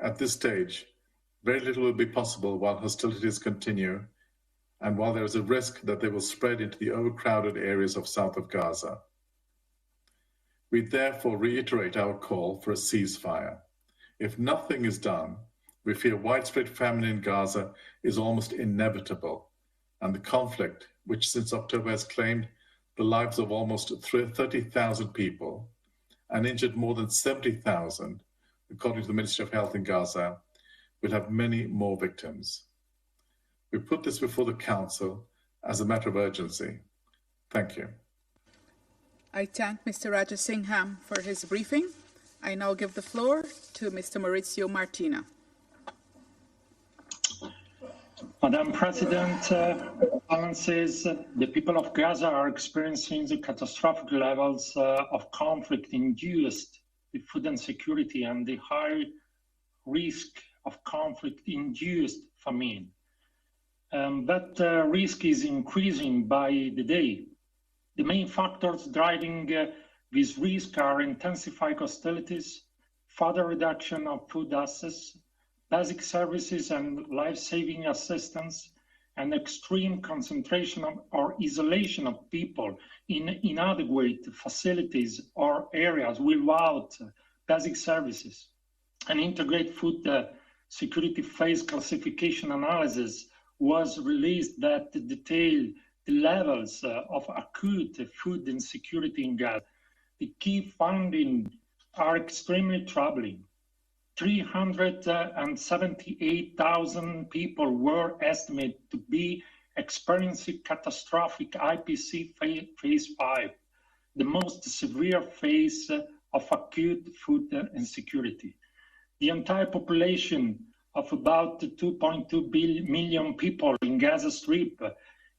At this stage, very little will be possible while hostilities continue and while there is a risk that they will spread into the overcrowded areas of south of Gaza. We therefore reiterate our call for a ceasefire. If nothing is done, we fear widespread famine in Gaza is almost inevitable, and the conflict, which since October has claimed the lives of almost 30,000 people and injured more than 70,000, according to the Ministry of Health in Gaza, will have many more victims. We put this before the Council as a matter of urgency. Thank you. I thank Mr. Rajasingham for his briefing. I now give the floor to Mr. Maurizio Martina. Madam President, the people of Gaza are experiencing the catastrophic levels of conflict-induced food insecurity and the high risk of conflict-induced famine. That risk is increasing by the day. The main factors driving this risk are intensified hostilities, further reduction of food access, basic services and life-saving assistance, and extreme concentration or isolation of people in inadequate facilities or areas without basic services. An integrated food security phase classification analysis was released that detailed the levels of acute food insecurity in Gaza. The key findings are extremely troubling. 378,000 people were estimated to be experiencing catastrophic IPC phase 5, the most severe phase of acute food insecurity. The entire population of about 2.2 million people in Gaza Strip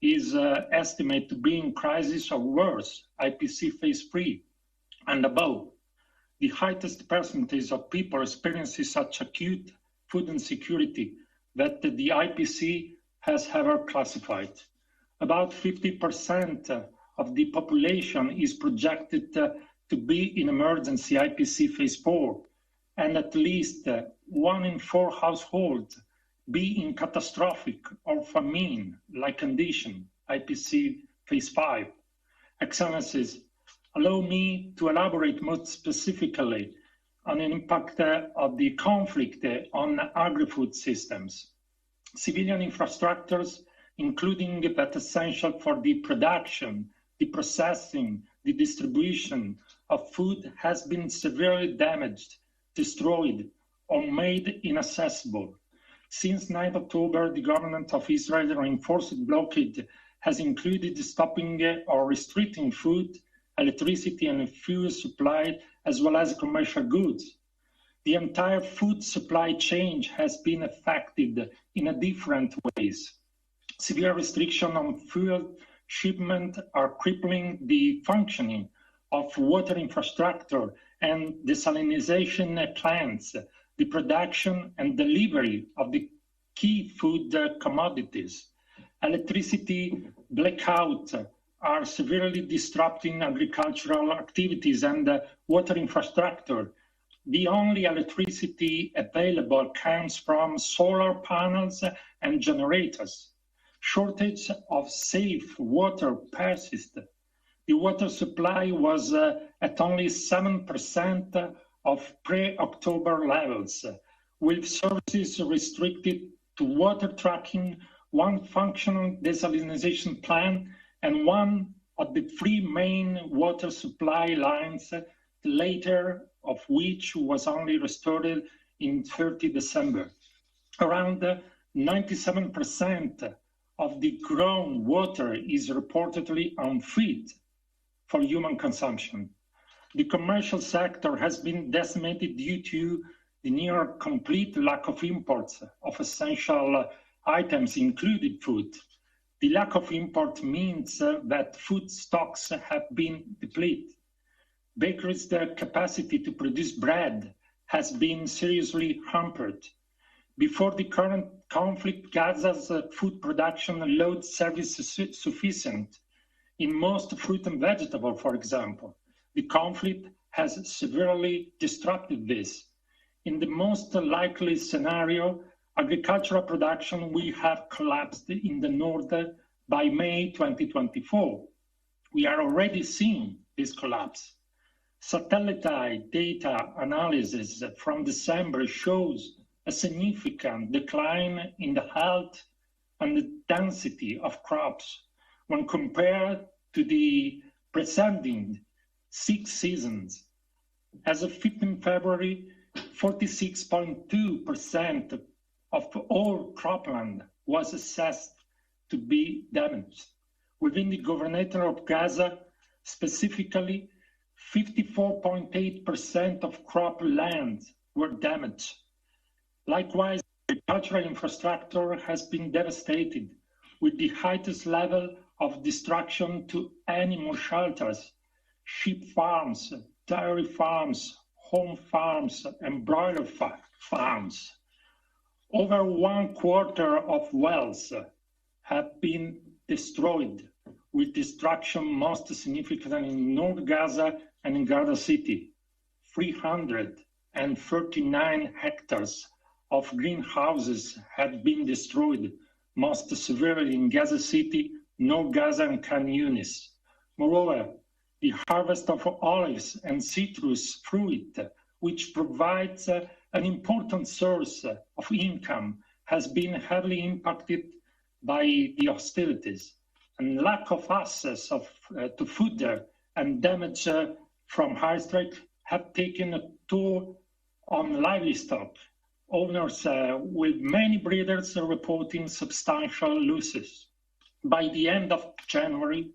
is estimated to be in crisis or worse, IPC phase 3 and above. The highest percentage of people experiencing such acute food insecurity that the IPC has ever classified. About 50% of the population is projected to be in emergency IPC phase 4, and at least 1 in 4 households be in catastrophic or famine-like condition, IPC phase 5. Excellencies, allow me to elaborate more specifically on the impact of the conflict on agri-food systems. Civilian infrastructures, including that essential for the production, the processing, the distribution of food, has been severely damaged, destroyed, or made inaccessible. Since 9 October, the government of Israel's reinforced blockade has included stopping or restricting food, electricity, and fuel supply, as well as commercial goods. The entire food supply chain has been affected in different ways. Severe restrictions on fuel shipment are crippling the functioning of water infrastructure and desalination plants, the production and delivery of the key food commodities. Electricity blackouts are severely disrupting agricultural activities and water infrastructure. The only electricity available comes from solar panels and generators. Shortage of safe water persists. The water supply was at only 7% of pre-October levels, with services restricted to water tracking, one functional desalination plant, and one of the 3 main water supply lines, the later of which was only restored in 30 December. Around 97% of the groundwater is reportedly unfit for human consumption. The commercial sector has been decimated due to the near complete lack of imports of essential items, including food. The lack of import means that food stocks have been depleted. Bakeries' capacity to produce bread has been seriously hampered. Before the current conflict, Gaza's food production load service sufficient in most fruit and vegetable, for example. The conflict has severely disrupted this. In the most likely scenario, agricultural production will have collapsed in the north by May 2024. We are already seeing this collapse. Satellite data analysis from December shows a significant decline in the health and the density of crops when compared to the preceding 6 seasons. As of 15 February, 46.2% of all cropland was assessed to be damaged. Within the governorate of Gaza, specifically, 54.8% of cropland were damaged. Likewise, agricultural infrastructure has been devastated, with the highest level of destruction to animal shelters, sheep farms, dairy farms, home farms, and broiler farms. Over 1/4 of wells have been destroyed, with destruction most significant in North Gaza and in Gaza City. 339 hectares of greenhouses have been destroyed, most severely in Gaza City, North Gaza, and Khan Yunis. Moreover, the harvest of olives and citrus fruit, which provides an important source of income, has been heavily impacted by the hostilities, and lack of access to food and damage from airstrike have taken a toll on livestock owners, with many breeders reporting substantial losses. By the end of January,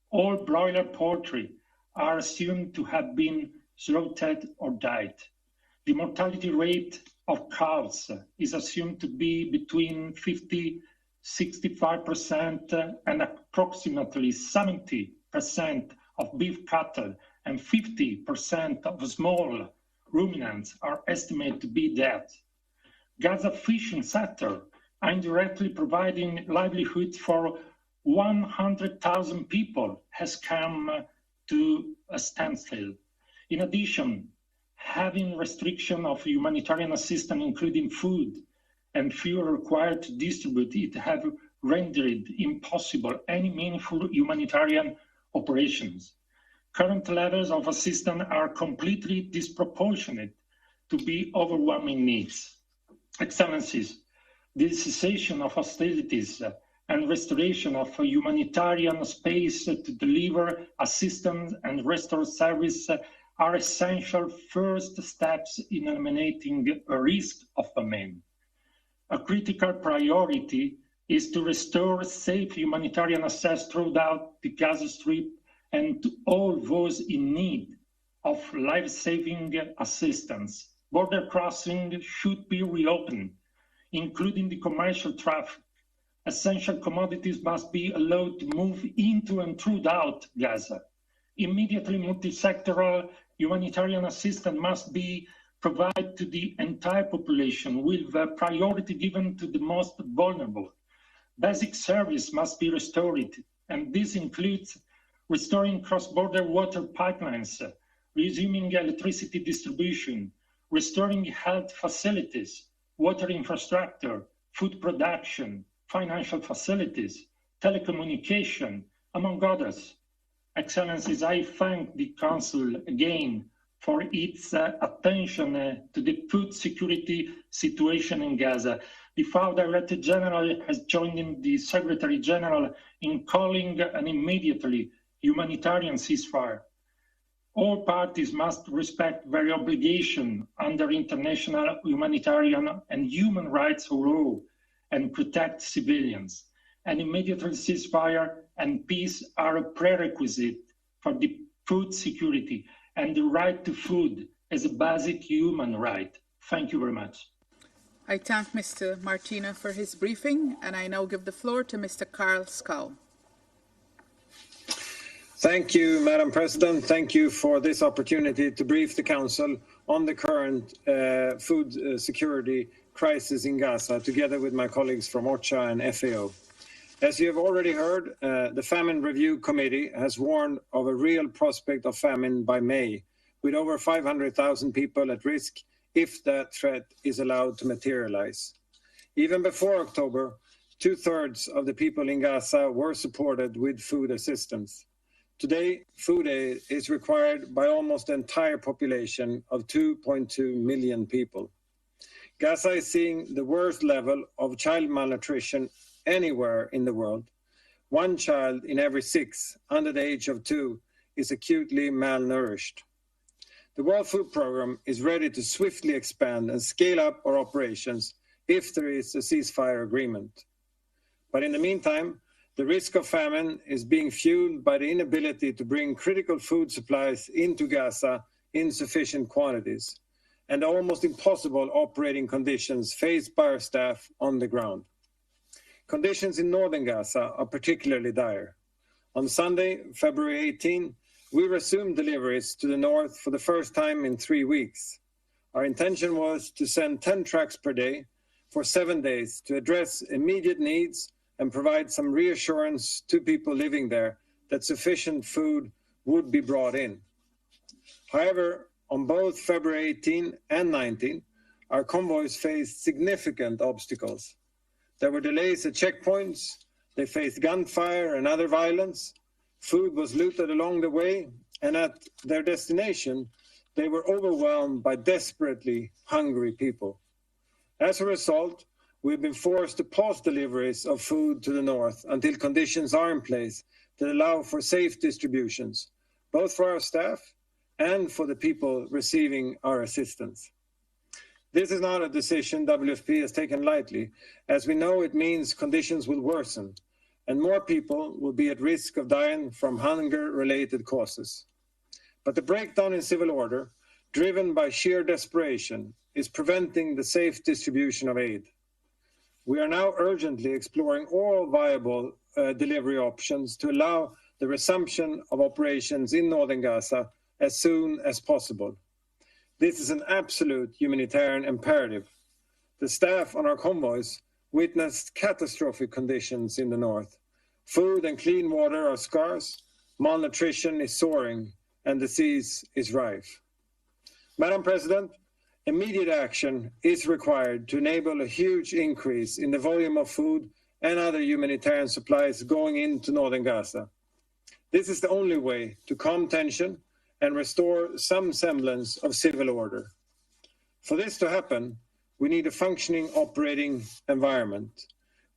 all broiler poultry are assumed to have been slaughtered or died. The mortality rate of cows is assumed to be between 65% and approximately 70% of beef cattle and 50% of small ruminants are estimated to be dead. Gaza fishing sector are indirectly providing livelihood for 100,000 people has come to a standstill. In addition, having restriction of humanitarian assistance, including food and fuel required to distribute it, have rendered impossible any meaningful humanitarian operations. Current levels of assistance are completely disproportionate to the overwhelming needs. Excellencies, the cessation of hostilities and restoration of a humanitarian space to deliver assistance and restore service are essential first steps in eliminating a risk of famine. A critical priority is to restore safe humanitarian access throughout the Gaza Strip and to all those in need of life-saving assistance. Border crossing should be reopened, including the commercial traffic. Essential commodities must be allowed to move into and throughout Gaza. Immediately, multi-sectoral humanitarian assistance must be provided to the entire population, with priority given to the most vulnerable. Basic service must be restored, and this includes restoring cross-border water pipelines, resuming electricity distribution, restoring health facilities, water infrastructure, food production, financial facilities, telecommunication, among others. Excellencies, I thank the Council again for its attention to the food security situation in Gaza. The FAO Director General has joined the Secretary General in calling an immediately humanitarian ceasefire. All parties must respect their obligation under international humanitarian and human rights law and protect civilians. An immediate ceasefire and peace are a prerequisite for the food security, and the right to food is a basic human right. Thank you very much. I thank Mr. Martina for his briefing, and I now give the floor to Mr. Karl Skau. Thank you, Madam President. Thank you for this opportunity to brief the Council on the current food security crisis in Gaza, together with my colleagues from OCHA and FAO. As you have already heard, the Famine Review Committee has warned of a real prospect of famine by May, with over 500,000 people at risk if that threat is allowed to materialize. Even before October, 2/3 of the people in Gaza were supported with food assistance. Today, food aid is required by almost the entire population of 2.2 million people. Gaza is seeing the worst level of child malnutrition anywhere in the world. 1 child in every 6 under the age of 2 is acutely malnourished. The World Food Programme is ready to swiftly expand and scale up our operations if there is a ceasefire agreement. But in the meantime, the risk of famine is being fueled by the inability to bring critical food supplies into Gaza in sufficient quantities, and the almost impossible operating conditions faced by our staff on the ground. Conditions in northern Gaza are particularly dire. On Sunday, February 18, we resumed deliveries to the north for the first time in 3 weeks. Our intention was to send 10 trucks per day for 7 days to address immediate needs and provide some reassurance to people living there that sufficient food would be brought in. However, on both February 18 and 19, our convoys faced significant obstacles. There were delays at checkpoints, they faced gunfire and other violence, food was looted along the way, and at their destination, they were overwhelmed by desperately hungry people. As a result, we've been forced to pause deliveries of food to the north until conditions are in place that allow for safe distributions, both for our staff and for the people receiving our assistance. This is not a decision WFP has taken lightly, as we know it means conditions will worsen and more people will be at risk of dying from hunger-related causes. But the breakdown in civil order, driven by sheer desperation, is preventing the safe distribution of aid. We are now urgently exploring all viable delivery options to allow the resumption of operations in northern Gaza as soon as possible. This is an absolute humanitarian imperative. The staff on our convoys witnessed catastrophic conditions in the north. Food and clean water are scarce, malnutrition is soaring, and disease is rife. Madam President, immediate action is required to enable a huge increase in the volume of food and other humanitarian supplies going into northern Gaza. This is the only way to calm tension and restore some semblance of civil order. For this to happen, we need a functioning operating environment.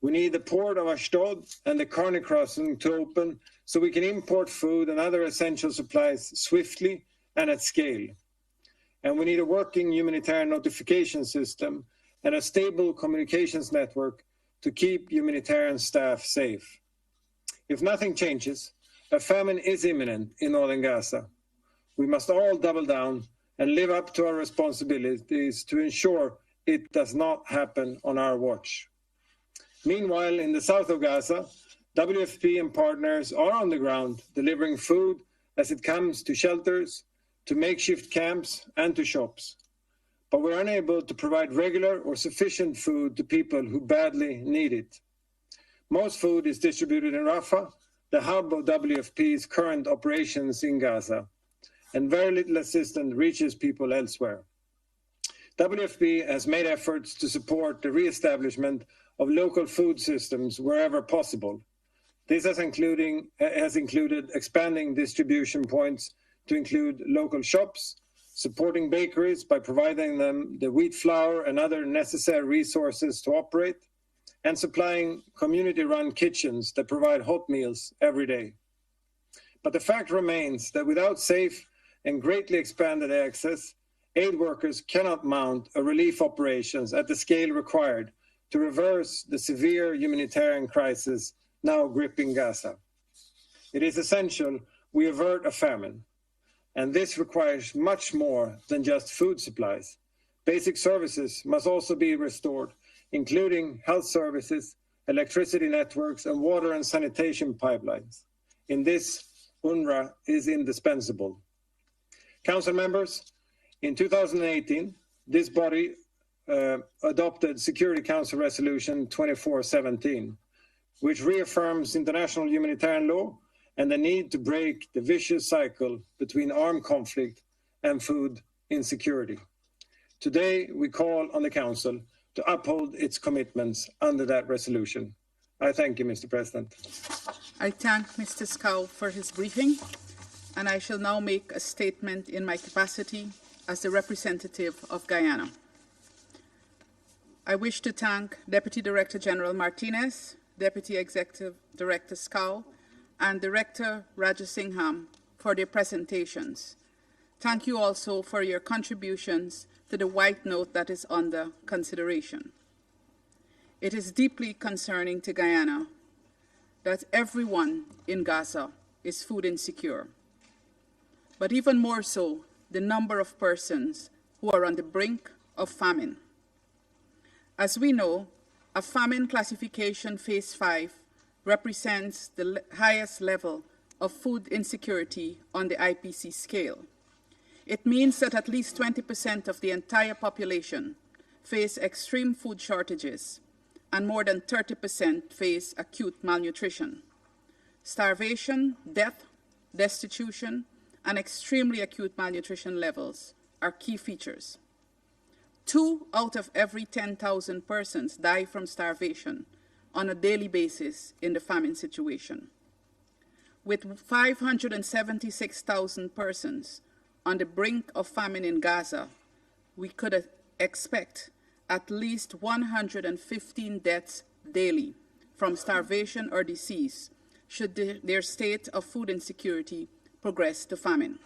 We need the port of Ashdod and the Kearney crossing to open so we can import food and other essential supplies swiftly and at scale. And we need a working humanitarian notification system and a stable communications network to keep humanitarian staff safe. If nothing changes, a famine is imminent in northern Gaza. We must all double down and live up to our responsibilities to ensure it does not happen on our watch. Meanwhile, in the south of Gaza, WFP and partners are on the ground delivering food as it comes to shelters, to makeshift camps, and to shops. But we're unable to provide regular or sufficient food to people who badly need it. Most food is distributed in Rafah, the hub of WFP's current operations in Gaza, and very little assistance reaches people elsewhere. WFP has made efforts to support the re-establishment of local food systems wherever possible. This has included expanding distribution points to include local shops, supporting bakeries by providing them the wheat flour and other necessary resources to operate, and supplying community-run kitchens that provide hot meals every day. But the fact remains that without safe and greatly expanded access, aid workers cannot mount a relief operations at the scale required to reverse the severe humanitarian crisis now gripping Gaza. It is essential we avert a famine, and this requires much more than just food supplies. Basic services must also be restored, including health services, electricity networks, and water and sanitation pipelines. In this, UNRWA is indispensable. Council members, in 2018, this body adopted Security Council Resolution 2417, which reaffirms international humanitarian law and the need to break the vicious cycle between armed conflict and food insecurity. Today, we call on the Council to uphold its commitments under that resolution. I thank you, Mr. President. I thank Mr. Skau for his briefing, and I shall now make a statement in my capacity as the representative of Guyana. I wish to thank Deputy Director General Martinez, Deputy Executive Director Skau, and Director Rajasingham for their presentations. Thank you also for your contributions to the White Note that is under consideration. It is deeply concerning to Guyana that everyone in Gaza is food insecure, but even more so, the number of persons who are on the brink of famine. As we know, a famine classification phase 5 represents the highest level of food insecurity on the IPC scale. It means that at least 20% of the entire population face extreme food shortages, and more than 30% face acute malnutrition. Starvation, death, destitution, and extremely acute malnutrition levels are key features. 2 out of every 10,000 persons die from starvation on a daily basis in the famine situation. With 576,000 persons on the brink of famine in Gaza, we could expect at least 115 deaths daily from starvation or disease should their state of food insecurity progress to famine.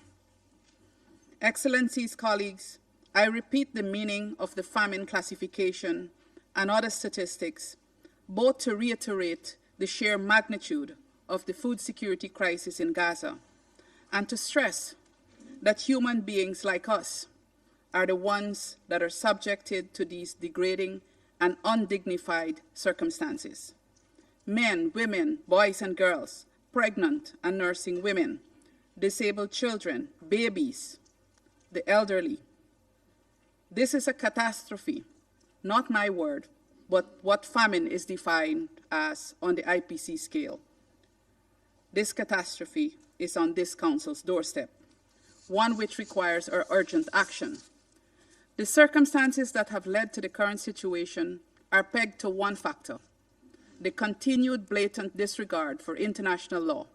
Excellencies, colleagues, I repeat the meaning of the famine classification and other statistics, both to reiterate the sheer magnitude of the food security crisis in Gaza and to stress that human beings like us are the ones that are subjected to these degrading and undignified circumstances. Men, women, boys and girls, pregnant and nursing women, disabled children, babies, the elderly. This is a catastrophe, not my word, but what famine is defined as on the IPC scale. This catastrophe is on this Council's doorstep, one which requires our urgent action. The circumstances that have led to the current situation are pegged to one factor: the continued blatant disregard for international law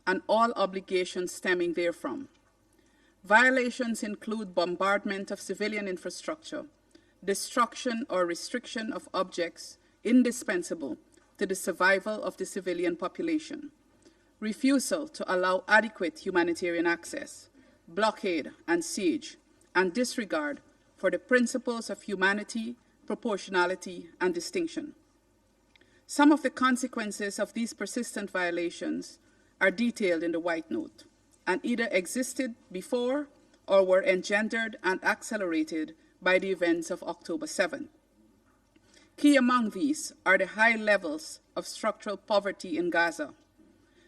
and all obligations stemming therefrom. Violations include bombardment of civilian infrastructure, destruction or restriction of objects indispensable to the survival of the civilian population, refusal to allow adequate humanitarian access, blockade and siege, and disregard for the principles of humanity, proportionality, and distinction. Some of the consequences of these persistent violations are detailed in the White Note and either existed before or were engendered and accelerated by the events of October 7. Key among these are the high levels of structural poverty in Gaza,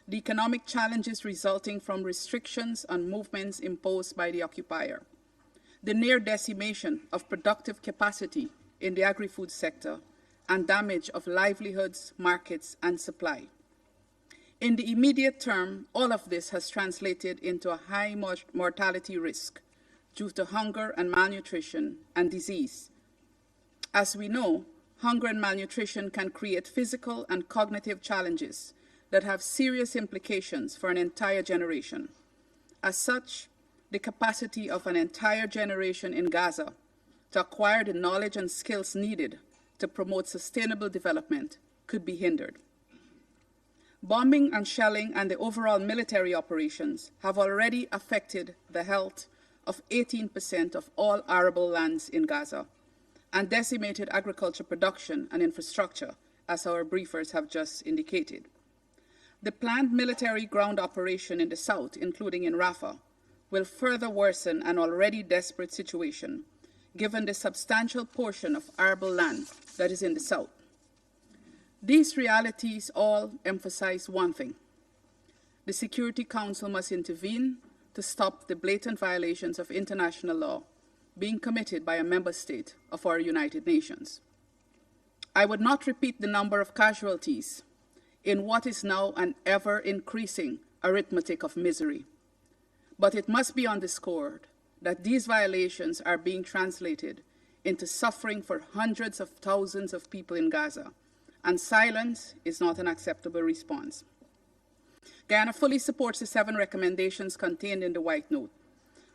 the economic challenges resulting from restrictions on movements imposed by the occupier, the near decimation of productive capacity in the agri-food sector, and damage of livelihoods, markets, and supply. In the immediate term, all of this has translated into a high mortality risk due to hunger and malnutrition and disease. As we know, hunger and malnutrition can create physical and cognitive challenges that have serious implications for an entire generation. As such, the capacity of an entire generation in Gaza to acquire the knowledge and skills needed to promote sustainable development could be hindered. Bombing and shelling and the overall military operations have already affected the health of 18% of all arable lands in Gaza and decimated agriculture production and infrastructure, as our briefers have just indicated. The planned military ground operation in the south, including in Rafah, will further worsen an already desperate situation, given the substantial portion of arable land that is in the south. These realities all emphasize one thing: the Security Council must intervene to stop the blatant violations of international law being committed by a member state of our United Nations. I would not repeat the number of casualties in what is now an ever-increasing arithmetic of misery, but it must be underscored that these violations are being translated into suffering for hundreds of thousands of people in Gaza, and silence is not an acceptable response. Guyana fully supports the 7 recommendations contained in the White Note.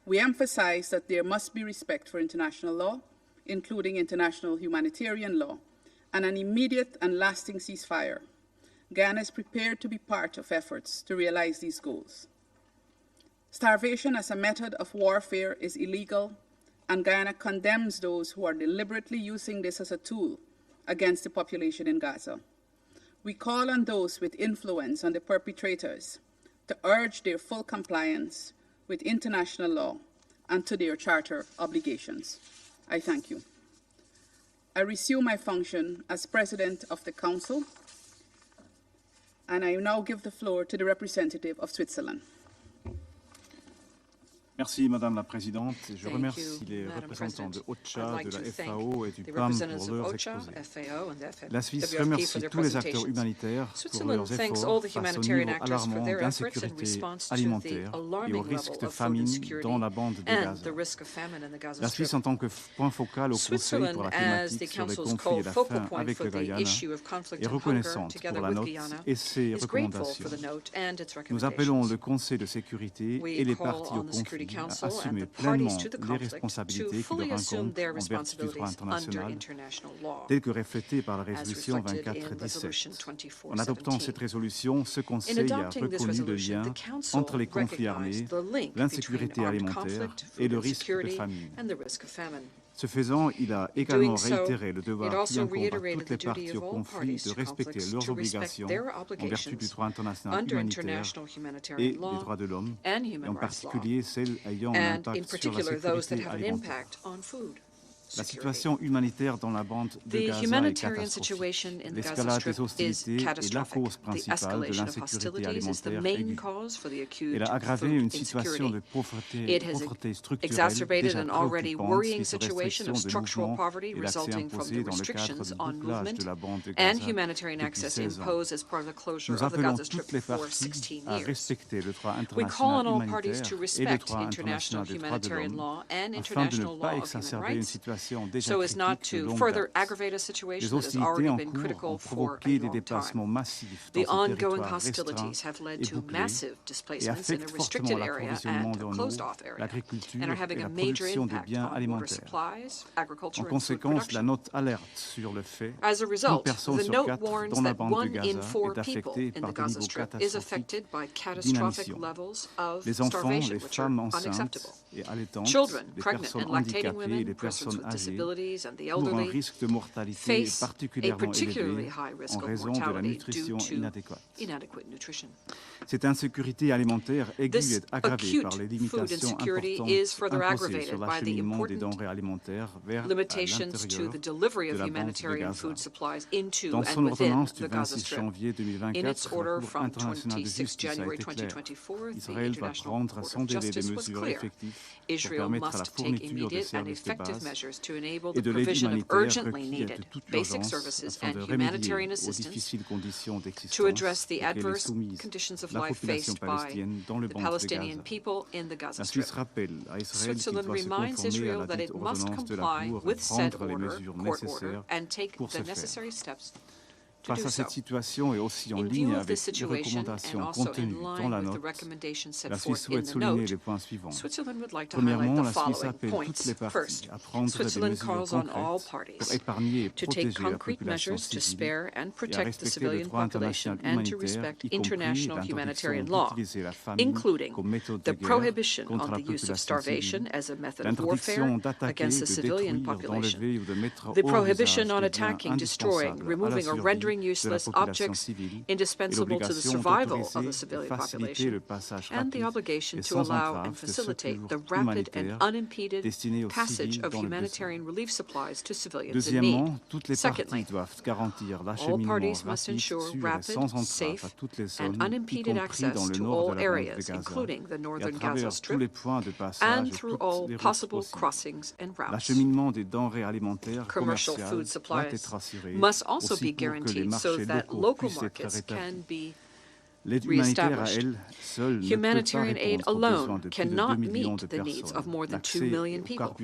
We emphasize that there must be respect for international law, including international humanitarian law, and an immediate and lasting ceasefire. Guyana is prepared to be part of efforts to realize these goals. Starvation as a method of warfare is illegal, and Guyana condemns those who are deliberately using this as a tool against the population in Gaza. We call on those with influence on the perpetrators to urge their full compliance with international law and to their charter obligations. I thank you. I resume my function as President of the Council, and I now give the floor to the representative of Switzerland. Merci Madame la Présidente. Je remercie les représentants de OCHA, de la FAO et du PAM pour leurs exposés. La Suisse remercie tous les acteurs humanitaires pour leurs efforts face au niveau alarmant d'insécurité alimentaire et au risque de famine dans la bande de Gaza. La Suisse, en tant que point focal au Conseil pour la thématique sur les conflits et la faim avec le Guyana, est reconnaissante pour la note et ses recommandations. Nous appelons le Conseil de sécurité et les parties au conflit à assumer pleinement les responsabilités qui leur incombent en vertu du droit international, tel que reflété par la résolution 2417. En adoptant cette résolution, ce Conseil a reconnu le lien entre les conflits armés, l'insécurité alimentaire et le risque de famine. Ce faisant, il a également réitéré le devoir qui incombe à toutes les parties au conflit de respecter leurs obligations en vertu du droit international humanitaire et des droits de l'homme, et en particulier celles ayant un impact sur la sécurité alimentaire. La situation humanitaire dans la bande de Gaza est catastrophique. L'escalade des hostilités est la cause principale de l'insécurité alimentaire aiguë. Elle a aggravé une situation de pauvreté structurelle déjà préoccupante suite aux restrictions de mouvement et l'accès imposé dans le cadre du bouclage de la bande de Gaza depuis 16 ans. Nous appelons toutes les parties à respecter le droit international humanitaire et le droit international des droits de l'homme afin de ne pas exacerber une situation so as not to further aggravate a situation that has already been critical for a long time. The ongoing hostilities have led to massive displacements in a restricted area and a closed-off area, and are having a major impact on water supplies, agriculture, and food production. As a result, the note warns that 1 in 4 people in the Gaza Strip is affected by catastrophic levels of starvation, which are unacceptable. Children, pregnant and lactating women, persons with disabilities, and the elderly face a particularly high risk of mortality due to inadequate nutrition. Cette insécurité alimentaire aiguë est aggravée par les limitations importantes imposées sur l'acheminement des denrées alimentaires vers l'intérieur de la bande de Gaza. Dans son ordonnance du 26 janvier 2024, la Cour internationale de justice a été claire. Israël doit prendre sans délai des mesures effectives pour permettre à la fourniture de services de base et de l'aide humanitaire requis de toute urgence afin de remédier aux difficiles conditions d'existence auxquelles est soumise la population palestinienne dans le banc de Gaza. La Suisse rappelle à Israël qu'il doit se conformer à la dite ordonnance de la Cour et prendre les mesures nécessaires pour ce faire. Face à cette situation et aussi en ligne avec les recommandations contenues dans la note, la Suisse souhaite souligner les points suivants. Premièrement, la Suisse appelle toutes les parties à prendre des mesures concrètes pour épargner et protéger la population civile et à respecter le droit international humanitaire, y compris l'interdiction d'utiliser la famine comme méthode de guerre contre la population civile, l'interdiction d'attaquer, de détruire, d'enlever ou de mettre hors usage des biens indispensables à la survie useless objects indispensable to the survival of the civilian population, and the obligation to allow and facilitate the rapid and unimpeded passage of humanitarian relief supplies to civilians in need. Secondly, all parties must ensure rapid, safe, and unimpeded access to all areas, including the northern Gaza Strip, and through all possible crossings and routes. Commercial food supplies must also be guaranteed so that local markets can be reestablished. Humanitarian aid alone cannot meet the needs of more than 2 million people.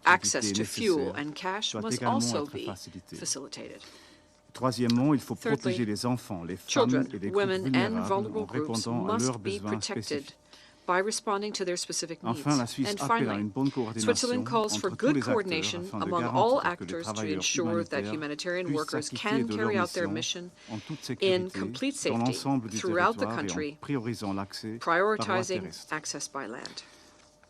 Access to fuel and cash must also be facilitated. Thirdly, children, women, and vulnerable groups must be protected by responding to their specific needs. And finally, Switzerland calls for good coordination among all actors to ensure that humanitarian workers can carry out their mission in complete safety throughout the country, prioritizing access by land.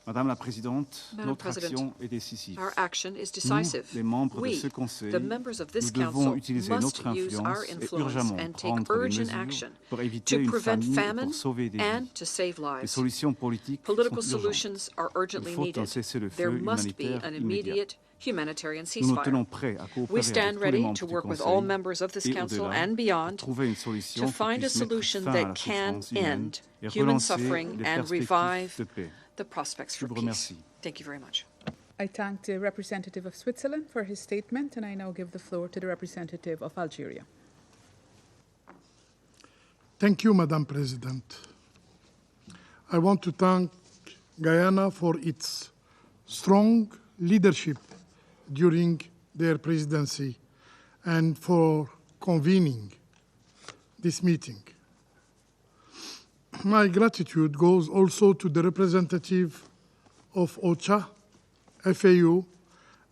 Madame la Présidente, notre action est décisive. Our action is decisive. Nous, les membres We, de ce Conseil, the members of this nous devons Council, utiliser must notre use our influence et influence urgemment and take prendre des urgent mesures action pour éviter to une prevent famine et famine pour sauver des and vies. to save Les lives. solutions politiques Political sont urgentes. solutions are urgently Il faut un needed. cessez-le-feu There must be humanitaire an immédiat. immediate humanitarian Nous nous tenons ceasefire. prêts à coopérer We stand avec tous les ready membres to du work with Conseil all members of this et Council au-delà and pour beyond trouver une solution to qui find a puisse mettre solution fin à that la can souffrance humaine end et human relancer suffering les and perspectives revive de paix. the prospects Je for vous peace. remercie. Thank you very much. I thank the representative of Switzerland for his statement, and I now give the floor to the representative of Algeria. Thank you, Madam President. I want to thank Guyana for its strong leadership during their presidency and for convening this meeting. My gratitude goes also to the representative of OCHA, FAO,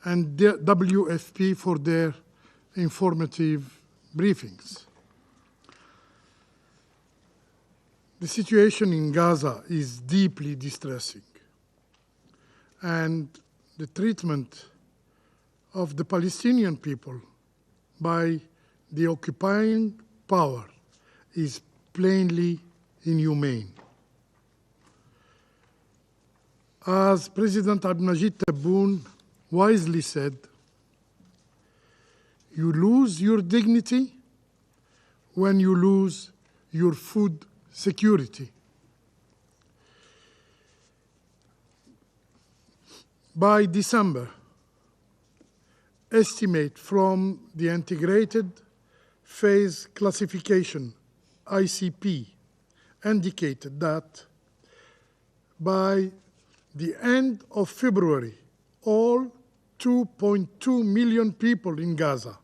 and the WFP for their informative briefings. The situation in Gaza is deeply distressing, and the treatment of the Palestinian people by the occupying power is plainly inhumane. As President Abdelmajid Tebboune wisely said, you lose your dignity when you lose your food security. By December, estimate from the Integrated Phase Classification, ICP, indicated that by the end of February, all 2.2 million people in Gaza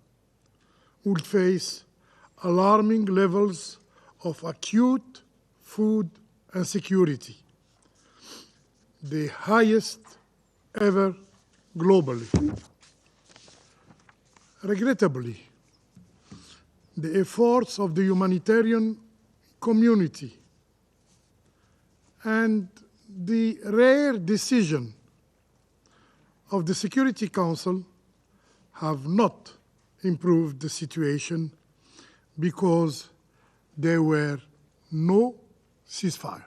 would face alarming levels of acute food insecurity, the highest ever globally. Regrettably, the efforts of the humanitarian community and the rare decision of the Security Council have not improved the situation because there were no ceasefire.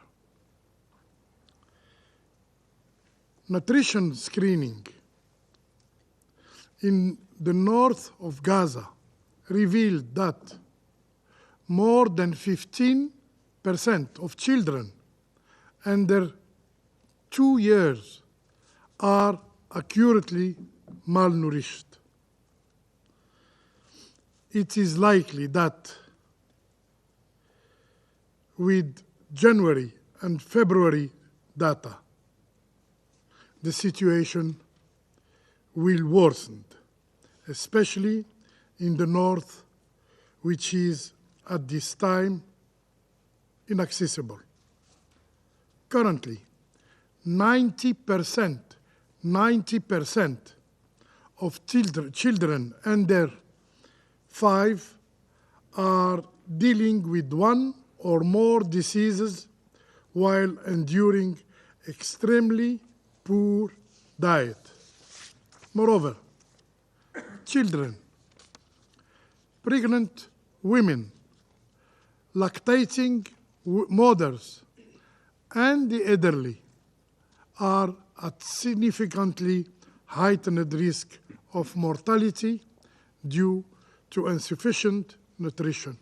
Nutrition screening in the north of Gaza revealed that more than 15% of children under 2 years are acutely malnourished. It is likely that with January and February data, the situation will worsen, especially in the north, which is at this time inaccessible. Currently, 90% of children under 5 are dealing with one or more diseases while enduring extremely poor diet. Moreover, children, pregnant women, lactating mothers, and the elderly are at significantly heightened risk of mortality due to insufficient nutrition.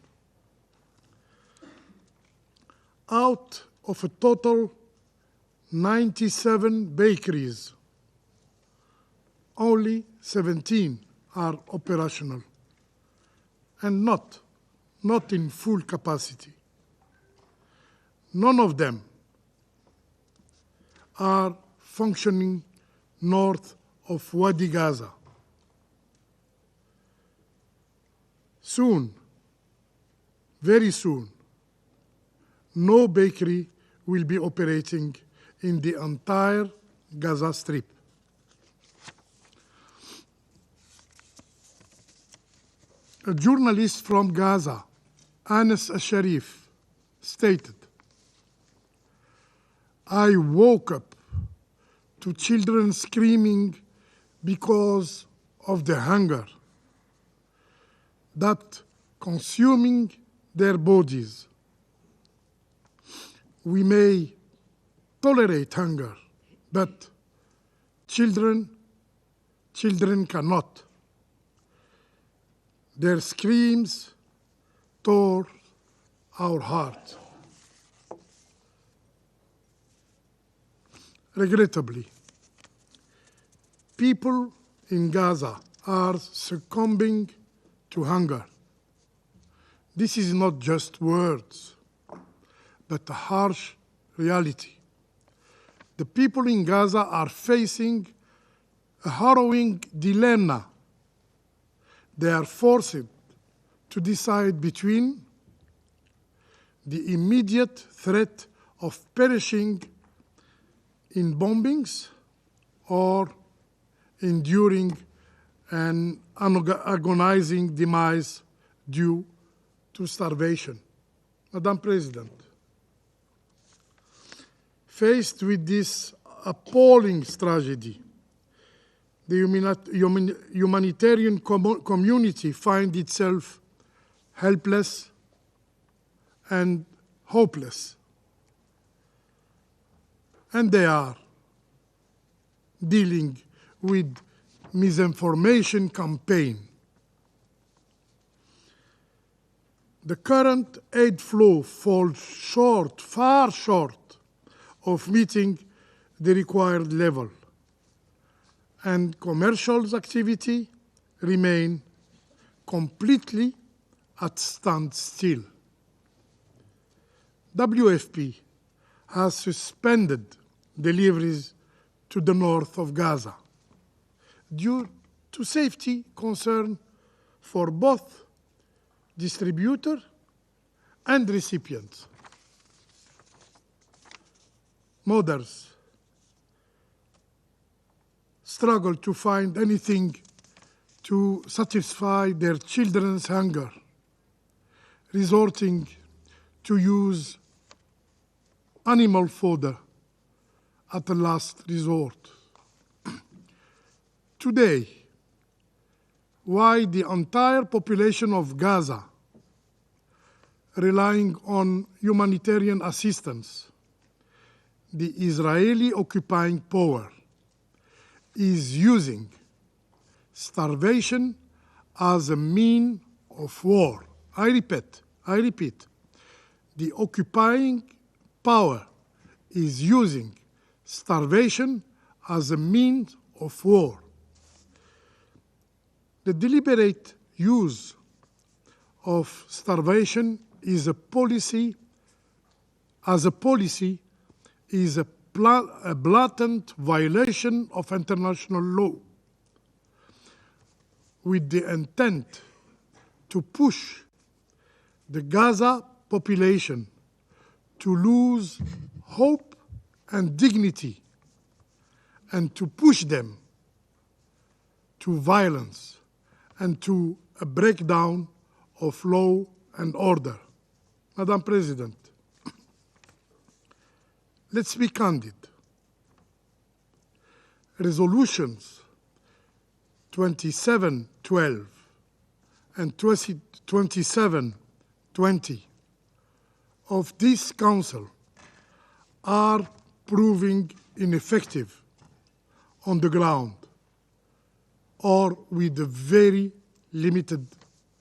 Out of a total 97 bakeries, only 17 are operational and not in full capacity. none of them are functioning north of Wadi Gaza. Soon, very soon, no bakery will be operating in the entire Gaza Strip. A journalist from Gaza, Anas Sharif, stated, "I woke up to children screaming because of the hunger that consuming their bodies. We may tolerate hunger, but children cannot." Their screams tore our heart. Regrettably, people in Gaza are succumbing to hunger. This is not just words, but a harsh reality. The people in Gaza are facing a harrowing dilemma. They are forced to decide between the immediate threat of perishing in bombings or enduring an agonizing demise due to starvation. Madam President, faced with this appalling tragedy, the humanitarian community finds itself helpless and hopeless. And they are dealing with misinformation campaign. The current aid flow falls short, far short, of meeting the required level, and commercial activity remain completely at standstill. WFP has suspended deliveries to the north of Gaza due to safety concern for both distributor and recipients. Mothers struggle to find anything to satisfy their children's hunger, resorting to use animal fodder at the last resort. Today, while the entire population of Gaza relying on humanitarian assistance, the Israeli occupying power is using starvation as a means of war. I repeat, the occupying power is using starvation as a means of war. The deliberate use of starvation is a policy is a blatant violation of international law, with the intent to push the Gaza population to lose hope and dignity, and to push them to violence and to a breakdown of law and order. Madam President, let's be candid. Resolutions 2712 and 2720 of this Council are proving ineffective on the ground or with a very limited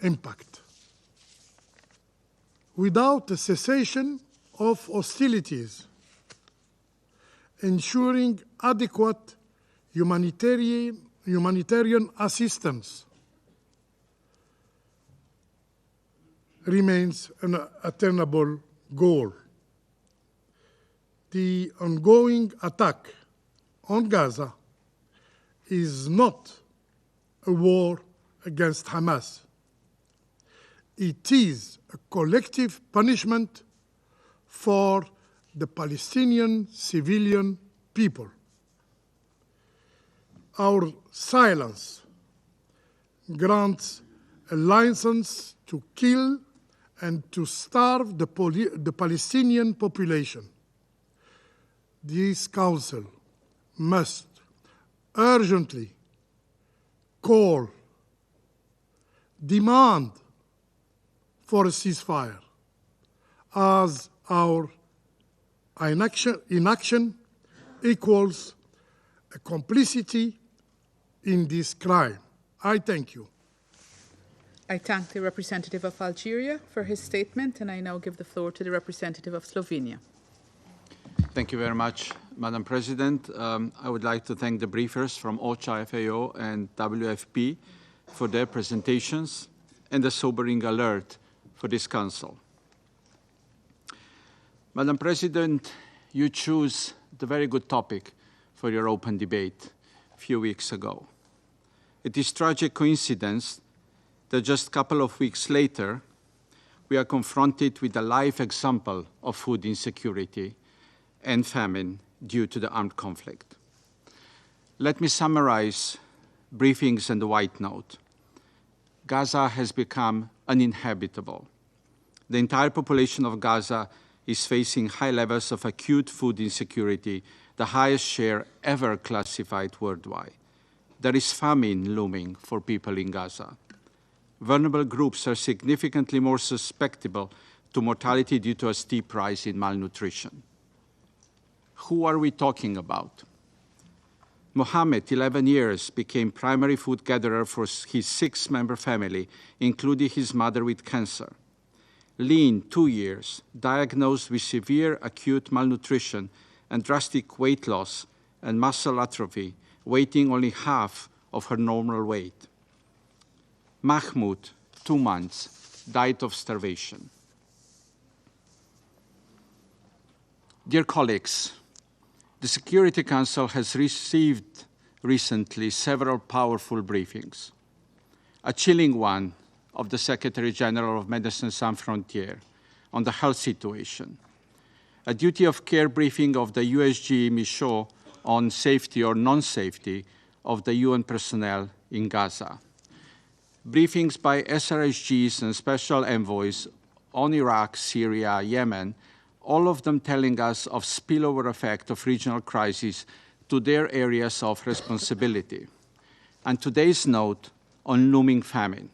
impact. Without a cessation of hostilities, ensuring adequate humanitarian assistance remains an attainable goal. the ongoing attack on Gaza is not a war against Hamas. It is a collective punishment for the Palestinian civilian people. Our silence grants a license to kill and to starve the Palestinian population. This Council must urgently call, demand for a ceasefire, as our inaction equals a complicity in this crime. I thank you. I thank the representative of Algeria for his statement, and I now give the floor to the representative of Slovenia. Thank you very much, Madam President. I would like to thank the briefers from OCHA, FAO, and WFP for their presentations and the sobering alert for this Council. Madam President, you chose the very good topic for your open debate a few weeks ago. It is a tragic coincidence that just a couple of weeks later, we are confronted with a live example of food insecurity and famine due to the armed conflict. Let me summarize briefings and the White Note. Gaza has become uninhabitable. The entire population of Gaza is facing high levels of acute food insecurity, the highest share ever classified worldwide. There is famine looming for people in Gaza. Vulnerable groups are significantly more susceptible to mortality due to a steep rise in malnutrition. Who are we talking about? Mohammed, 11 years, became primary food gatherer for his 6-member family, including his mother with cancer. Lean, 2 years, diagnosed with severe acute malnutrition and drastic weight loss and muscle atrophy, weighing only half of her normal weight. Mahmoud, 2 months, died of starvation. Dear colleagues, the Security Council has received recently several powerful briefings. A chilling one of the Secretary General of Médecins Sans Frontières on the health situation. A duty of care briefing of the USG Michaud on safety or non-safety of the UN personnel in Gaza. Briefings by SRSGs and special envoys on Iraq, Syria, Yemen, all of them telling us of spillover effect of regional crises to their areas of responsibility. And today's note on looming famine.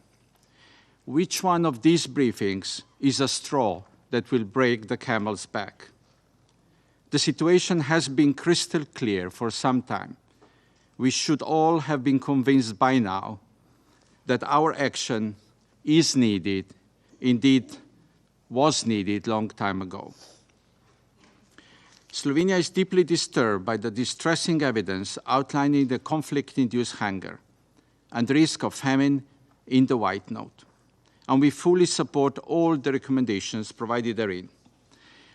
Which one of these briefings is a straw that will break the camel's back? The situation has been crystal clear for some time. We should all have been convinced by now that our action is needed, indeed was needed a long time ago. Slovenia is deeply disturbed by the distressing evidence outlining the conflict-induced hunger and risk of famine in the White Note, and we fully support all the recommendations provided therein.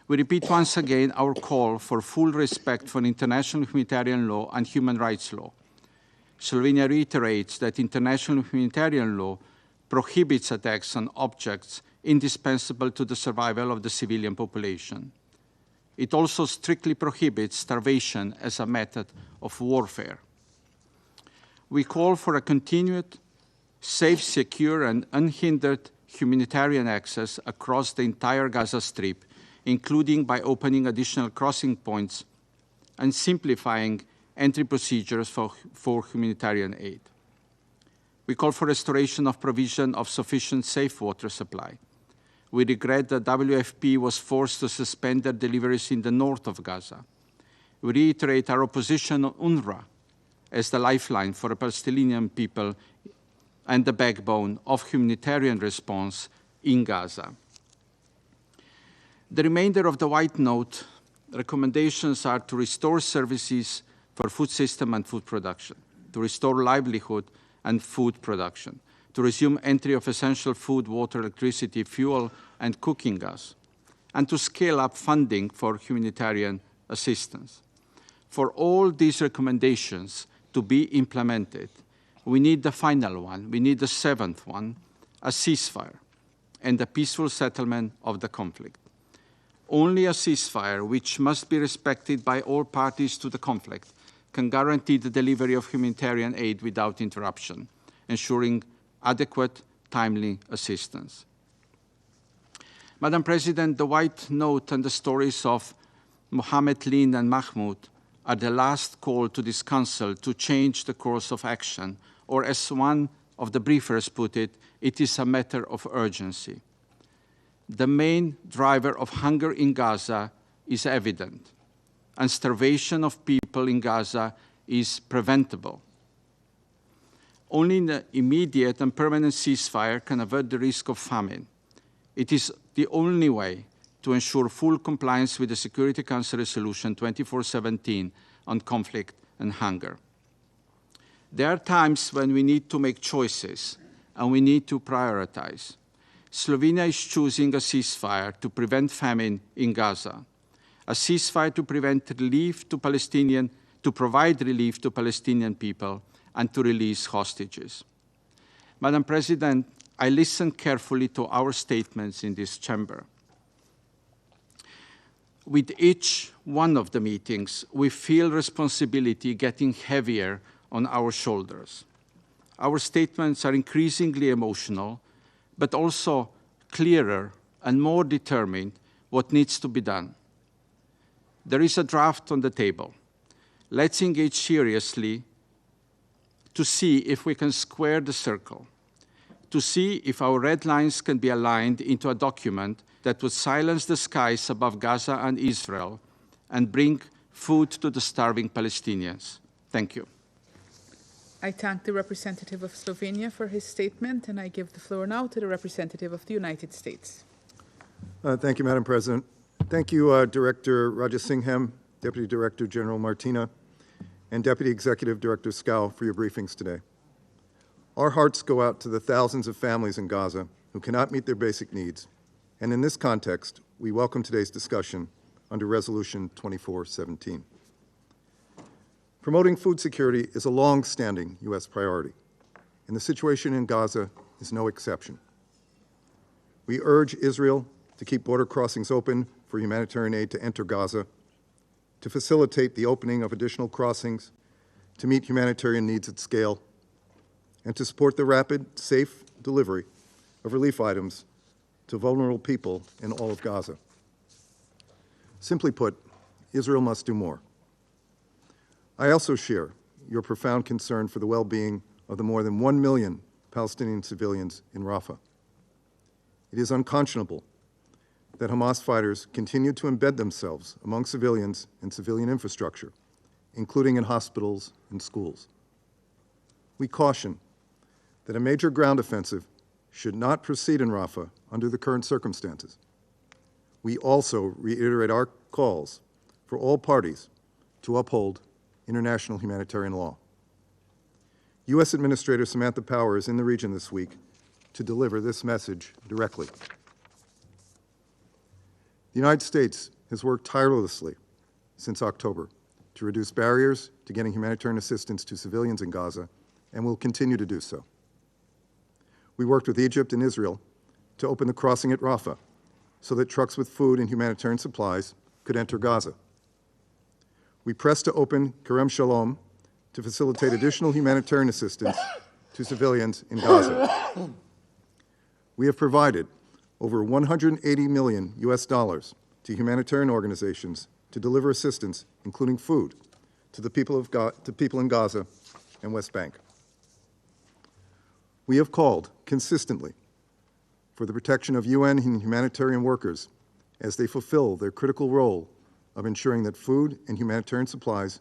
We repeat once again our call for full respect for international humanitarian law and human rights law. Slovenia reiterates that international humanitarian law prohibits attacks on objects indispensable to the survival of the civilian population. It also strictly prohibits starvation as a method of warfare. We call for a continued, safe, secure, and unhindered humanitarian access across the entire Gaza Strip, including by opening additional crossing points and simplifying entry procedures for humanitarian aid. We call for restoration of provision of sufficient safe water supply. We regret that WFP was forced to suspend their deliveries in the north of Gaza. We reiterate our opposition on UNRWA as the lifeline for the Palestinian people and the backbone of humanitarian response in Gaza. The remainder of the White Note recommendations are to restore services for food system and food production, to restore livelihood and food production, to resume entry of essential food, water, electricity, fuel, and cooking gas, and to scale up funding for humanitarian assistance. For all these recommendations to be implemented, we need the final one, we need the seventh one, a ceasefire and a peaceful settlement of the conflict. Only a ceasefire, which must be respected by all parties to the conflict, can guarantee the delivery of humanitarian aid without interruption, ensuring adequate, timely assistance. Madam President, the White Note and the stories of Mohammed, Lynn, and Mahmoud are the last call to this Council to change the course of action, or as one of the briefers put it, it is a matter of urgency. The main driver of hunger in Gaza is evident, and starvation of people in Gaza is preventable. Only an immediate and permanent ceasefire can avert the risk of famine. It is the only way to ensure full compliance with the Security Council Resolution 2417 on conflict and hunger. There are times when we need to make choices and we need to prioritize. Slovenia is choosing a ceasefire to prevent famine in Gaza, a ceasefire to provide relief to Palestinian people and to release hostages. Madam President, I listened carefully to our statements in this chamber. With each one of the meetings, we feel responsibility getting heavier on our shoulders. Our statements are increasingly emotional, but also clearer and more determined what needs to be done. There is a draft on the table. Let's engage seriously to see if we can square the circle, to see if our red lines can be aligned into a document that would silence the skies above Gaza and Israel and bring food to the starving Palestinians. Thank you. I thank the representative of Slovenia for his statement, and I give the floor now to the representative of the United States. Thank you, Madam President. Thank you, Director Rajasingham, Deputy Director General Martina, and Deputy Executive Director Skau for your briefings today. Our hearts go out to the thousands of families in Gaza who cannot meet their basic needs, and in this context, we welcome today's discussion under Resolution 2417. Promoting food security is a long-standing U.S. priority, and the situation in Gaza is no exception. We urge Israel to keep border crossings open for humanitarian aid to enter Gaza, to facilitate the opening of additional crossings, to meet humanitarian needs at scale, and to support the rapid, safe delivery of relief items to vulnerable people in all of Gaza. Simply put, Israel must do more. I also share your profound concern for the well-being of the more than 1 million Palestinian civilians in Rafah. It is unconscionable that Hamas fighters continue to embed themselves among civilians and civilian infrastructure, including in hospitals and schools. We caution that a major ground offensive should not proceed in Rafah under the current circumstances. We also reiterate our calls for all parties to uphold international humanitarian law. U.S. Administrator Samantha Power is in the region this week to deliver this message directly. The United States has worked tirelessly since October to reduce barriers to getting humanitarian assistance to civilians in Gaza, and will continue to do so. We worked with Egypt and Israel to open the crossing at Rafah so that trucks with food and humanitarian supplies could enter Gaza. We pressed to open Kerem Shalom to facilitate additional humanitarian assistance to civilians in Gaza. We have provided over $180 million to humanitarian organizations to deliver assistance, including food, to the people in Gaza and West Bank. We have called consistently for the protection of UN and humanitarian workers as they fulfill their critical role of ensuring that food and humanitarian supplies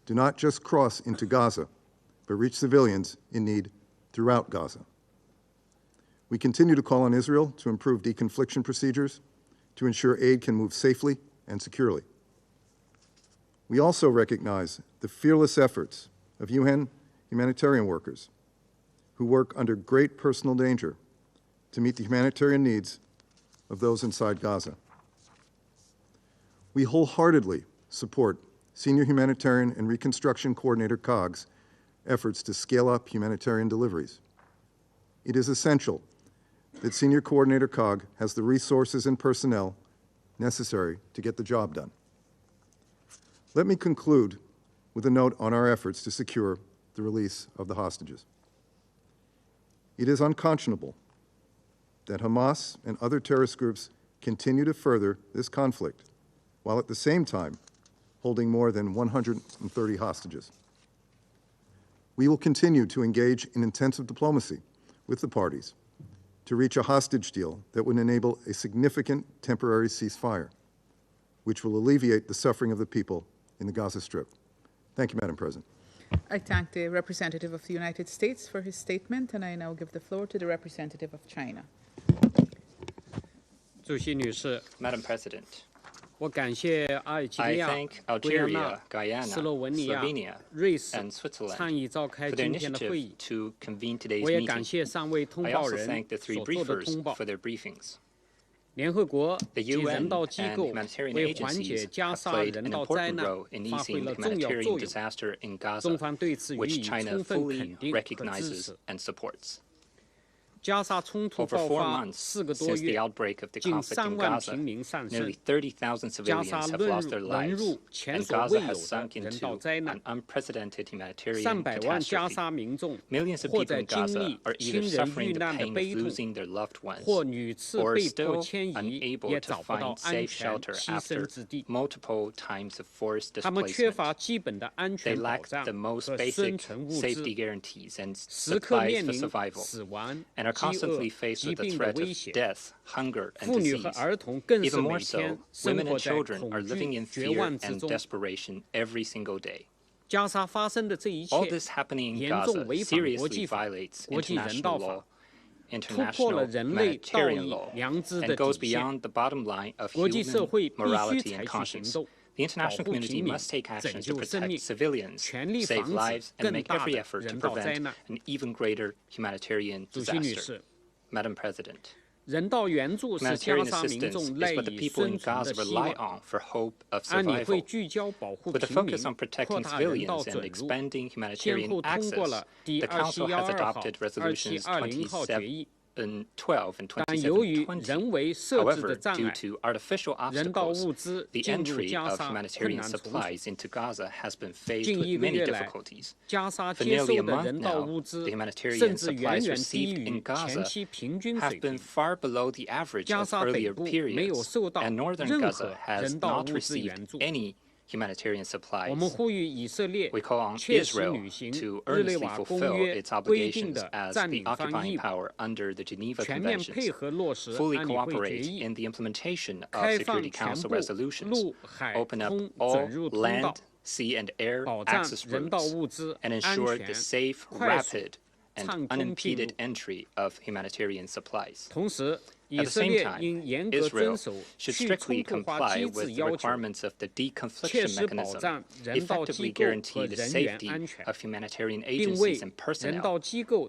do not just cross into Gaza, but reach civilians in need throughout Gaza. We continue to call on Israel to improve deconfliction procedures to ensure aid can move safely and securely. We also recognize the fearless efforts of UN humanitarian workers who work under great personal danger to meet the humanitarian needs of those inside Gaza. We wholeheartedly support Senior Humanitarian and Reconstruction Coordinator COG's efforts to scale up humanitarian deliveries. It is essential that Senior Coordinator COG has the resources and personnel necessary to get the job done. Let me conclude with a note on our efforts to secure the release of the hostages. It is unconscionable that Hamas and other terrorist groups continue to further this conflict, while at the same time holding more than 130 hostages. We will continue to engage in intensive diplomacy with the parties to reach a hostage deal that would enable a significant temporary ceasefire, which will alleviate the suffering of the people in the Gaza Strip. Thank you, Madam President. I thank the representative of the United States for his statement, and I now give the floor to the representative of China. Madam President, I thank Algeria, Guyana, Slovenia, and Switzerland for their initiative to convene today's meeting. I also thank the three briefers for their briefings. The UN and humanitarian agencies have played an important role in easing the humanitarian disaster in Gaza, which China fully recognizes and supports. Over 4 months since the outbreak of the conflict in Gaza, nearly 30,000 civilians have lost their lives, and Gaza has sunk into an unprecedented humanitarian catastrophe. Millions of people in Gaza are either suffering the pain of losing their loved ones, or still unable to find safe shelter after multiple times of forced displacement. They lack the most basic safety guarantees and supplies for survival, and are constantly faced with the threat of death, hunger, and disease. Even more so, women and children are living in fear and desperation every single day. All this happening in Gaza seriously violates international law, international humanitarian law, and goes beyond the bottom line of human morality and conscience. The international community must take actions to protect civilians, save lives, and make every effort to prevent an even greater humanitarian disaster. Madam President, humanitarian assistance is what the people in Gaza rely on for hope of survival. With a focus on protecting civilians and expanding humanitarian access, the Council has adopted resolutions 2712 and 2720. However, due to artificial obstacles, the entry of humanitarian supplies into Gaza has been faced with many difficulties. For nearly a month now, the humanitarian supplies received in Gaza have been far below the average of earlier periods, and northern Gaza has not received any humanitarian supplies. We call on Israel to earnestly fulfill its obligations as the occupying power under the Geneva Conventions, fully cooperate in the implementation of Security Council resolutions, open up all land, sea, and air access routes, and ensure the safe, rapid, and unimpeded entry of humanitarian supplies. At the same time, Israel should strictly comply with the requirements of the deconfliction mechanism, effectively guarantee the safety of humanitarian agencies and personnel,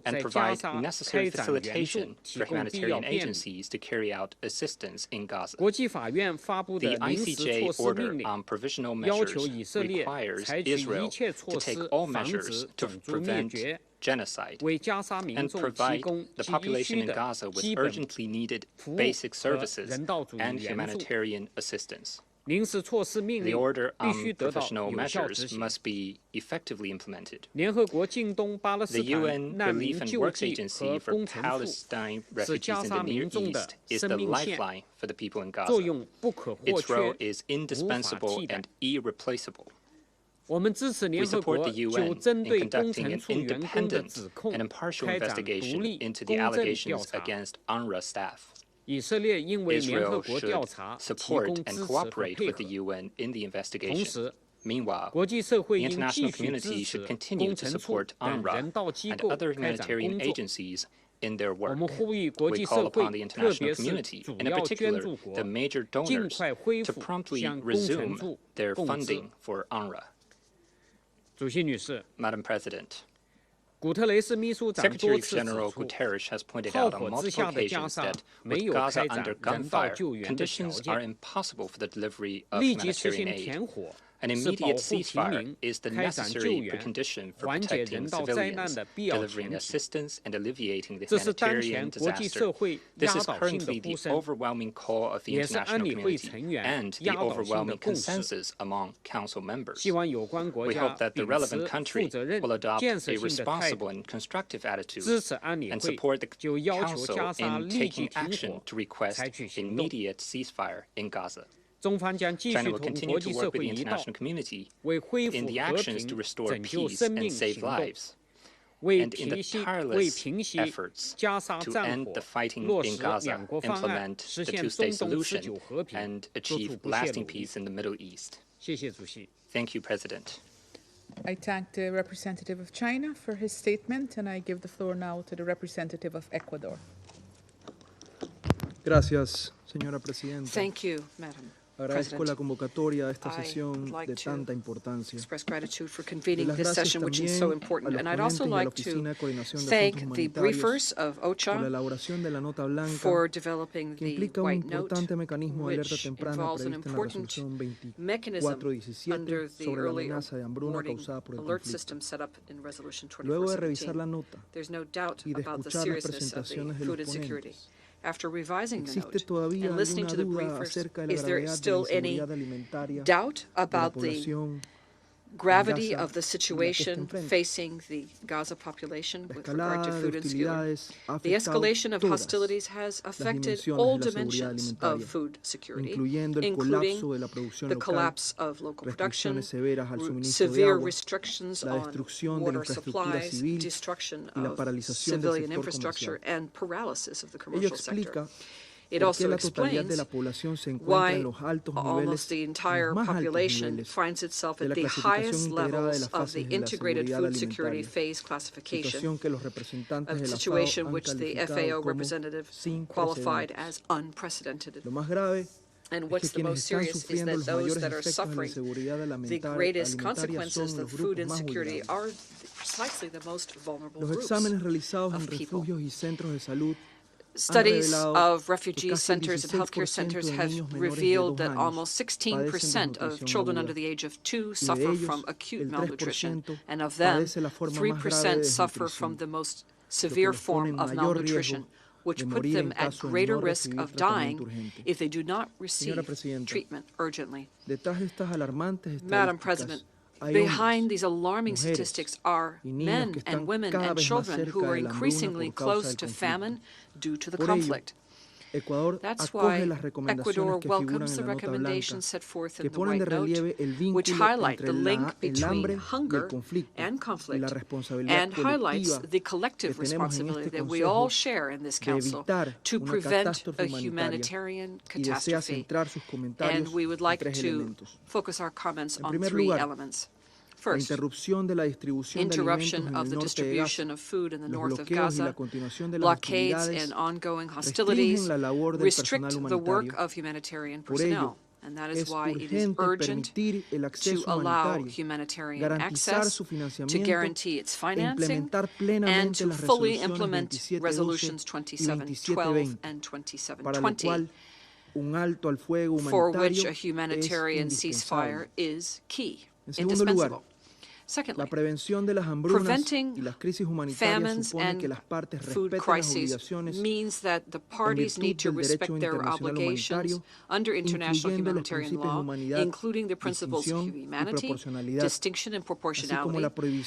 and provide necessary facilitation for humanitarian agencies to carry out assistance in Gaza. The ICJ order on provisional measures requires Israel to take all measures to prevent genocide and provide the population in Gaza with urgently needed basic services and humanitarian assistance. The order on provisional measures must be effectively implemented. The UN Relief and Works Agency for Palestine refugees in the Near East is the lifeline for the people in Gaza. Its role is indispensable and irreplaceable. We support the UN in conducting an independent and impartial investigation into the allegations against UNRWA staff. Israel should support and cooperate with the UN in the investigation. Meanwhile, the international community should continue to support UNRWA and other humanitarian agencies in their work. We call upon the international community, and in particular the major donors, to promptly resume their funding for UNRWA. Madam President, Secretary General Guterres has pointed out on multiple occasions that with Gaza under gunfire, conditions are impossible for the delivery of humanitarian aid. An immediate ceasefire is the necessary precondition for protecting civilians, delivering assistance, and alleviating the humanitarian disaster. This is currently the overwhelming call of the international community and the overwhelming consensus among Council members. We hope that the relevant country will adopt a responsible and constructive attitude and support the Council in taking action to request immediate ceasefire in Gaza. China will continue to work with the international community in the actions to restore peace and save lives, and in the tireless efforts to end the fighting in Gaza, implement the two-state solution, and achieve lasting peace in the Middle East. Thank you, President. I thank the representative of China for his statement, and I give the floor now to the representative of Ecuador. Gracias, señora Presidenta. Thank you, Madam Agradezco la convocatoria de esta sesión de tanta importancia. Express gratitude for convening this session, which is so important. And I'd also like to thank the briefers of OCHA for developing the White Note, which involves an important mechanism under the early warning alert system set up in Resolution 2417. There's no doubt about the seriousness of the food insecurity. After revising the note and listening to the briefers, is there still any doubt about the gravity of the situation facing the Gaza population with regard to food insecurity? The escalation of hostilities has affected all dimensions of food security, including the collapse of local production, severe restrictions on water supplies, destruction of civilian infrastructure, and paralysis of the commercial sector. It also explains why almost the entire population finds itself at the highest levels of the integrated food security phase classification, a situation which the FAO representative qualified as unprecedented. And what's the most serious is that those that are suffering the greatest consequences of food insecurity are precisely the most vulnerable groups of people. Studies of refugee centers and healthcare centers have revealed that almost 16% of children under the age of 2 suffer from acute malnutrition, and of them, 3% suffer from the most severe form of malnutrition, which put them at greater risk of dying if they do not receive treatment urgently. Madam President, behind these alarming statistics are men and women and children who are increasingly close to famine due to the conflict. That's why Ecuador welcomes the recommendations set forth in the White Note, which highlight the link between hunger and conflict, and highlights the collective responsibility that we all share in this Council to prevent a humanitarian catastrophe. And we would like to focus our comments on 3 elements. First, interruption of the distribution of food in the north of Gaza, blockades and ongoing hostilities restrict the work of humanitarian personnel. And that is why it is urgent to allow humanitarian access, to guarantee its financing, and to fully implement Resolutions 2712 and 2720, for which a humanitarian ceasefire is key, indispensable. Secondly, preventing famines and food crises means that the parties need to respect their obligations under international humanitarian law, including the principles of humanity, distinction and proportionality,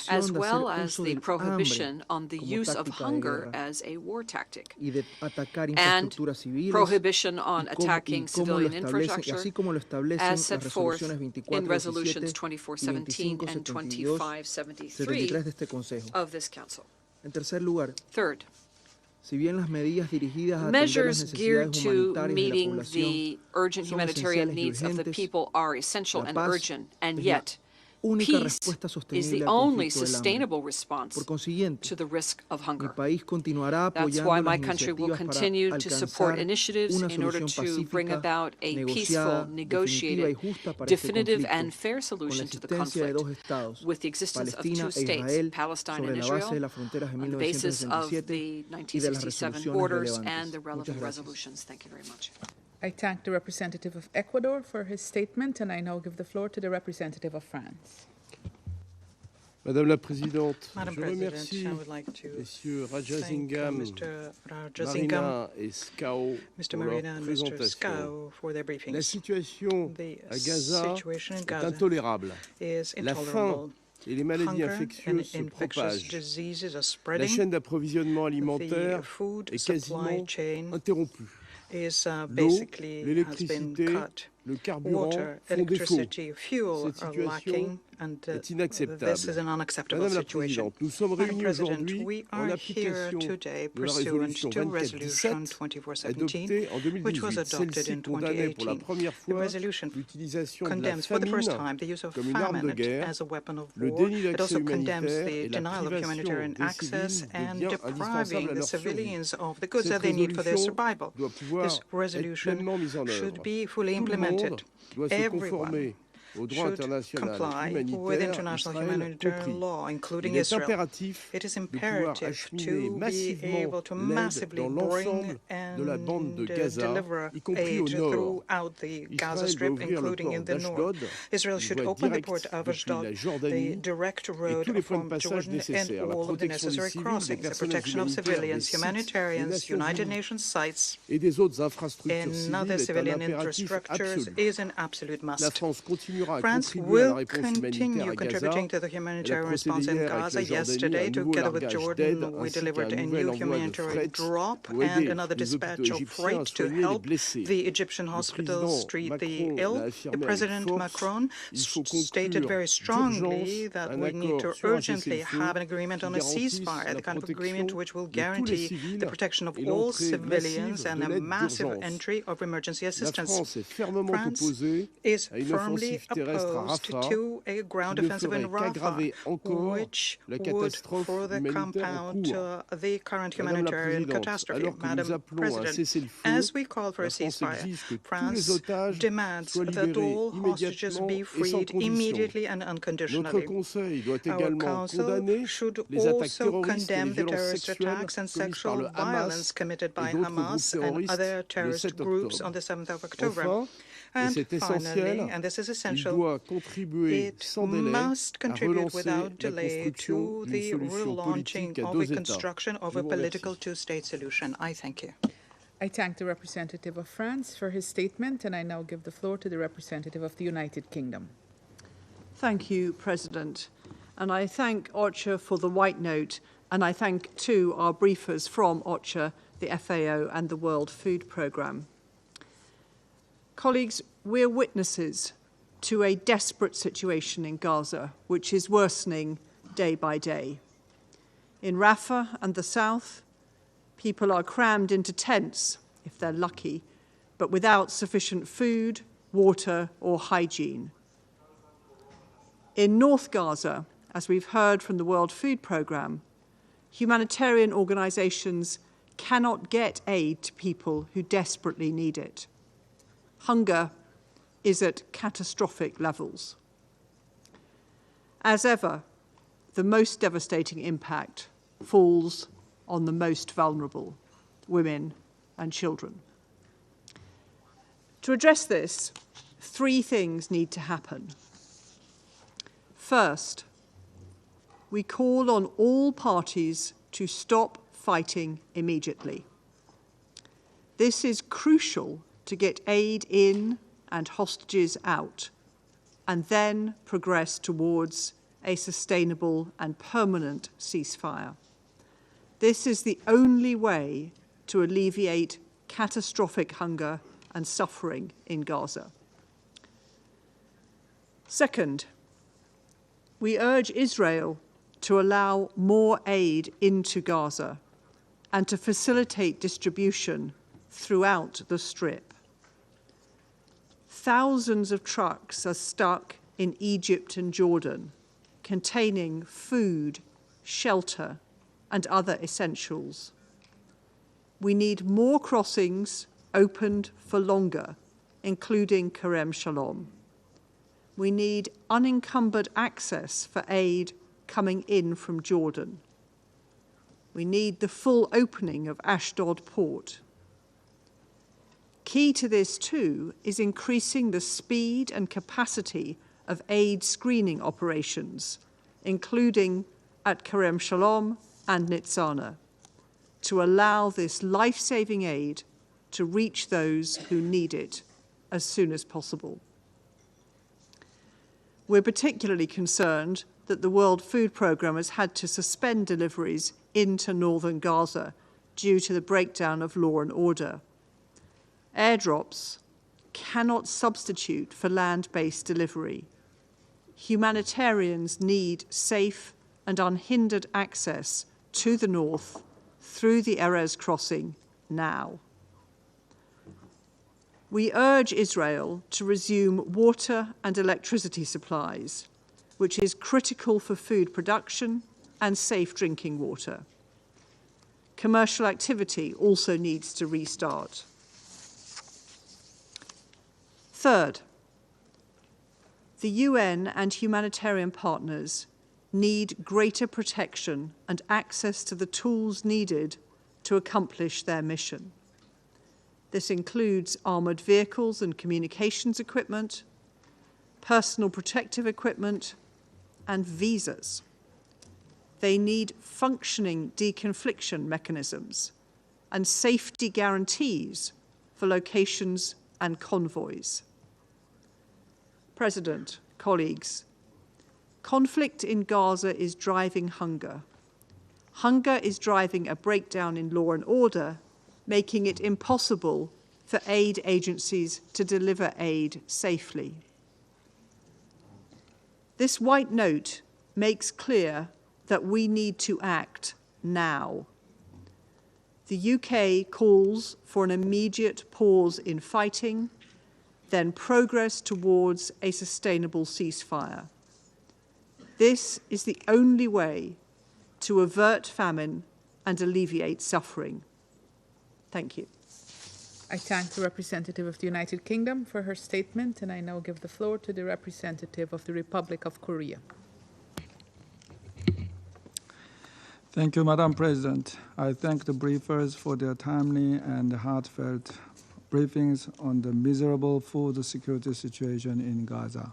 as well as the prohibition on the use of hunger as a war tactic, and prohibition on attacking civilian infrastructure, as set forth in Resolutions 2417 and 2573 of this Council. Third, measures geared to meeting the urgent humanitarian needs of the people are essential and urgent, and yet peace is the only sustainable response to the risk of hunger. That's why my country will continue to support initiatives in order to bring about a peaceful, negotiated, definitive and fair solution to the conflict with the existence of 2 states, Palestine and Israel, on the basis of the 1967 borders and the relevant resolutions. Thank you very much. I thank the representative of Ecuador for his statement, and I now give the floor to the representative of France. Madame la Présidente, Madam je President, remercie I would like to Messieurs thank Rajasingham, Mr. Martina et Skau Mr. pour leur Martina and Mr. présentation. Skau for their briefings. La situation The à Gaza situation in est Gaza intolérable. is La intolerable. faim et les maladies Hunger infectieuses se and infectious propagent. diseases are La spreading. chaîne d'approvisionnement alimentaire The food est supply quasiment chain interrompue. is L'eau, basically has been l'électricité, cut. le carburant Water, font défaut. electricity, fuel Cette are situation lacking, and est inacceptable. this is an unacceptable Madame la situation. Présidente, nous sommes Madam réunis President, aujourd'hui we en are here application today de la pursuant résolution to Resolution 2417 2417, adoptée en which was 2018. adopted Celle-ci in condamnait pour la 2018. première The fois resolution l'utilisation de la condemns for the first famine time the use of comme une arme de famine guerre, as a weapon of le war. déni It d'accès also condemns humanitaire the et la denial of privation humanitarian des access civils and de biens indispensables depriving à the leur survie. civilians of the goods Cette that they need for their résolution survival. doit pouvoir This être resolution pleinement mise en œuvre. should be fully Tout le implemented. monde doit se Everyone conformer au droit should international comply with humanitaire, international Israël humanitarian compris. law, including Il est Israel. impératif It is de pouvoir imperative acheminer to be massivement able to l'aide massively dans bring l'ensemble de la bande de and Gaza, deliver y compris au aid nord. throughout the Gaza Israël doit Strip, ouvrir le including in port the north. d'Ashdod, Israel une should voie open the directe port of depuis Ashdod, la the Jordanie, direct et tous road les points de from passage Jordan, and nécessaires, la all of the protection des necessary civils, des crossings, the personnels protection of humanitaires, des civilians, sites des humanitarians, Nations United Unies Nations sites, et des autres infrastructures and other civiles est un civilian impératif infrastructures absolu. is an absolute La must. France continuera à France contribuer à la will réponse humanitaire continue à Gaza. contributing to the Elle a humanitarian procédé response in hier avec Gaza. la Jordanie Yesterday, à un nouveau together with largage d'aide Jordan, we ainsi qu'à delivered un a nouvel new envoi de humanitarian fret drop pour and aider another les hôpitaux dispatch of égyptiens à freight to soigner les help blessés. the Egyptian Le hospitals président treat the Macron ill. l'a The affirmé avec President force, Macron il faut stated conclure very strongly d'urgence that un we need to accord sur un urgently cessez-le-feu have an agreement qui on a garantisse ceasefire, la the kind of agreement protection which will de tous les guarantee civils the protection of et all l'entrée civilians massive and de a l'aide massive d'urgence. entry of emergency La assistance. France est fermement France opposée is à une firmly offensive terrestre à opposed Rafah to a ground qui ne offensive in ferait Rafah, qu'aggraver encore which la would catastrophe further humanitaire en compound cours. the current Madame la humanitarian Présidente, catastrophe. alors que nous Madam appelons à un President, cessez-le-feu, as we call for a la France ceasefire, exige que tous les France otages demands soient that libérés all hostages immédiatement be et sans freed condition. immediately and Notre unconditionally. Conseil doit Our également Council condamner should les attaques also terroristes et les condemn the violences terrorist sexuelles attacks and commises par sexual le Hamas violence committed et by d'autres groupes Hamas and terroristes other le terrorist 7 groups on octobre. the 7th of October. Enfin, et And c'est finally, essentiel, and this is il essential, doit contribuer it sans délai must à contribute relancer without la delay construction to d'une the solution politique relaunching à of deux a États. construction of Je a vous political remercie. two-state solution. I thank you. I thank the representative of France for his statement, and I now give the floor to the representative of the United Kingdom. Thank you, President. And I thank OCHA for the White Note, and I thank, too, our briefers from OCHA, the FAO and the World Food Programme. Colleagues, we're witnesses to a desperate situation in Gaza, which is worsening day by day. In Rafah and the south, people are crammed into tents, if they're lucky, but without sufficient food, water, or hygiene. In North Gaza, as we've heard from the World Food Programme, humanitarian organisations cannot get aid to people who desperately need it. Hunger is at catastrophic levels. As ever, the most devastating impact falls on the most vulnerable, women and children. To address this, three things need to happen. First, we call on all parties to stop fighting immediately. This is crucial to get aid in and hostages out, and then progress towards a sustainable and permanent ceasefire. This is the only way to alleviate catastrophic hunger and suffering in Gaza. Second, we urge Israel to allow more aid into Gaza and to facilitate distribution throughout the Strip. Thousands of trucks are stuck in Egypt and Jordan, containing food, shelter, and other essentials. We need more crossings opened for longer, including Kerem Shalom. We need unencumbered access for aid coming in from Jordan. We need the full opening of Ashdod port. Key to this, too, is increasing the speed and capacity of aid screening operations, including at Kerem Shalom and Nitzana, to allow this life-saving aid to reach those who need it as soon as possible. We're particularly concerned that the World Food Programme has had to suspend deliveries into northern Gaza due to the breakdown of law and order. Airdrops cannot substitute for land-based delivery. Humanitarians need safe and unhindered access to the north through the Erez crossing now. We urge Israel to resume water and electricity supplies, which is critical for food production and safe drinking water. Commercial activity also needs to restart. Third, the UN and humanitarian partners need greater protection and access to the tools needed to accomplish their mission. This includes armoured vehicles and communications equipment, personal protective equipment, and visas. They need functioning deconfliction mechanisms and safety guarantees for locations and convoys. President, colleagues, conflict in Gaza is driving hunger. Hunger is driving a breakdown in law and order, making it impossible for aid agencies to deliver aid safely. This White Note makes clear that we need to act now. The UK calls for an immediate pause in fighting, then progress towards a sustainable ceasefire. This is the only way to avert famine and alleviate suffering. Thank you. I thank the representative of the United Kingdom for her statement, and I now give the floor to the representative of the Republic of Korea. Thank you, Madam President. I thank the briefers for their timely and heartfelt briefings on the miserable food security situation in Gaza.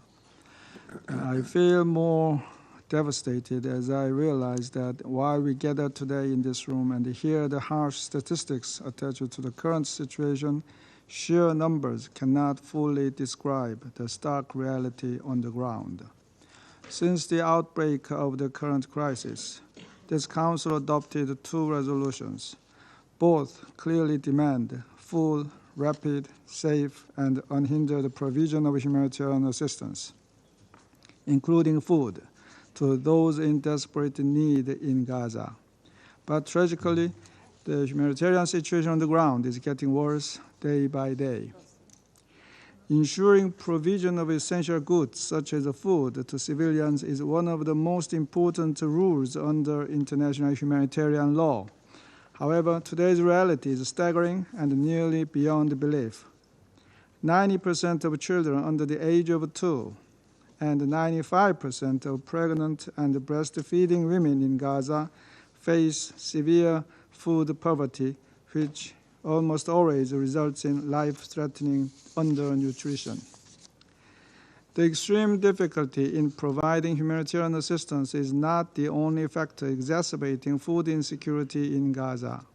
I feel more devastated as I realize that while we gather today in this room and hear the harsh statistics attached to the current situation, sheer numbers cannot fully describe the stark reality on the ground. Since the outbreak of the current crisis, this Council adopted 2 resolutions. Both clearly demand full, rapid, safe, and unhindered provision of humanitarian assistance, including food, to those in desperate need in Gaza. But tragically, the humanitarian situation on the ground is getting worse day by day. Ensuring provision of essential goods, such as food, to civilians is one of the most important rules under international humanitarian law. However, today's reality is staggering and nearly beyond belief. 90% of children under the age of 2 and 95% of pregnant and breastfeeding women in Gaza face severe food poverty, which almost always results in life-threatening undernutrition. The extreme difficulty in providing humanitarian assistance is not the only factor exacerbating food insecurity in Gaza.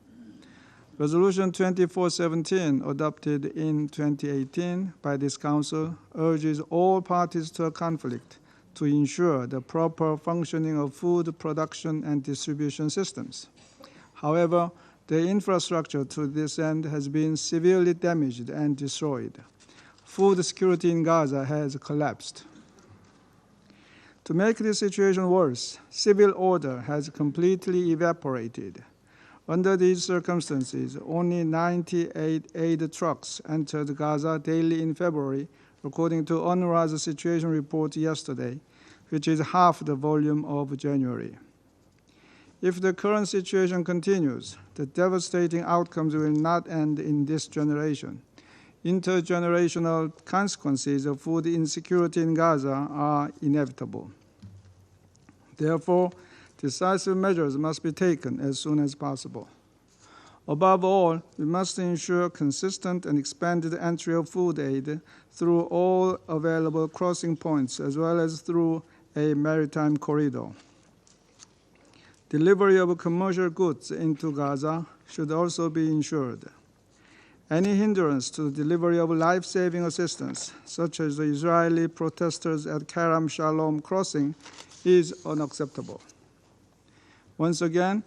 Resolution 2417, adopted in 2018 by this Council, urges all parties to a conflict to ensure the proper functioning of food production and distribution systems. However, the infrastructure to this end has been severely damaged and destroyed. Food security in Gaza has collapsed. To make this situation worse, civil order has completely evaporated. Under these circumstances, only 98 aid trucks entered Gaza daily in February, according to UNRWA's situation report yesterday, which is half the volume of January. If the current situation continues, the devastating outcomes will not end in this generation. Intergenerational consequences of food insecurity in Gaza are inevitable. Therefore, decisive measures must be taken as soon as possible. Above all, we must ensure consistent and expanded entry of food aid through all available crossing points, as well as through a maritime corridor. Delivery of commercial goods into Gaza should also be ensured. Any hindrance to the delivery of life-saving assistance, such as the Israeli protesters at Kerem Shalom crossing, is unacceptable. Once again,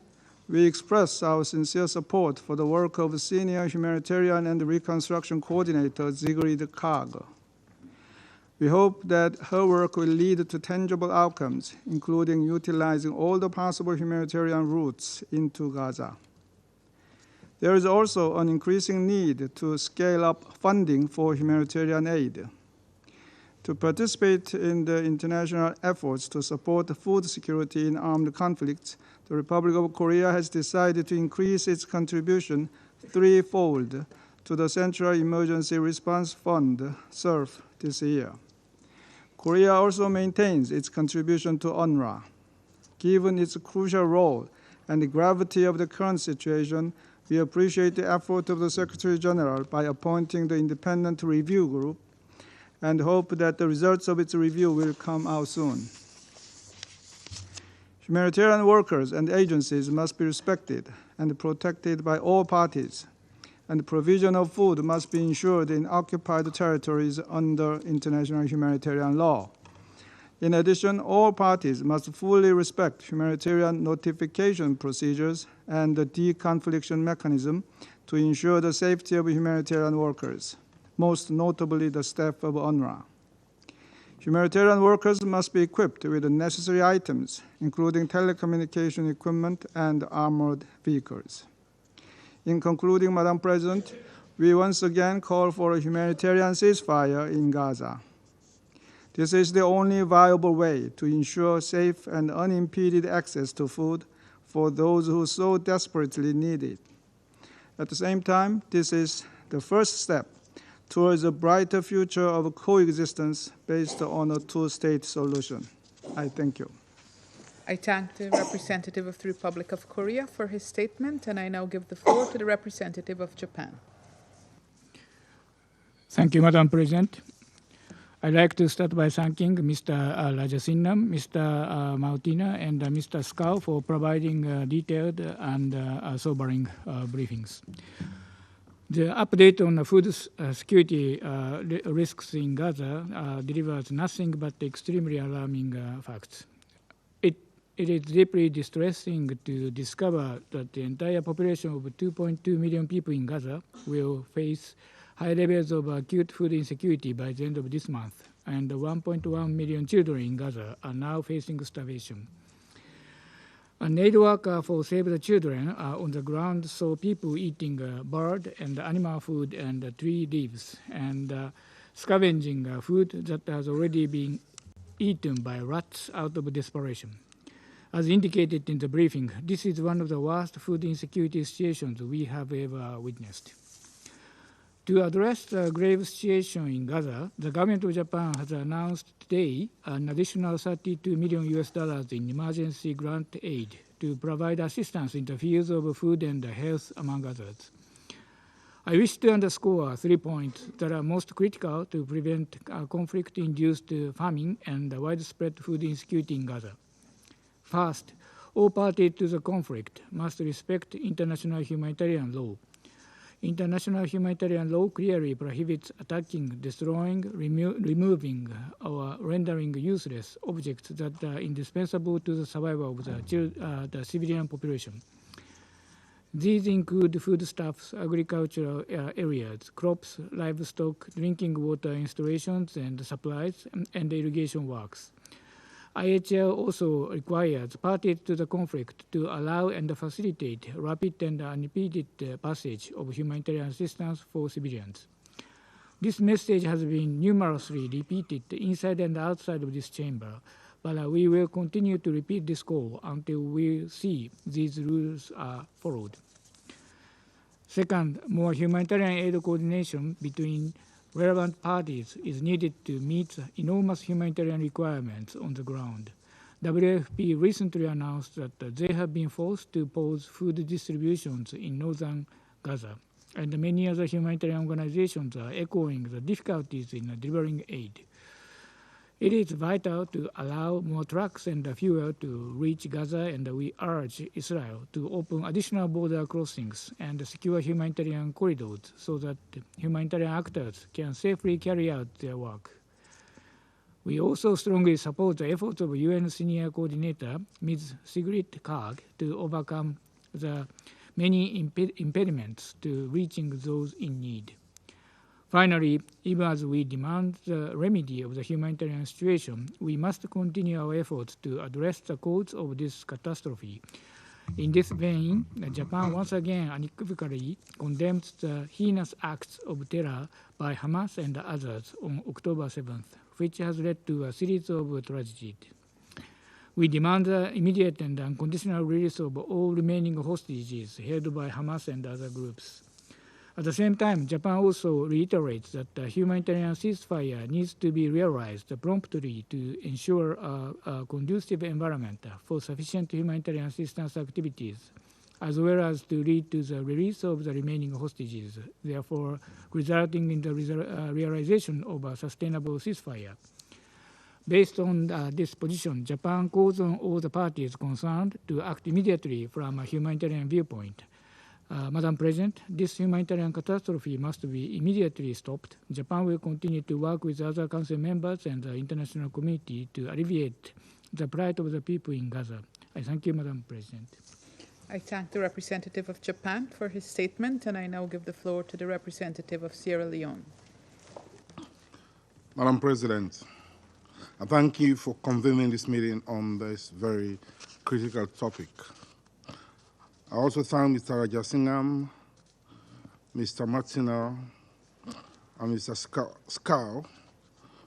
we express our sincere support for the work of Senior Humanitarian and Reconstruction Coordinator Sigrid Kaag. We hope that her work will lead to tangible outcomes, including utilizing all the possible humanitarian routes into Gaza. There is also an increasing need to scale up funding for humanitarian aid. To participate in the international efforts to support food security in armed conflicts, the Republic of Korea has decided to increase its contribution threefold to the Central Emergency Response Fund, SURF, this year. Korea also maintains its contribution to UNRWA. Given its crucial role and the gravity of the current situation, we appreciate the effort of the Secretary General by appointing the independent review group and hope that the results of its review will come out soon. Humanitarian workers and agencies must be respected and protected by all parties, and the provision of food must be ensured in occupied territories under international humanitarian law. In addition, all parties must fully respect humanitarian notification procedures and the deconfliction mechanism to ensure the safety of humanitarian workers, most notably the staff of UNRWA. Humanitarian workers must be equipped with the necessary items, including telecommunication equipment and armored vehicles. In concluding, Madam President, we once again call for a humanitarian ceasefire in Gaza. This is the only viable way to ensure safe and unimpeded access to food for those who so desperately need it. At the same time, this is the first step towards a brighter future of coexistence based on a two-state solution. I thank you. I thank the representative of the Republic of Korea for his statement, and I now give the floor to the representative of Japan. Thank you, Madam President. I'd like to start by thanking Mr. Rajasingham, Mr. Martina, and Mr. Skau for providing detailed and sobering briefings. The update on the food security risks in Gaza delivers nothing but extremely alarming facts. It is deeply distressing to discover that the entire population of 2.2 million people in Gaza will face high levels of acute food insecurity by the end of this month, and 1.1 million children in Gaza are now facing starvation. An aid worker for Save the Children on the ground saw people eating bird and animal food and tree leaves and scavenging food that has already been eaten by rats out of desperation. As indicated in the briefing, this is one of the worst food insecurity situations we have ever witnessed. To address the grave situation in Gaza, the government of Japan has announced today an additional $32 million in emergency grant aid to provide assistance in the fields of food and health, among others. I wish to underscore 3 points that are most critical to prevent conflict-induced famine and widespread food insecurity in Gaza. First, all parties to the conflict must respect international humanitarian law. International humanitarian law clearly prohibits attacking, destroying, removing, or rendering useless objects that are indispensable to the survival of the civilian population. These include foodstuffs, agricultural areas, crops, livestock, drinking water installations and supplies, and irrigation works. IHL also requires parties to the conflict to allow and facilitate rapid and unimpeded passage of humanitarian assistance for civilians. This message has been numerously repeated inside and outside of this chamber, but we will continue to repeat this call until we see these rules are followed. Second, more humanitarian aid coordination between relevant parties is needed to meet the enormous humanitarian requirements on the ground. WFP recently announced that they have been forced to pause food distributions in northern Gaza, and many other humanitarian organizations are echoing the difficulties in delivering aid. It is vital to allow more trucks and fuel to reach Gaza, and we urge Israel to open additional border crossings and secure humanitarian corridors so that humanitarian actors can safely carry out their work. We also strongly support the efforts of UN Senior Coordinator Ms. Sigrid Kaag to overcome the many impediments to reaching those in need. Finally, even as we demand the remedy of the humanitarian situation, we must continue our efforts to address the cause of this catastrophe. In this vein, Japan once again unequivocally condemns the heinous acts of terror by Hamas and others on October 7th, which has led to a series of tragedies. We demand the immediate and unconditional release of all remaining hostages held by Hamas and other groups. At the same time, Japan also reiterates that the humanitarian ceasefire needs to be realized promptly to ensure a conducive environment for sufficient humanitarian assistance activities, as well as to lead to the release of the remaining hostages, therefore resulting in the realization of a sustainable ceasefire. Based on this position, Japan calls on all the parties concerned to act immediately from a humanitarian viewpoint. Madam President, this humanitarian catastrophe must be immediately stopped. Japan will continue to work with other Council members and the international community to alleviate the plight of the people in Gaza. I thank you, Madam President. I thank the representative of Japan for his statement, and I now give the floor to the representative of Sierra Leone. Madam President, I thank you for convening this meeting on this very critical topic. I also thank Mr. Rajasingham, Mr. Martina, and Mr. Skau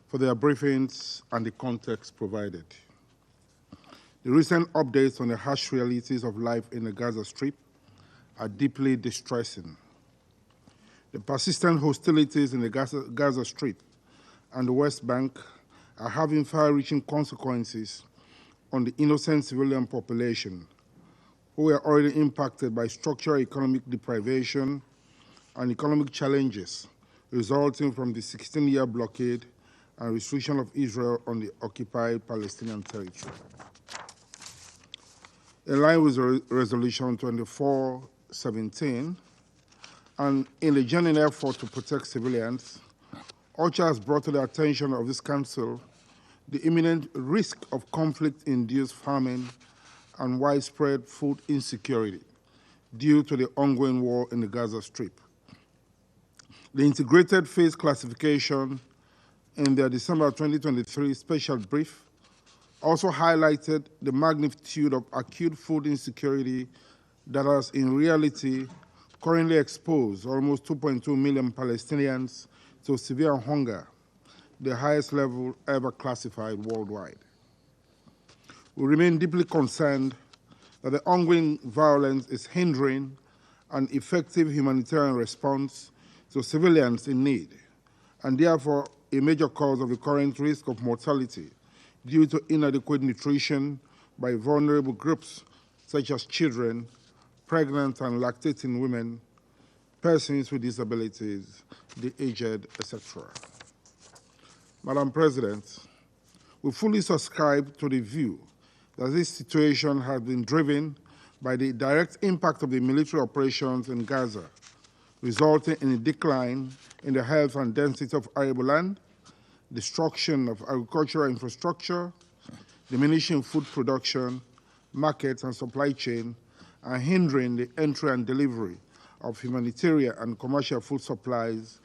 for their briefings and the context provided. The recent updates on the harsh realities of life in the Gaza Strip are deeply distressing. The persistent hostilities in the Gaza Strip and the West Bank are having far-reaching consequences on the innocent civilian population, who are already impacted by structural economic deprivation and economic challenges resulting from the 16-year blockade and restriction of Israel on the occupied Palestinian territory. In line with Resolution 2417, and in a genuine effort to protect civilians, OCHA has brought to the attention of this Council the imminent risk of conflict-induced famine and widespread food insecurity due to the ongoing war in the Gaza Strip. The integrated phase classification in their December 2023 special brief also highlighted the magnitude of acute food insecurity that has in reality currently exposed almost 2.2 million Palestinians to severe hunger, the highest level ever classified worldwide. We remain deeply concerned that the ongoing violence is hindering an effective humanitarian response to civilians in need, and therefore a major cause of the current risk of mortality due to inadequate nutrition by vulnerable groups such as children, pregnant and lactating women, persons with disabilities, the aged, etc. Madam President, we fully subscribe to the view that this situation has been driven by the direct impact of the military operations in Gaza, resulting in a decline in the health and density of arable land, destruction of agricultural infrastructure, diminishing food production, markets and supply chain, and hindering the entry and delivery of humanitarian and commercial food supplies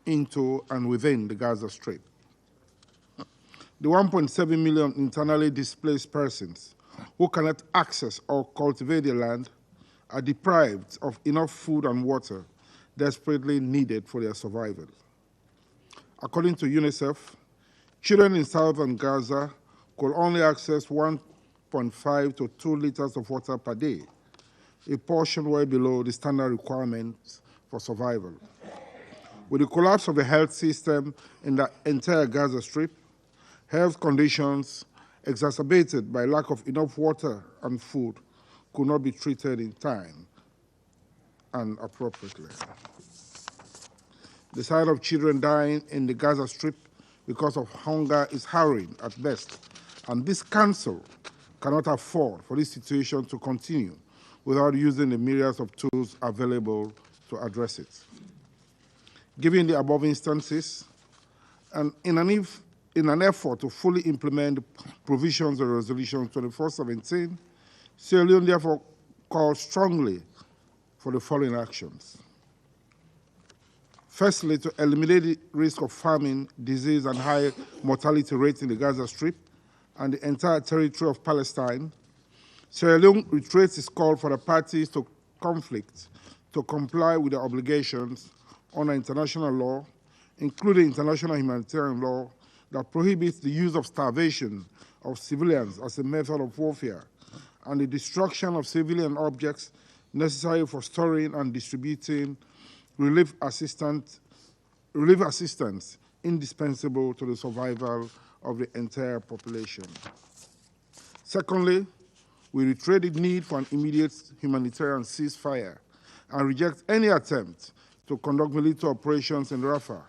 into and within the Gaza Strip. The 1.7 million internally displaced persons who cannot access or cultivate the land are deprived of enough food and water desperately needed for their survival. According to UNICEF, children in southern Gaza could only access 1.5 to 2 liters of water per day, a portion way below the standard requirements for survival. With the collapse of the health system in the entire Gaza Strip, health conditions exacerbated by lack of enough water and food, could not be treated in time and appropriately. The sight of children dying in the Gaza Strip because of hunger is harrowing at best, and this Council cannot afford for this situation to continue without using the myriads of tools available to address it. Given the above instances, and in an effort to fully implement the provisions of Resolution 2417, Sierra Leone therefore calls strongly for the following actions. Firstly, to eliminate the risk of famine, disease, and high mortality rates in the Gaza Strip and the entire territory of Palestine, Sierra Leone reiterates its call for the parties to conflict to comply with their obligations under international law, including international humanitarian law that prohibits the use of starvation of civilians as a method of warfare and the destruction of civilian objects necessary for storing and distributing relief assistance indispensable to the survival of the entire population. Secondly, we reiterate the need for an immediate humanitarian ceasefire and reject any attempt to conduct military operations in Rafah,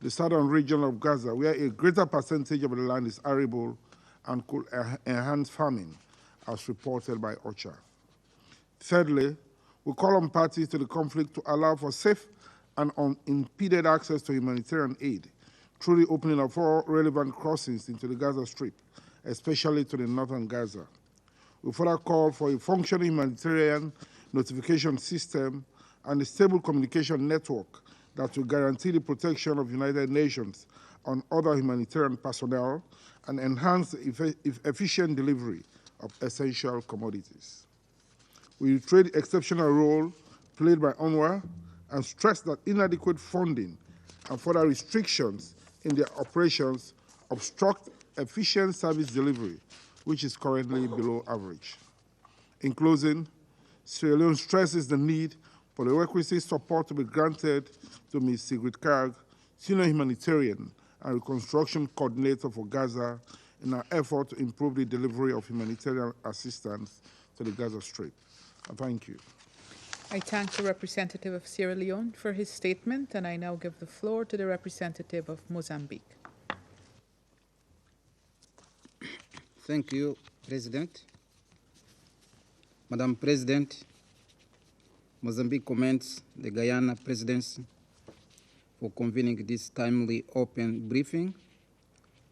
the southern region of Gaza, where a greater percentage of the land is arable and could enhance famine, as reported by OCHA. Thirdly, we call on parties to the conflict to allow for safe and unimpeded access to humanitarian aid through the opening of all relevant crossings into the Gaza Strip, especially to the northern Gaza. We further call for a functioning humanitarian notification system and a stable communication network that will guarantee the protection of United Nations and other humanitarian personnel and enhance the efficient delivery of essential commodities. We reiterate the exceptional role played by UNRWA and stress that inadequate funding and further restrictions in their operations obstruct efficient service delivery, which is currently below average. In closing, Sierra Leone stresses the need for the requisite support to be granted to Ms. Sigrid Kaag, Senior Humanitarian and Reconstruction Coordinator for Gaza, in an effort to improve the delivery of humanitarian assistance to the Gaza Strip. Thank you. I thank the representative of Sierra Leone for his statement, and I now give the floor to the representative of Mozambique. Thank you, President. Madam President, Mozambique commends the Guyana Presidency for convening this timely open briefing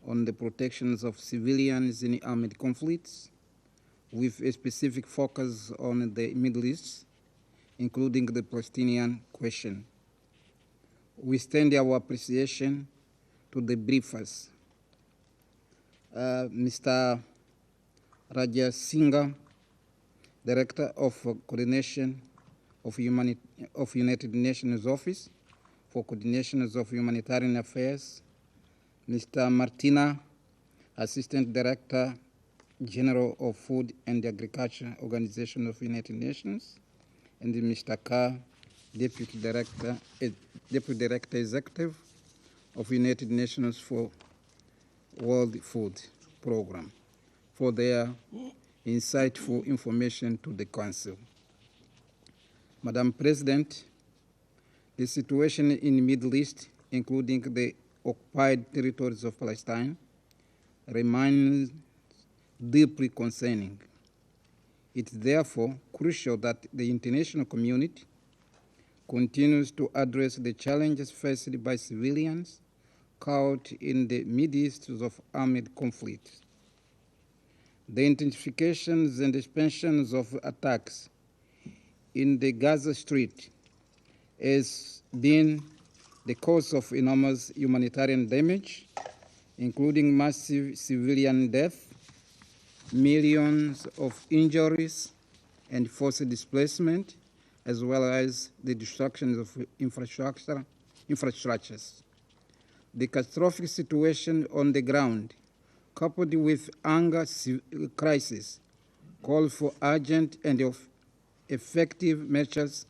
on the protections of civilians in armed conflicts, with a specific focus on the Middle East, including the Palestinian question. We extend our appreciation to the briefers. Mr. Rajasingham, Director of Coordination of United Nations Office for Coordination of Humanitarian Affairs, Mr. Martina, Assistant Director General of Food and Agriculture Organization of United Nations, and Mr. Carr, Deputy Director Executive of United Nations for World Food Program, for their insightful information to the Council. Madam President, the situation in the Middle East, including the occupied territories of Palestine, remains deeply concerning. It is therefore crucial that the international community continues to address the challenges faced by civilians caught in the midst of armed conflict. The intensifications and expansions of attacks in the Gaza Strip has been the cause of enormous humanitarian damage, including massive civilian death, millions of injuries, and forced displacement, as well as the destruction of infrastructures. The catastrophic situation on the ground, coupled with anger crisis, call for urgent and effective measures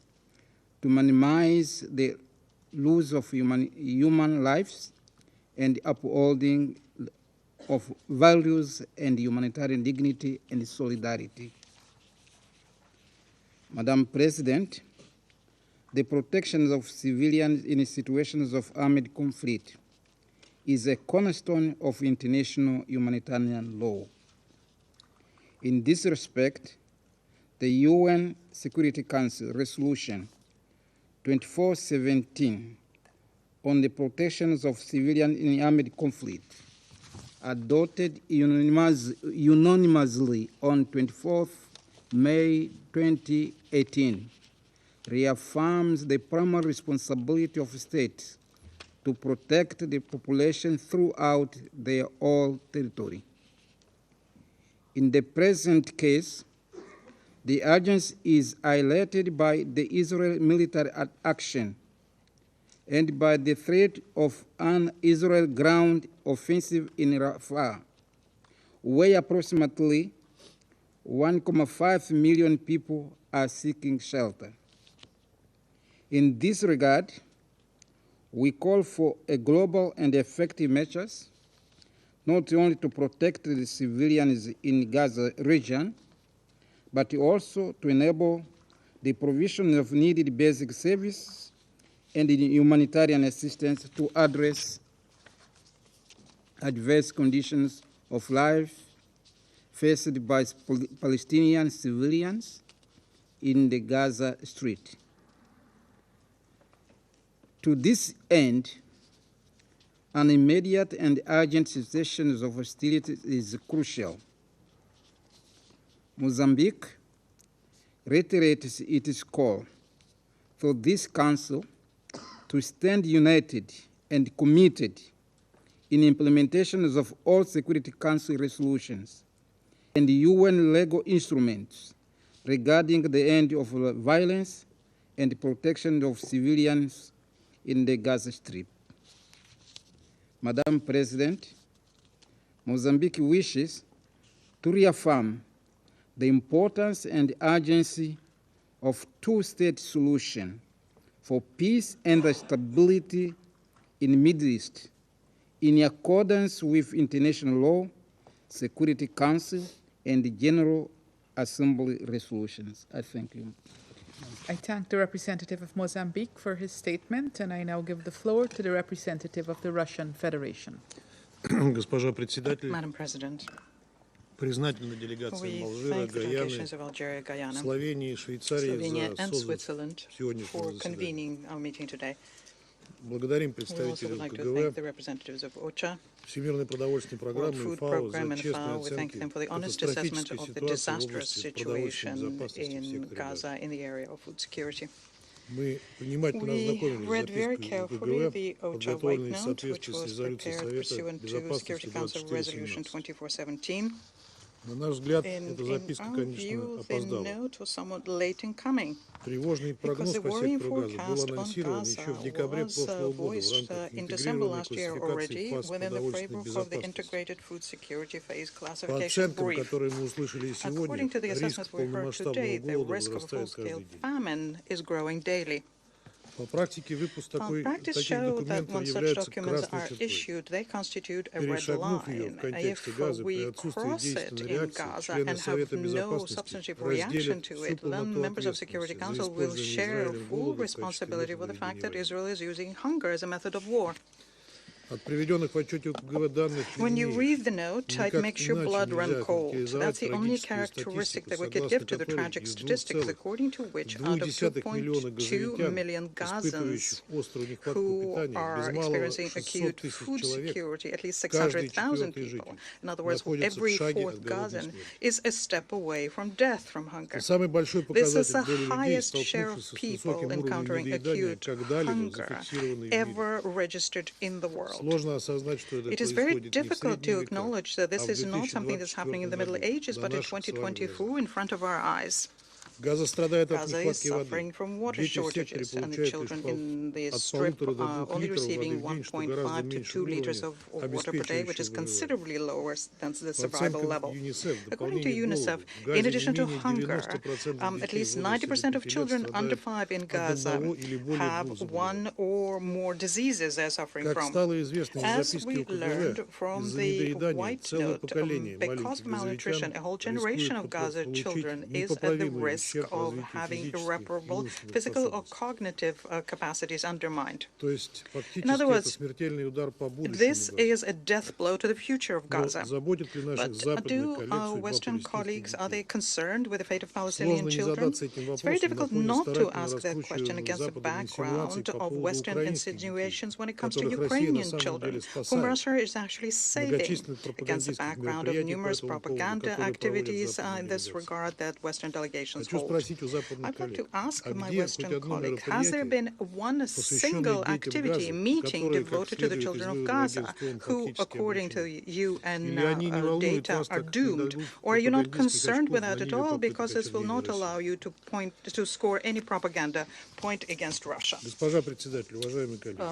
to minimize the loss of human lives and upholding of values and humanitarian dignity and solidarity. Madam President, the protection of civilians in situations of armed conflict is a cornerstone of international humanitarian law. In this respect, the UN Security Council Resolution 2417 on the protections of civilians in armed conflict, adopted unanimously on 24th May 2018, reaffirms the primary responsibility of states to protect the population throughout their whole territory. In the present case, the urgency is highlighted by the Israel military action and by the threat of an Israel ground offensive in Rafah, where approximately 1.5 million people are seeking shelter. In this regard, we call for a global and effective measures, not only to protect the civilians in Gaza region, but also to enable the provision of needed basic services and humanitarian assistance to address adverse conditions of life faced by Palestinian civilians in the Gaza Strip. To this end, an immediate and urgent cessation of hostilities is crucial. Mozambique reiterates its call for this Council to stand united and committed in implementation of all Security Council resolutions and UN legal instruments regarding the end of violence and protection of civilians in the Gaza Strip. Madam President, Mozambique wishes to reaffirm the importance and urgency of two-state solution for peace and stability in the Middle East in accordance with international law, Security Council, and the General Assembly resolutions. I thank you. I thank the representative of Mozambique for his statement, and I now give the floor to the representative of the Russian Federation. Madam President, признательны делегациям Алжира, Гаяны, Словении, Швейцарии за созданную сегодняшнюю заседание. Благодарим представителей КГВ, Всемирной продовольственной программы и ФАО за честные оценки катастрофической ситуации в области продовольственной безопасности в секторе Газа. Мы внимательно ознакомились с запиской КГВ, подготовленной в соответствии с резолюцией Совета Безопасности 2017. На наш взгляд, эта записка, конечно, опоздала. Тревожный прогноз по сектору Газа был анонсирован еще в декабре прошлого года в рамках интегрированной классификации фаз продовольственной безопасности. По оценкам, которые мы услышали сегодня, риск полномасштабного голода возрастает каждый день. По практике выпуск таких документов является красной чертой. Перешагнув ее в контексте Газа при отсутствии действенной реакции, члены Совета Безопасности разделят всю полноту ответственности за использование Израилем голода в качестве метода вооружения. От приведенных в отчете КГВ данных when you read the note, it makes your blood run cold. That's the only characteristic that we could give to the tragic statistics, according to which out of 2.2 million Gazans who are experiencing acute food security, at least 600,000 people, in other words, every fourth Gazan is a step away from death from hunger. This is the highest share of people encountering acute hunger ever registered in the world. It is very difficult to acknowledge that this is not something that's happening in the Middle Ages, but in 2024 in front of our eyes. Gaza is suffering from water shortages, and the children in the strip are only receiving 1.5 to 2 liters of water per day, which is considerably lower than the survival level. According to UNICEF, in addition to hunger, at least 90% of children under 5 in Gaza have one or more diseases they're suffering from. As we learned from the White Note, because of malnutrition, a whole generation of Gaza children is at the risk of having irreparable physical or cognitive capacities undermined. In other words, this is a death blow to the future of Gaza. But do our Western colleagues, are they concerned with the fate of Palestinian children? It's very difficult not to ask that question against the background of Western insinuations when it comes to Ukrainian children, whom Russia is actually saving, against the background of numerous propaganda activities in this regard that Western delegations hold. I'd like to ask my Western colleague, has there been one single activity, meeting devoted to the children of Gaza, who, according to UN data, are doomed? Or are you not concerned with that at all, because this will not allow you to score any propaganda point against Russia?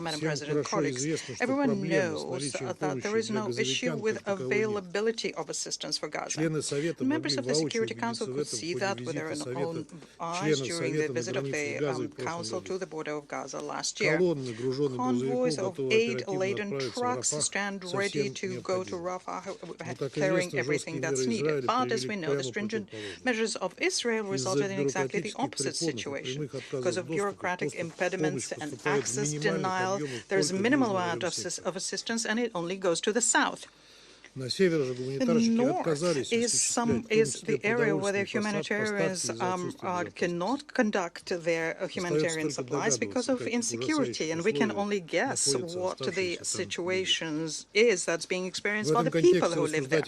Madam President, colleagues, everyone knows that there is no issue with availability of assistance for Gaza. Members of the Security Council could see that with their own eyes during the visit of the Council to the border of Gaza last year. Convoys of aid-laden trucks stand ready to go to Rafah, carrying everything that's needed. But as we know, the stringent measures of Israel resulted in exactly the opposite situation. Because of bureaucratic impediments and access denial, there's minimal amount of assistance, and it only goes to the south. The north is the area where the humanitarians cannot conduct their humanitarian supplies because of insecurity, and we can only guess what the situation is that's being experienced by the people who live there.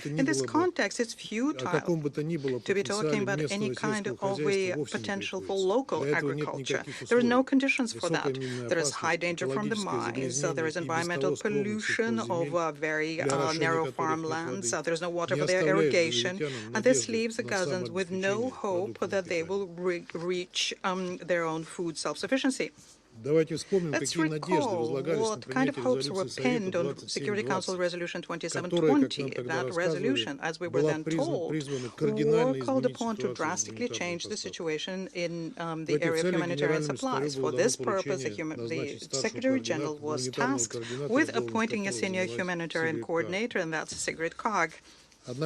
In this context, it's futile to be talking about any kind of a potential for local agriculture. There are no conditions for that. There is high danger from the mines. There is environmental pollution of very narrow farmlands. There's no water for their irrigation, and this leaves the Gazans with no hope that they will reach their own food self-sufficiency. Let's recall what kind of hopes were pinned on Security Council Resolution 2720. That resolution, as we were then told, were called upon to drastically change the situation in the area of humanitarian supplies. For this purpose, the Secretary General was tasked with appointing a senior humanitarian coordinator, and that's Sigrid Kaag. But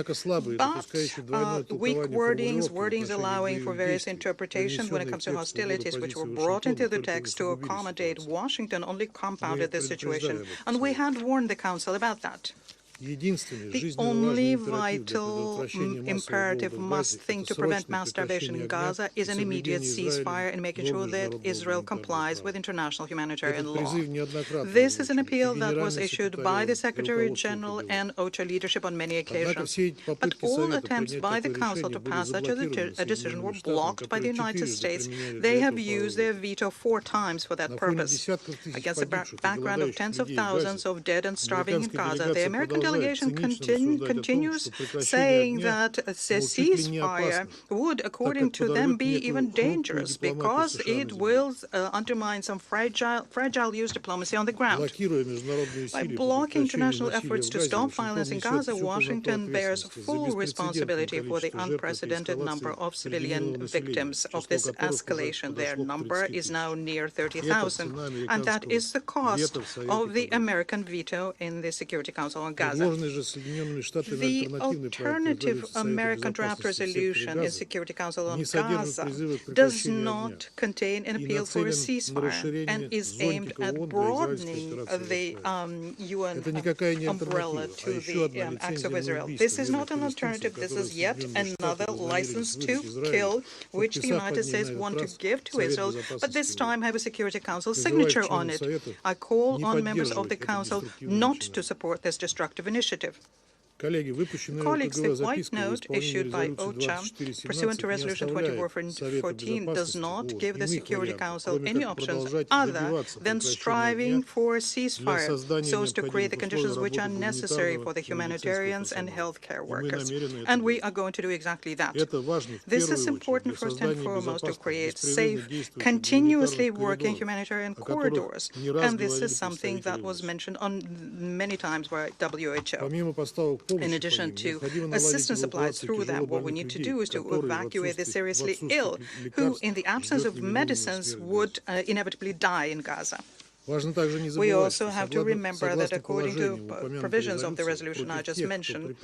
weak wordings allowing for various interpretations when it comes to hostilities, which were brought into the text to accommodate Washington, only compounded the situation. And we had warned the Council about that. The only vital imperative thing to prevent mass starvation in Gaza is an immediate ceasefire and making sure that Israel complies with international humanitarian law. This is an appeal that was issued by the Secretary General and OCHA leadership on many occasions. But all attempts by the Council to pass such a decision were blocked by the United States. They have used their veto 4 times for that purpose. Against the background of tens of thousands of dead and starving in Gaza, the American delegation continues saying that a ceasefire would, according to them, be even dangerous because it will undermine some fragile U.S. diplomacy on the ground. By blocking international efforts to stop violence in Gaza, Washington bears full responsibility for the unprecedented number of civilian victims of this escalation. Their number is now near 30,000, and that is the cost of the American veto in the Security Council on Gaza. The alternative American draft resolution in Security Council on Gaza does not contain an appeal for a ceasefire and is aimed at broadening the UN umbrella to the acts of Israel. This is not an alternative. This is yet another license to kill, which the United States want to give to Israel, but this time have a Security Council signature on it. I call on members of the Council not to support this destructive initiative. Colleagues, the white note issued by OCHA pursuant to Resolution 2414 does not give the Security Council any options other than striving for a ceasefire so as to create the conditions which are necessary for the humanitarians and healthcare workers. And we are going to do exactly that. This is important first and foremost to create safe, continuously working humanitarian corridors. And this is something that was mentioned on many times by WHO. In addition to assistance supplied through that, what we need to do is to evacuate the seriously ill, who, in the absence of medicines, would inevitably die in Gaza. We also have to remember that according to provisions of the resolution I just mentioned,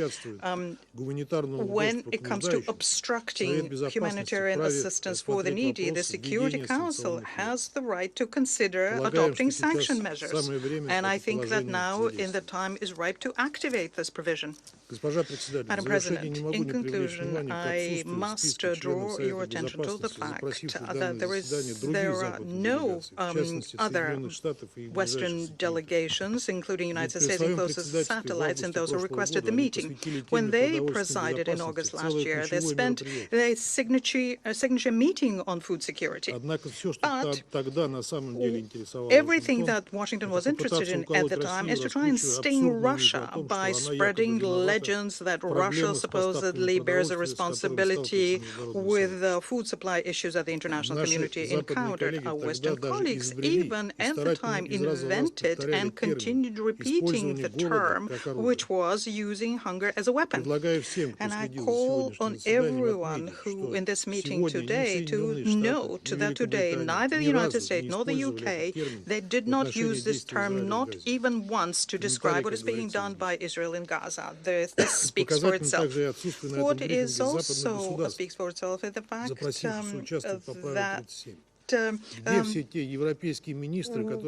when it comes to obstructing humanitarian assistance for the needy, the Security Council has the right to consider adopting sanction measures. And I think that now the time is ripe to activate this provision. Madam President, in conclusion, I must draw your attention to the fact that there are no other Western delegations, including United States and closest satellites, and those who requested the meeting. When they presided in August last year, they spent a signature meeting on food security. But everything that Washington was interested in at the time is to try and sting Russia by spreading legends that Russia supposedly bears a responsibility with food supply issues that the international community encountered. Our Western colleagues, even at the time, invented and continued repeating the term, which was using hunger as a weapon. And I call on everyone who in this meeting today to note that today neither the United States nor the UK, they did not use this term, not even once, to describe what is being done by Israel in Gaza. This speaks for itself. What is also speaks for itself is the fact that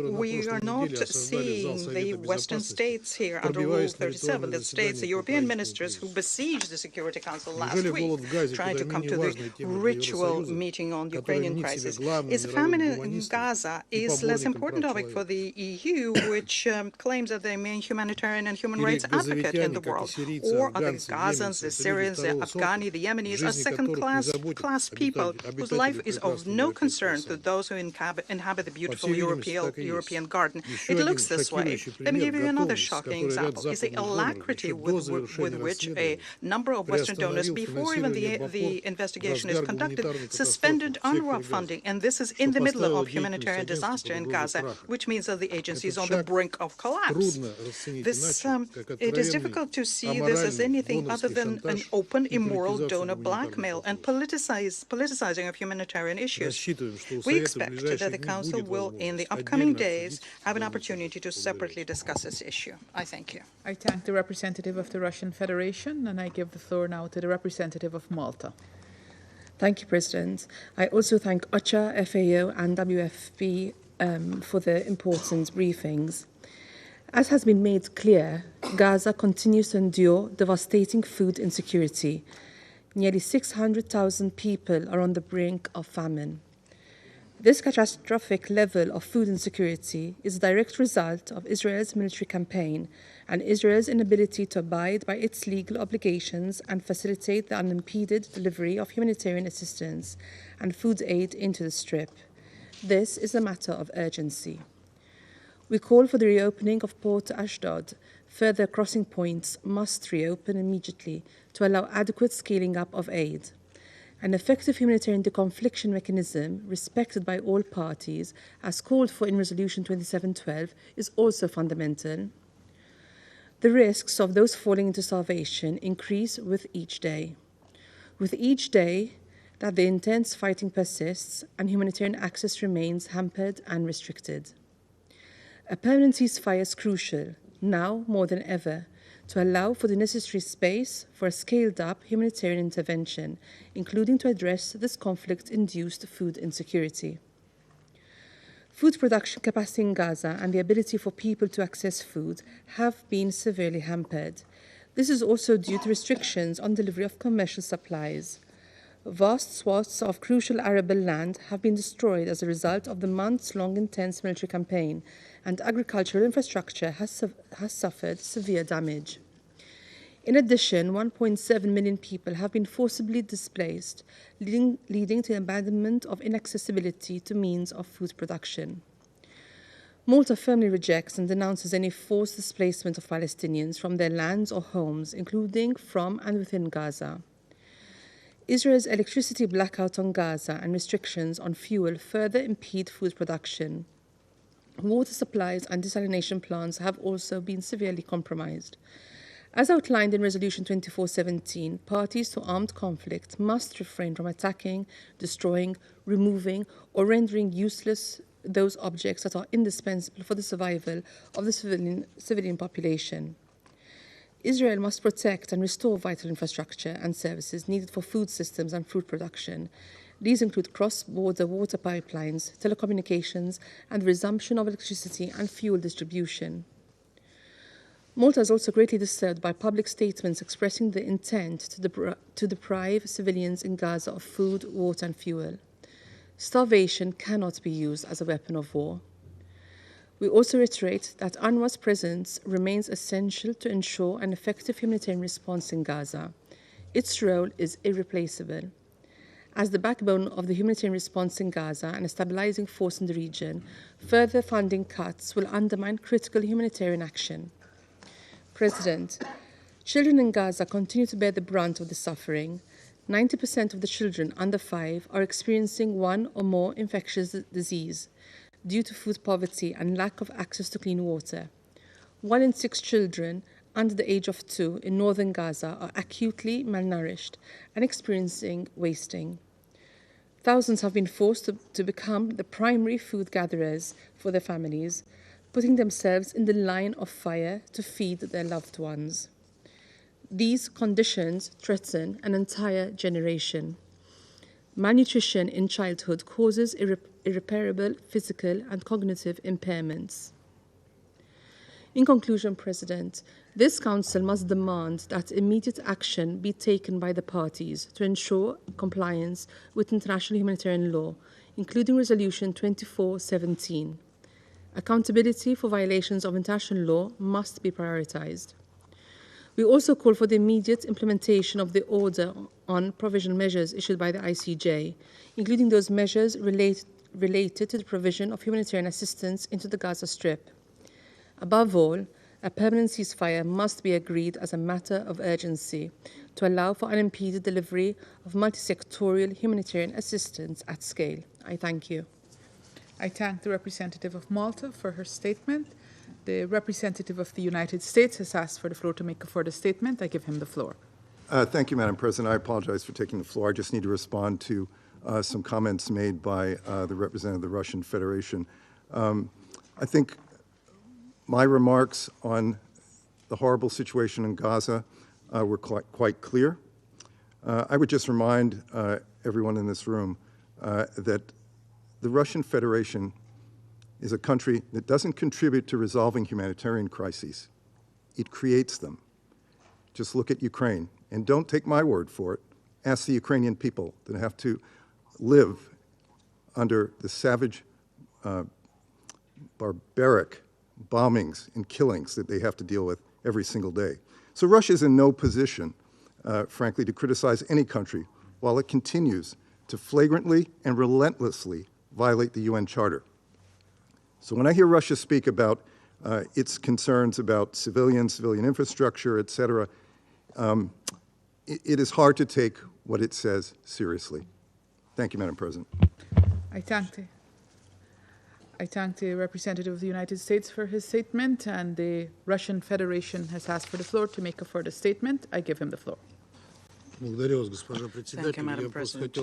we are not seeing the Western states here under Rule 37, the states, the European ministers who besieged the Security Council last week, trying to come to the ritual meeting on the Ukrainian crisis. Is the famine in Gaza is less important topic for the EU, which claims that they mean humanitarian and human rights advocate in the world, or are the Gazans, the Syrians, the Afghani, the Yemenis are second-class people whose life is of no concern to those who inhabit the beautiful European garden. It looks this way. Let me give you another shocking example. It's the alacrity with which a number of Western donors, before even the investigation is conducted, suspended UNRWA funding. And this is in the middle of humanitarian disaster in Gaza, which means that the agency is on the brink of collapse. It is difficult to see this as anything other than an open, immoral donor blackmail and politicizing of humanitarian issues. We expect that the Council will, in the upcoming days, have an opportunity to separately discuss this issue. I thank you. I thank the representative of the Russian Federation, and I give the floor now to the representative of Malta. Thank you, President. I also thank OCHA, FAO, and WFP for the important briefings. As has been made clear, Gaza continues to endure devastating food insecurity. Nearly 600,000 people are on the brink of famine. This catastrophic level of food insecurity is a direct result of Israel's military campaign and Israel's inability to abide by its legal obligations and facilitate the unimpeded delivery of humanitarian assistance and food aid into the Strip. This is a matter of urgency. We call for the reopening of Port Ashdod. Further crossing points must reopen immediately to allow adequate scaling up of aid. An effective humanitarian deconfliction mechanism, respected by all parties, as called for in Resolution 2712, is also fundamental. The risks of those falling into starvation increase with each day. With each day that the intense fighting persists and humanitarian access remains hampered and restricted. A permanent ceasefire is crucial, now more than ever, to allow for the necessary space for a scaled-up humanitarian intervention, including to address this conflict-induced food insecurity. Food production capacity in Gaza and the ability for people to access food have been severely hampered. This is also due to restrictions on delivery of commercial supplies. Vast swaths of crucial arable land have been destroyed as a result of the months-long intense military campaign, and agricultural infrastructure has suffered severe damage. In addition, 1.7 million people have been forcibly displaced, leading to abandonment of inaccessibility to means of food production. Malta firmly rejects and denounces any forced displacement of Palestinians from their lands or homes, including from and within Gaza. Israel's electricity blackout on Gaza and restrictions on fuel further impede food production. Water supplies and desalination plants have also been severely compromised. As outlined in Resolution 2417, parties to armed conflict must refrain from attacking, destroying, removing, or rendering useless those objects that are indispensable for the survival of the civilian population. Israel must protect and restore vital infrastructure and services needed for food systems and food production. These include cross-border water pipelines, telecommunications, and the resumption of electricity and fuel distribution. Malta is also greatly disturbed by public statements expressing the intent to deprive civilians in Gaza of food, water, and fuel. Starvation cannot be used as a weapon of war. We also reiterate that UNRWA's presence remains essential to ensure an effective humanitarian response in Gaza. Its role is irreplaceable. As the backbone of the humanitarian response in Gaza and a stabilizing force in the region, further funding cuts will undermine critical humanitarian action. President, children in Gaza continue to bear the brunt of the suffering. 90% of the children under 5 are experiencing one or more infectious disease due to food poverty and lack of access to clean water. 1 in 6 children under the age of 2 in northern Gaza are acutely malnourished and experiencing wasting. Thousands have been forced to become the primary food gatherers for their families, putting themselves in the line of fire to feed their loved ones. These conditions threaten an entire generation. Malnutrition in childhood causes irreparable physical and cognitive impairments. In conclusion, President, this Council must demand that immediate action be taken by the parties to ensure compliance with international humanitarian law, including Resolution 2417. Accountability for violations of international law must be prioritized. We also call for the immediate implementation of the order on provisional measures issued by the ICJ, including those measures related to the provision of humanitarian assistance into the Gaza Strip. Above all, a permanent ceasefire must be agreed as a matter of urgency to allow for unimpeded delivery of multi-sectorial humanitarian assistance at scale. I thank you. I thank the representative of Malta for her statement. The representative of the United States has asked for the floor to make a further statement. I give him the floor. Thank you, Madam President. I apologize for taking the floor. I just need to respond to some comments made by the representative of the Russian Federation. I think my remarks on the horrible situation in Gaza were quite clear. I would just remind everyone in this room that the Russian Federation is a country that doesn't contribute to resolving humanitarian crises. It creates them. Just look at Ukraine. And don't take my word for it. Ask the Ukrainian people that have to live under the savage, barbaric bombings and killings that they have to deal with every single day. So Russia is in no position, frankly, to criticize any country while it continues to flagrantly and relentlessly violate the UN Charter. So when I hear Russia speak about its concerns about civilian infrastructure, et cetera, it is hard to take what it says seriously. Thank you, Madam President. I thank the representative of the United States for his statement, and the Russian Federation has asked for the floor to make a further statement. I give him the floor. Thank you, Madam President.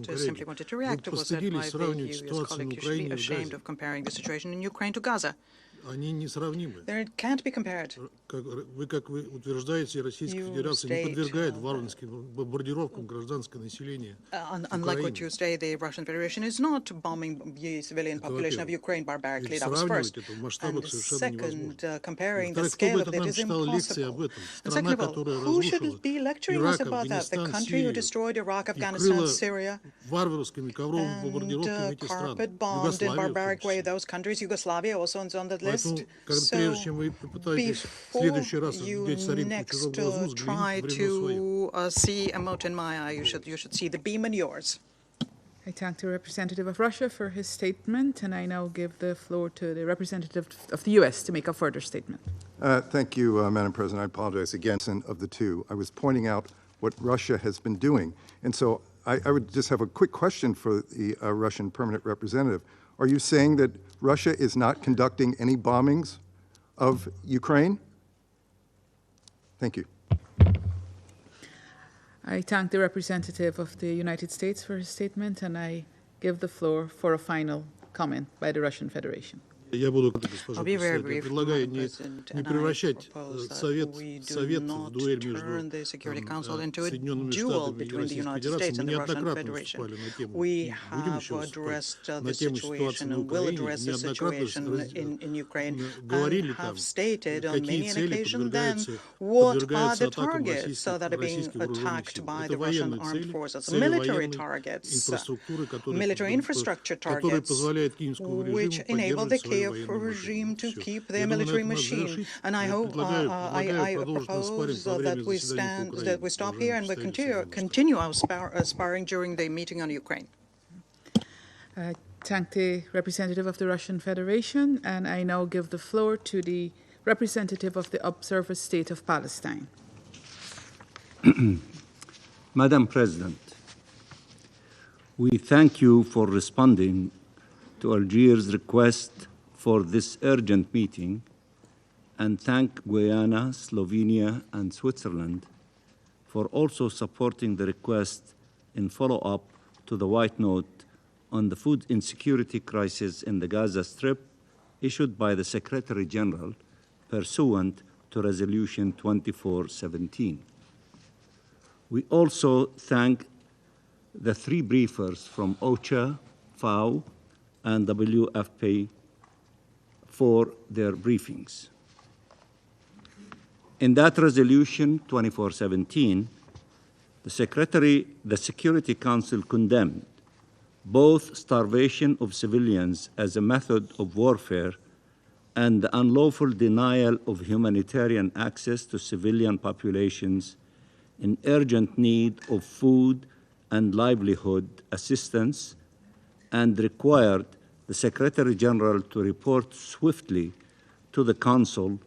I simply wanted to react to what said by the US colleague. You should be ashamed of comparing the situation in Ukraine to Gaza. They can't be compared. Вы, как вы утверждаете, Российская Федерация не подвергает варварским бомбардировкам гражданское население. Unlike what you say, the Russian Federation is not bombing the civilian population of Ukraine barbarically. That was first. And second, comparing the scale of it is impossible. And second of all, who should be lecturing us about that? The country who destroyed Iraq, Afghanistan, Syria, and carpet bombed in barbaric way those countries, Yugoslavia also on that list. request. So before you next try to see a mote in my eye, you should see the beam in yours. I thank the representative of Russia for his statement, and I now give the floor to the representative of the U.S. to make a further statement. Thank you, Madam President. I apologize again of the two. I was pointing out what Russia has been doing. And so I would just have a quick question for the Russian permanent representative. Are you saying that Russia is not conducting any bombings of Ukraine? Thank you. I thank the representative of the United States for his statement, and I give the floor for a final comment by the Russian Federation. I'll be very brief, Madam President, and I propose that we do not turn the Security Council into a duel between the United States and the Russian Federation. We have addressed the situation and will address the situation in Ukraine and have stated on many an occasion then what are the targets that are being attacked by the Russian armed forces. Military targets, military infrastructure targets, which enable the Kiev regime to keep their military machine. And I hope I propose that we stop here and we continue our sparring during the meeting on Ukraine. Thank the representative of the Russian Federation, and I now give the floor to the representative of the observer state of Palestine. Madam President, we thank you for responding to Algeria's request for this urgent meeting, and thank Guyana, Slovenia, and Switzerland for also supporting the request in follow-up to the White Note on the food insecurity crisis in the Gaza Strip issued by the Secretary General pursuant to Resolution 2417. We also thank the three briefers from OCHA, FAO, and WFP for their briefings. In that resolution, 2417, the Security Council condemned both starvation of civilians as a method of warfare and the unlawful denial of humanitarian access to civilian populations in urgent need of food and livelihood assistance, and required the Secretary General to report swiftly to the Council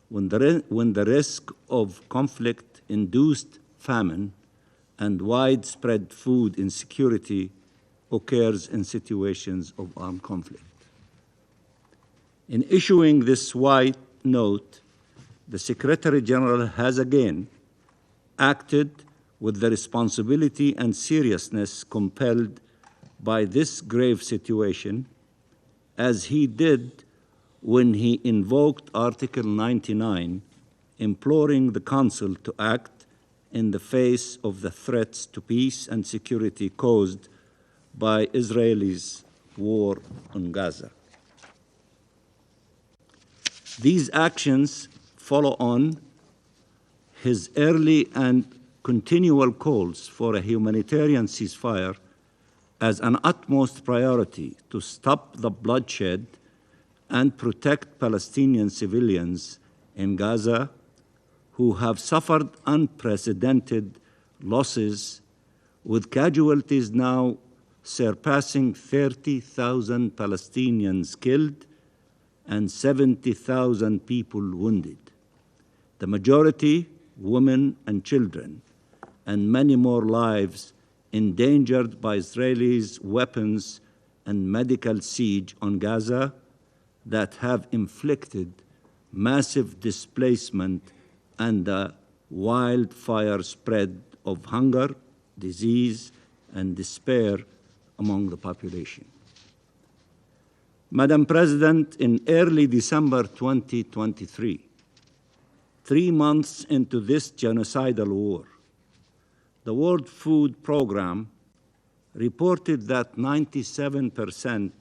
when the risk of conflict-induced famine and widespread food insecurity occurs in situations of armed conflict. In issuing this White Note, the Secretary General has again acted with the responsibility and seriousness compelled by this grave situation, as he did when he invoked Article 99, imploring the Council to act in the face of the threats to peace and security caused by Israel's war on Gaza. These actions follow on his early and continual calls for a humanitarian ceasefire as an utmost priority to stop the bloodshed and protect Palestinian civilians in Gaza who have suffered unprecedented losses, with casualties now surpassing 30,000 Palestinians killed and 70,000 people wounded, the majority women and children, and many more lives endangered by Israelis' weapons and medical siege on Gaza that have inflicted massive displacement and the wildfire spread of hunger, disease, and despair among the population. Madam President, in early December 2023, 3 months into this genocidal war, the World Food Programme reported that 97%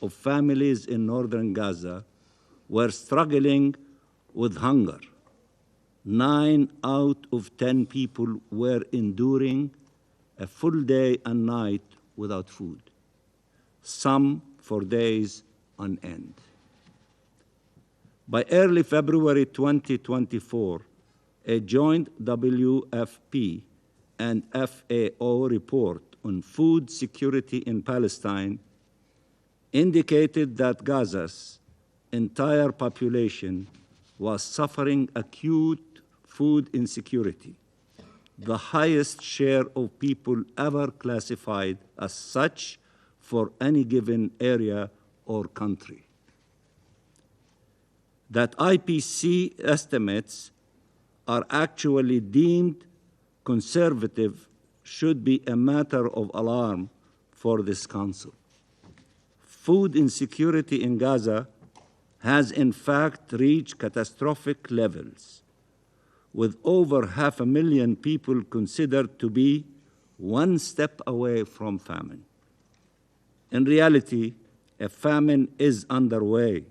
of families in northern Gaza were struggling with hunger. 9 out of 10 people were enduring a full day and night without food, some for days on end. By early February 2024, a joint WFP and FAO report on food security in Palestine indicated that Gaza's entire population was suffering acute food insecurity, the highest share of people ever classified as such for any given area or country. That IPC estimates are actually deemed conservative should be a matter of alarm for this Council. Food insecurity in Gaza has in fact reached catastrophic levels, with over 500,000 people considered to be one step away from famine. In reality, a famine is underway,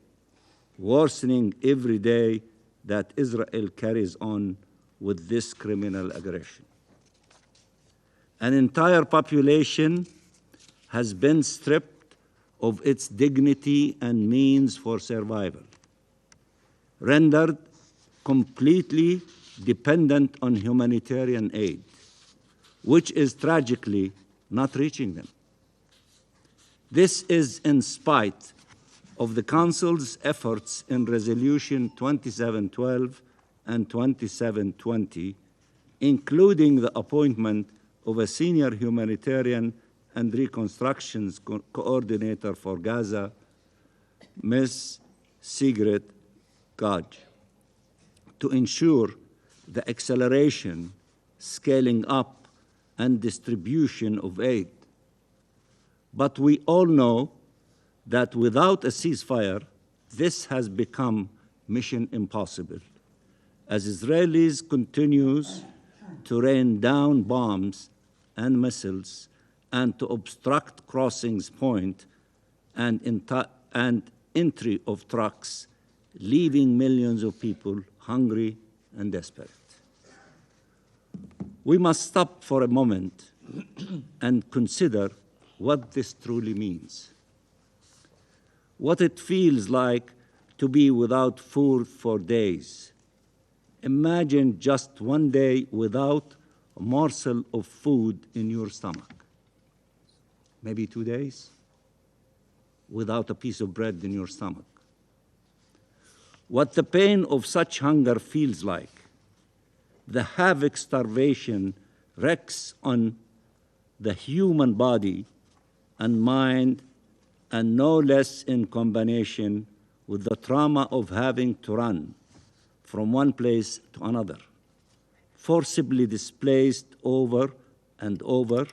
worsening every day that Israel carries on with this criminal aggression. An entire population has been stripped of its dignity and means for survival, rendered completely dependent on humanitarian aid, which is tragically not reaching them. This is in spite of the Council's efforts in Resolution 2712 and 2720, including the appointment of a senior humanitarian and reconstruction coordinator for Gaza, Ms. Sigrid Kaag, to ensure the acceleration, scaling up, and distribution of aid. But we all know that without a ceasefire, this has become mission impossible, as Israelis continues to rain down bombs and missiles and to obstruct crossings point and entry of trucks, leaving millions of people hungry and desperate. We must stop for a moment and consider what this truly means, what it feels like to be without food for days. Imagine just one day without a morsel of food in your stomach. Maybe 2 days without a piece of bread in your stomach. What the pain of such hunger feels like, the havoc starvation wreaks on the human body and mind, and no less in combination with the trauma of having to run from one place to another, forcibly displaced over and over,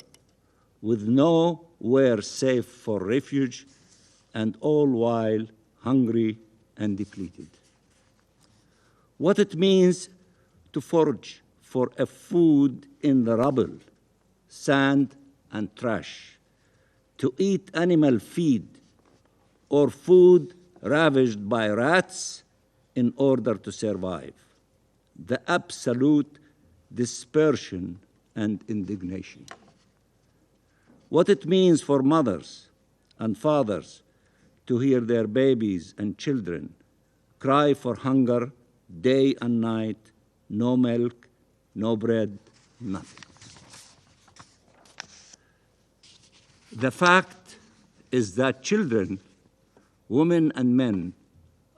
with nowhere safe for refuge, and all while hungry and depleted. What it means to forage for a food in the rubble, sand, and trash, to eat animal feed or food ravaged by rats in order to survive. The absolute dispersion and indignation. What it means for mothers and fathers to hear their babies and children cry for hunger day and night, no milk, no bread, nothing. The fact is that children, women and men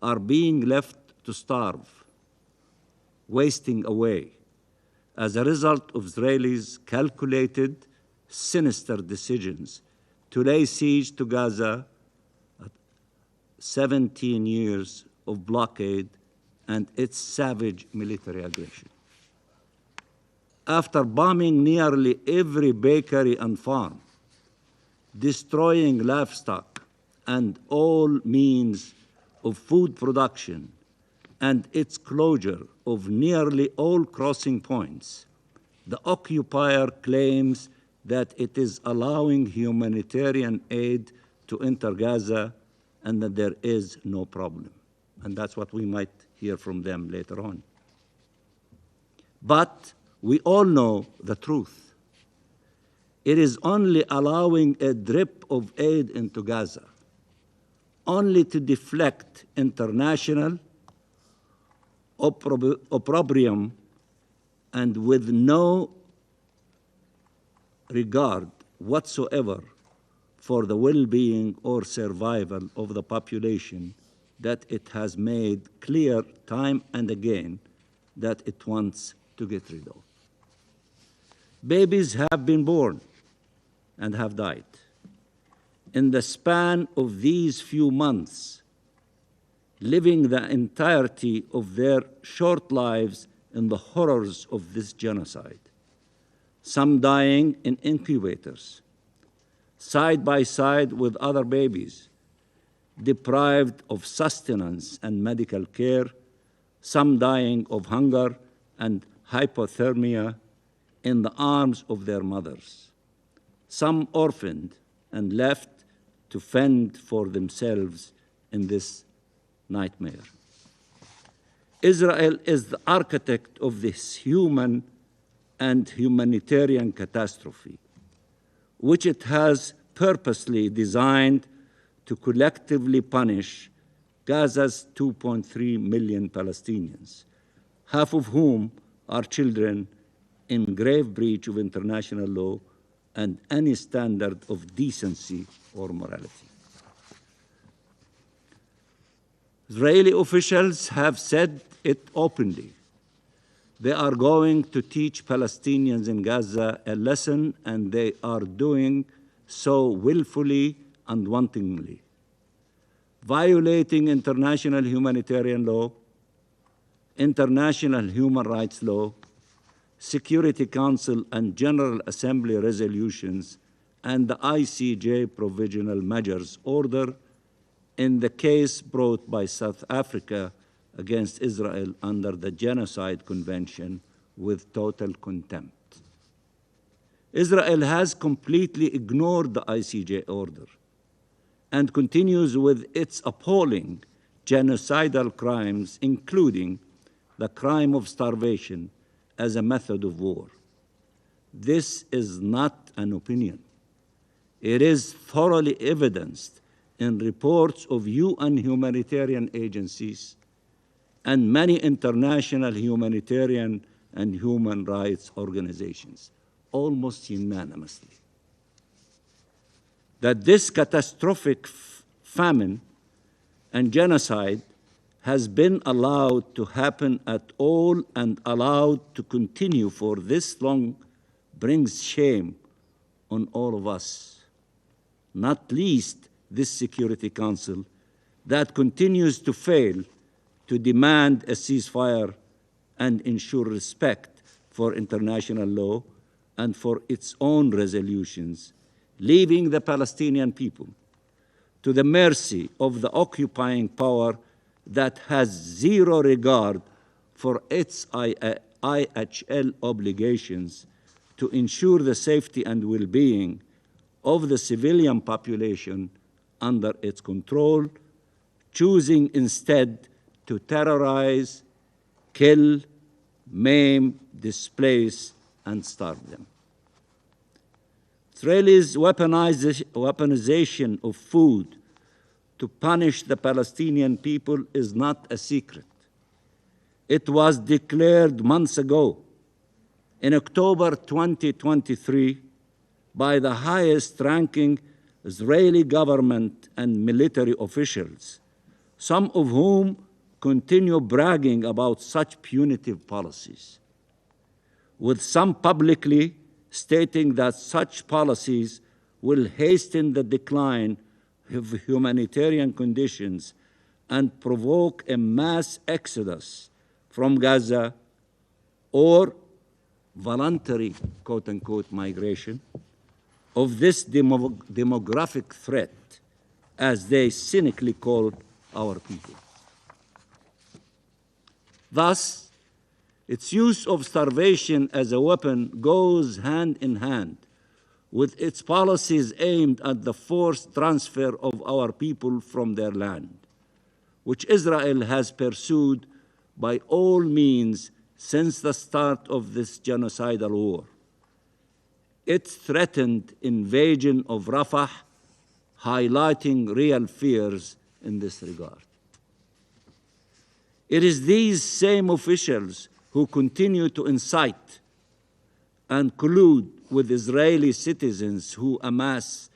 are being left to starve, wasting away, as a result of Israelis' calculated, sinister decisions to lay siege to Gaza, 17 years of blockade and its savage military aggression. After bombing nearly every bakery and farm, destroying livestock and all means of food production, and its closure of nearly all crossing points, the occupier claims that it is allowing humanitarian aid to enter Gaza and that there is no problem. And that's what we might hear from them later on. But we all know the truth. It is only allowing a drip of aid into Gaza, only to deflect international opprobrium and with no regard whatsoever for the well-being or survival of the population that it has made clear time and again that it wants to get rid of. Babies have been born and have died. In the span of these few months, living the entirety of their short lives in the horrors of this genocide, some dying in incubators, side by side with other babies, deprived of sustenance and medical care, some dying of hunger and hypothermia in the arms of their mothers, some orphaned and left to fend for themselves in this nightmare. Israel is the architect of this human and humanitarian catastrophe, which it has purposely designed to collectively punish Gaza's 2.3 million Palestinians, half of whom are children, in grave breach of international law and any standard of decency or morality. Israeli officials have said it openly. They are going to teach Palestinians in Gaza a lesson, and they are doing so willfully and wantonly, violating international humanitarian law, international human rights law, Security Council and General Assembly resolutions, and the ICJ Provisional Measures Order in the case brought by South Africa against Israel under the Genocide Convention with total contempt. Israel has completely ignored the ICJ order and continues with its appalling genocidal crimes, including the crime of starvation as a method of war. This is not an opinion. It is thoroughly evidenced in reports of UN humanitarian agencies and many international humanitarian and human rights organizations, almost unanimously, that this catastrophic famine and genocide has been allowed to happen at all and allowed to continue for this long brings shame on all of us, not least this Security Council that continues to fail to demand a ceasefire and ensure respect for international law and for its own resolutions, leaving the Palestinian people to the mercy of the occupying power that has zero regard for its IHL obligations to ensure the safety and well-being of the civilian population under its control, choosing instead to terrorize, kill, maim, displace, and starve them. Israel's weaponization of food to punish the Palestinian people is not a secret. It was declared months ago, in October 2023, by the highest-ranking Israeli government and military officials, some of whom continue bragging about such punitive policies, with some publicly stating that such policies will hasten the decline of humanitarian conditions and provoke a mass exodus from Gaza or voluntary, quote-unquote, migration of this demographic threat, as they cynically call our people. Thus, its use of starvation as a weapon goes hand in hand with its policies aimed at the forced transfer of our people from their land, which Israel has pursued by all means since the start of this genocidal war. Its threatened invasion of Rafah, highlighting real fears in this regard. It is these same officials who continue to incite and collude with Israeli citizens who amass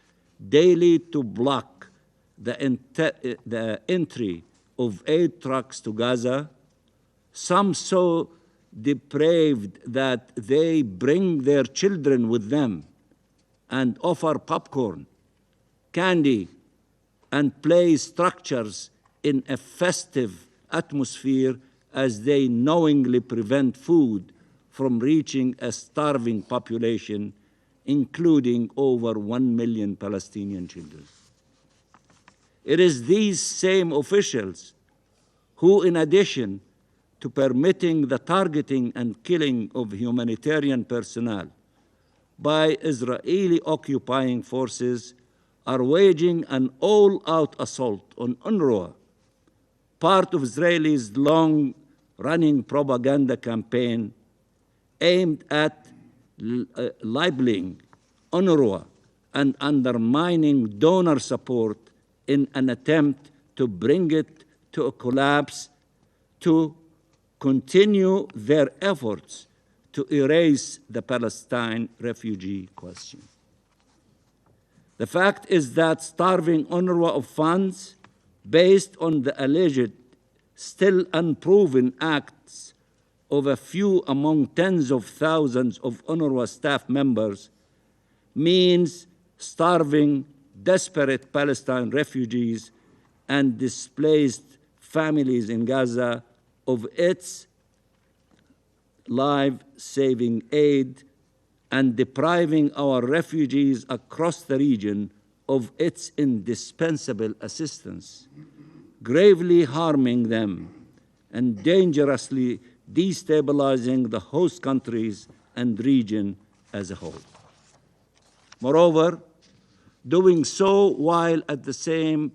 daily to block the entry of aid trucks to Gaza, some so depraved that they bring their children with them and offer popcorn, candy, and play structures in a festive atmosphere as they knowingly prevent food from reaching a starving population, including over 1 million Palestinian children. It is these same officials who, in addition to permitting the targeting and killing of humanitarian personnel by Israeli occupying forces, are waging an all-out assault on UNRWA, part of Israel's long-running propaganda campaign aimed at libeling UNRWA and undermining donor support in an attempt to bring it to a collapse, to continue their efforts to erase the Palestine refugee question. The fact is that starving UNRWA of funds based on the alleged, still unproven acts of a few among tens of thousands of UNRWA staff members means starving desperate Palestine refugees and displaced families in Gaza of its life-saving aid and depriving our refugees across the region of its indispensable assistance, gravely harming them and dangerously destabilizing the host countries and region as a whole. Moreover, doing so while at the same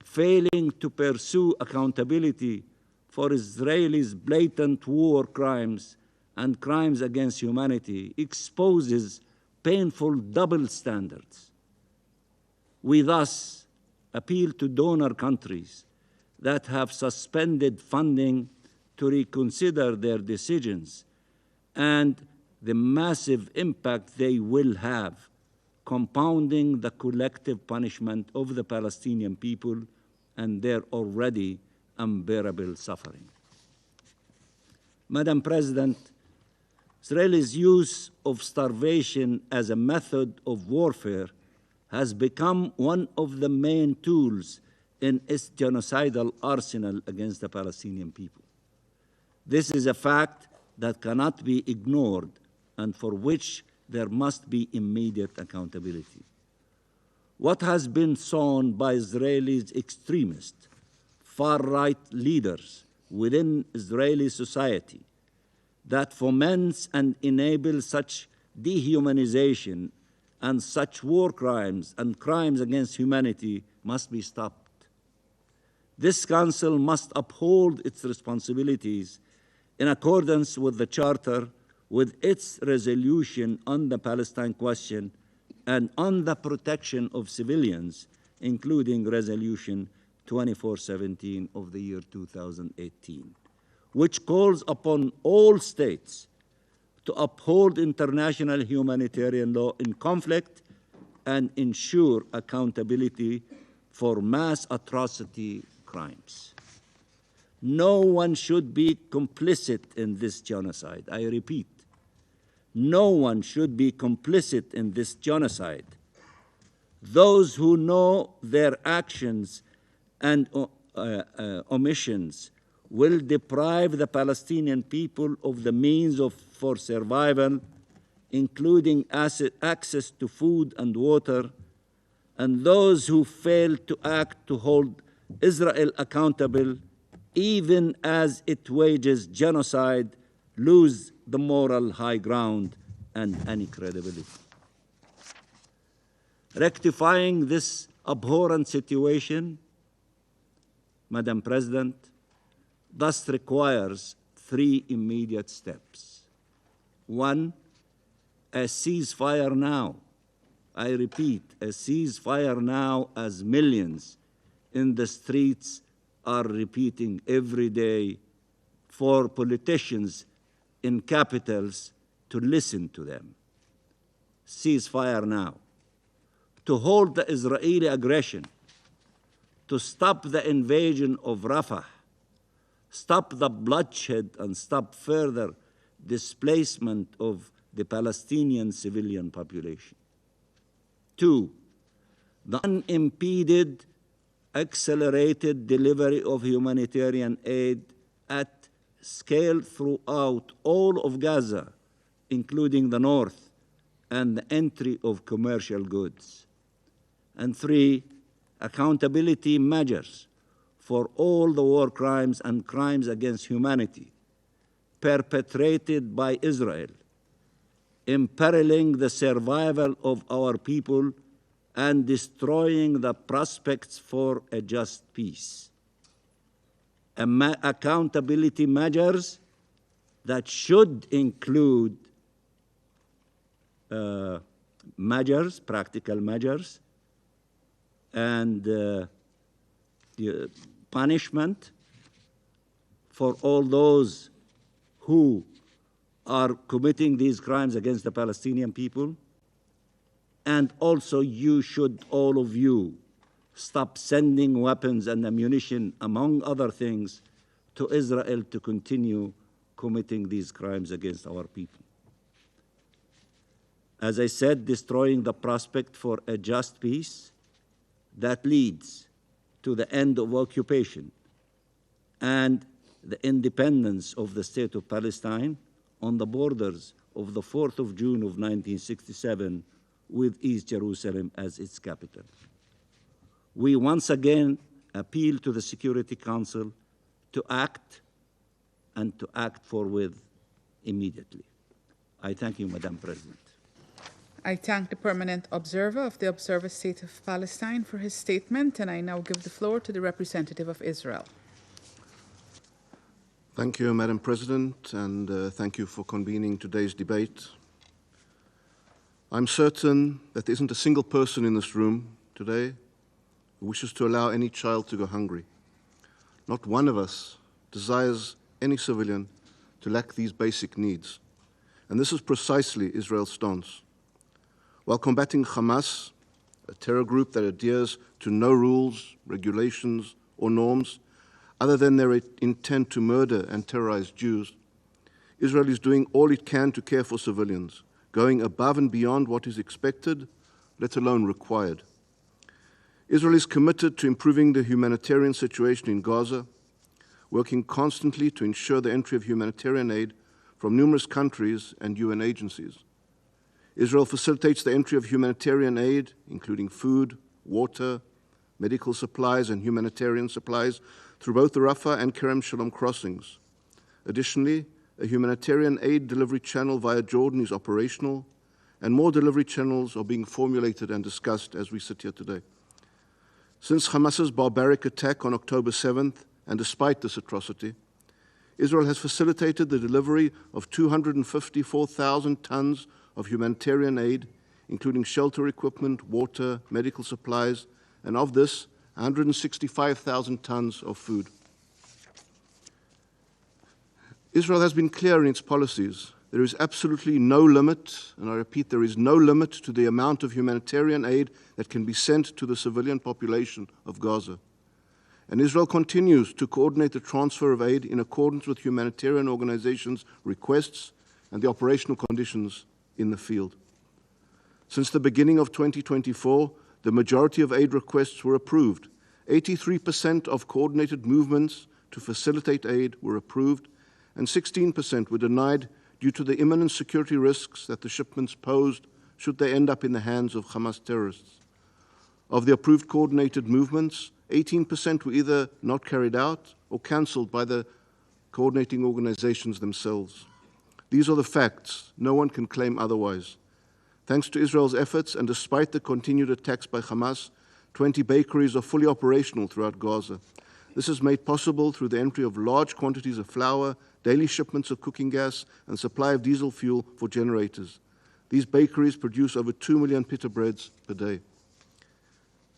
failing to pursue accountability for Israel's blatant war crimes and crimes against humanity exposes painful double standards. We thus appeal to donor countries that have suspended funding to reconsider their decisions and the massive impact they will have, compounding the collective punishment of the Palestinian people and their already unbearable suffering. Madam President, Israel's use of starvation as a method of warfare has become one of the main tools in its genocidal arsenal against the Palestinian people. This is a fact that cannot be ignored and for which there must be immediate accountability. What has been sown by Israelis extremist, far-right leaders within Israeli society that foments and enables such dehumanization and such war crimes and crimes against humanity must be stopped. This Council must uphold its responsibilities in accordance with the Charter, with its resolution on the Palestine question and on the protection of civilians, including Resolution 2417 of the year 2018, which calls upon all states to uphold international humanitarian law in conflict and ensure accountability for mass atrocity crimes. No one should be complicit in this genocide. I repeat, no one should be complicit in this genocide. Those who know their actions and omissions will deprive the Palestinian people of the means for survival, including access to food and water, and those who fail to act to hold Israel accountable, even as it wages genocide, lose the moral high ground and any credibility. Rectifying this abhorrent situation, Madam President, thus requires 3 immediate steps. 1, a ceasefire now. I repeat, a ceasefire now, as millions in the streets are repeating every day for politicians in capitals to listen to them. Ceasefire now. To halt the Israeli aggression, to stop the invasion of Rafah, stop the bloodshed and stop further displacement of the Palestinian civilian population. 2, the unimpeded, accelerated delivery of humanitarian aid at scale throughout all of Gaza, including the north, and the entry of commercial goods. And 3, accountability measures for all the war crimes and crimes against humanity perpetrated by Israel, imperiling the survival of our people and destroying the prospects for a just peace. Accountability measures that should include practical measures, and punishment for all those who are committing these crimes against the Palestinian people. And also, you should, all of you, stop sending weapons and ammunition, among other things, to Israel to continue committing these crimes against our people. As I said, destroying the prospect for a just peace that leads to the end of occupation and the independence of the state of Palestine on the borders of the 4th of June of 1967 with East Jerusalem as its capital. We once again appeal to the Security Council to act and to act forthwith immediately. I thank you, Madam President. I thank the permanent observer of the Observer State of Palestine for his statement, and I now give the floor to the representative of Israel. Thank you, Madam President, and thank you for convening today's debate. I'm certain that there isn't a single person in this room today who wishes to allow any child to go hungry. Not one of us desires any civilian to lack these basic needs. And this is precisely Israel's stance. While combating Hamas, a terror group that adheres to no rules, regulations, or norms, other than their intent to murder and terrorize Jews, Israel is doing all it can to care for civilians, going above and beyond what is expected, let alone required. Israel is committed to improving the humanitarian situation in Gaza, working constantly to ensure the entry of humanitarian aid from numerous countries and UN agencies. Israel facilitates the entry of humanitarian aid, including food, water, medical supplies, and humanitarian supplies, through both the Rafah and Kerem Shalom crossings. Additionally, a humanitarian aid delivery channel via Jordan is operational, and more delivery channels are being formulated and discussed as we sit here today. Since Hamas's barbaric attack on October 7th, and despite this atrocity, Israel has facilitated the delivery of 254,000 tons of humanitarian aid, including shelter equipment, water, medical supplies, and of this, 165,000 tons of food. Israel has been clear in its policies. There is absolutely no limit, and I repeat, there is no limit to the amount of humanitarian aid that can be sent to the civilian population of Gaza. And Israel continues to coordinate the transfer of aid in accordance with humanitarian organizations' requests and the operational conditions in the field. Since the beginning of 2024, the majority of aid requests were approved. 83% of coordinated movements to facilitate aid were approved, and 16% were denied due to the imminent security risks that the shipments posed should they end up in the hands of Hamas terrorists. Of the approved coordinated movements, 18% were either not carried out or cancelled by the coordinating organizations themselves. These are the facts. No one can claim otherwise. Thanks to Israel's efforts, and despite the continued attacks by Hamas, 20 bakeries are fully operational throughout Gaza. This is made possible through the entry of large quantities of flour, daily shipments of cooking gas, and supply of diesel fuel for generators. These bakeries produce over 2 million pita breads per day.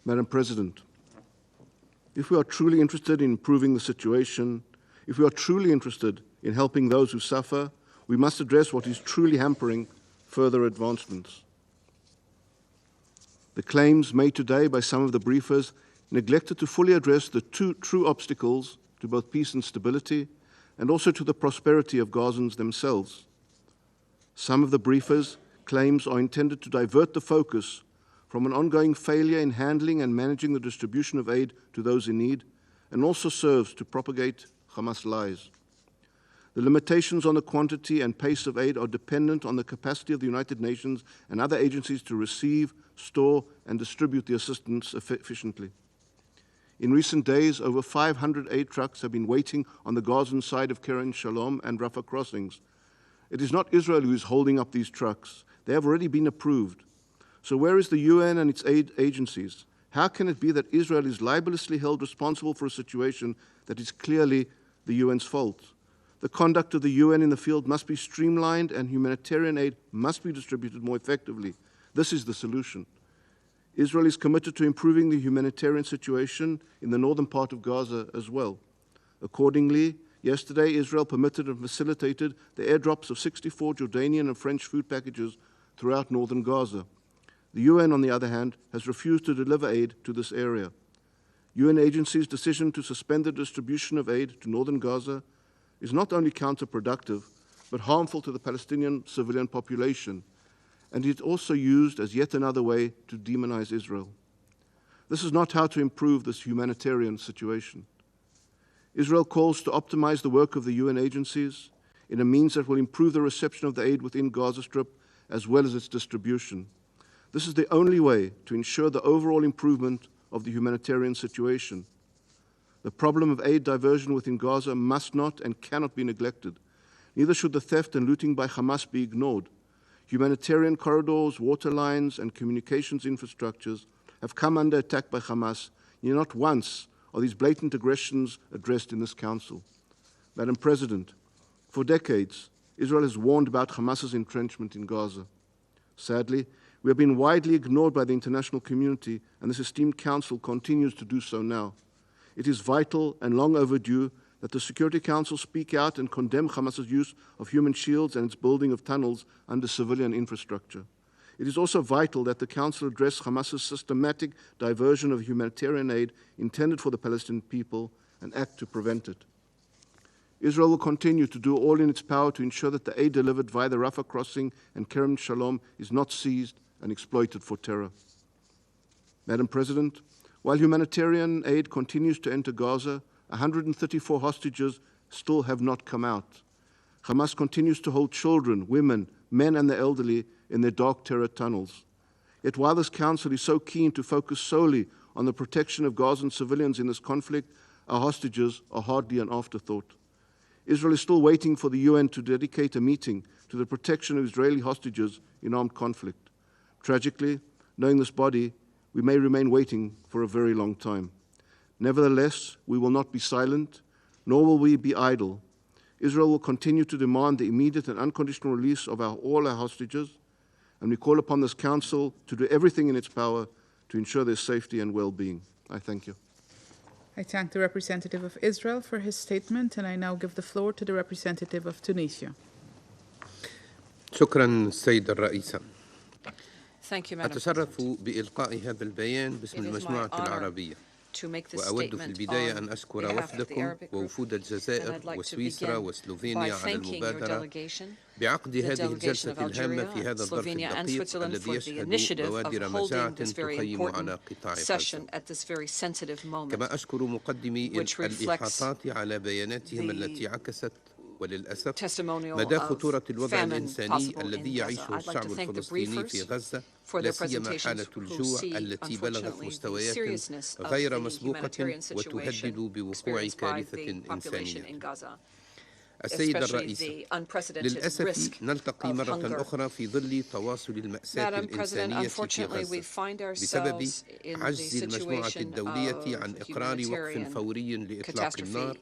Madam President, if we are truly interested in improving the situation, If we are truly interested in helping those who suffer, we must address what is truly hampering further advancements. The claims made today by some of the briefers neglected to fully address the two true obstacles to both peace and stability, and also to the prosperity of Gazans themselves. Some of the briefers' claims are intended to divert the focus from an ongoing failure in handling and managing the distribution of aid to those in need, and also serves to propagate Hamas lies. The limitations on the quantity and pace of aid are dependent on the capacity of the United Nations and other agencies to receive, store, and distribute the assistance efficiently. In recent days, over 500 aid trucks have been waiting on the Gazan side of Kerem Shalom and Rafah crossings. It is not Israel who is holding up these trucks. They have already been approved. So where is the UN and its aid agencies? How can it be that Israel is libelously held responsible for a situation that is clearly the UN's fault? The conduct of the UN in the field must be streamlined and humanitarian aid must be distributed more effectively. This is the solution. Israel is committed to improving the humanitarian situation in the northern part of Gaza as well. Accordingly, yesterday Israel permitted and facilitated the airdrops of 64 Jordanian and French food packages throughout northern Gaza. The UN, on the other hand, has refused to deliver aid to this area. UN agencies' decision to suspend the distribution of aid to northern Gaza is not only counterproductive, but harmful to the Palestinian civilian population, and it also used as yet another way to demonize Israel. This is not how to improve this humanitarian situation. Israel calls to optimize the work of the UN agencies in a means that will improve the reception of the aid within Gaza Strip as well as its distribution. This is the only way to ensure the overall improvement of the humanitarian situation. The problem of aid diversion within Gaza must not and cannot be neglected. Neither should the theft and looting by Hamas be ignored. Humanitarian corridors, water lines, and communications infrastructures have come under attack by Hamas, yet not once are these blatant aggressions addressed in this Council. Madam President, for decades, Israel has warned about Hamas's entrenchment in Gaza. Sadly, we have been widely ignored by the international community, and this esteemed Council continues to do so now. It is vital and long overdue that the Security Council speak out and condemn Hamas's use of human shields and its building of tunnels under civilian infrastructure. It is also vital that the Council address Hamas's systematic diversion of humanitarian aid intended for the Palestinian people and act to prevent it. Israel will continue to do all in its power to ensure that the aid delivered via the Rafah crossing and Kerem Shalom is not seized and exploited for terror. Madam President, while humanitarian aid continues to enter Gaza, 134 hostages still have not come out. Hamas continues to hold children, women, men and the elderly in their dark terror tunnels. Yet while this Council is so keen to focus solely on the protection of Gazan civilians in this conflict, our hostages are hardly an afterthought. Israel is still waiting for the UN to dedicate a meeting to the protection of Israeli hostages in armed conflict. Tragically, knowing this body, we may remain waiting for a very long time. Nevertheless, we will not be silent, nor will we be idle. Israel will continue to demand the immediate and unconditional release of all our hostages, and we call upon this Council to do everything in its power to ensure their safety and well-being. I thank you. I thank the representative of Israel for his statement, and I now give the floor to the representative of Tunisia. شكرا السيدة الرئيسة. Thank you, Madam أتشرف بإلقاء هذا البيان باسم المجموعة العربية. وأود في البداية أن أشكر وفدكم ووفود الجزائر وسويسرا وسلوفينيا على المبادرة بعقد هذه الجلسة الهامة في هذا الظرف الدقيق الذي يشهد بوادر مجاعة تخيم على قطاع غزة. كما أشكر مقدمي الإحاطات على بياناتهم التي عكست وللأسف مدى خطورة الوضع الإنساني الذي يعيشه الشعب الفلسطيني في غزة، لا سيما حالة الجوع التي بلغت مستويات غير مسبوقة وتهدد بوقوع كارثة إنسانية. السيدة الرئيسة، للأسف نلتقي مرة أخرى في ظل تواصل المأساة الإنسانية في غزة بسبب عجز المجموعة الدولية عن إقرار وقف فوري لإطلاق النار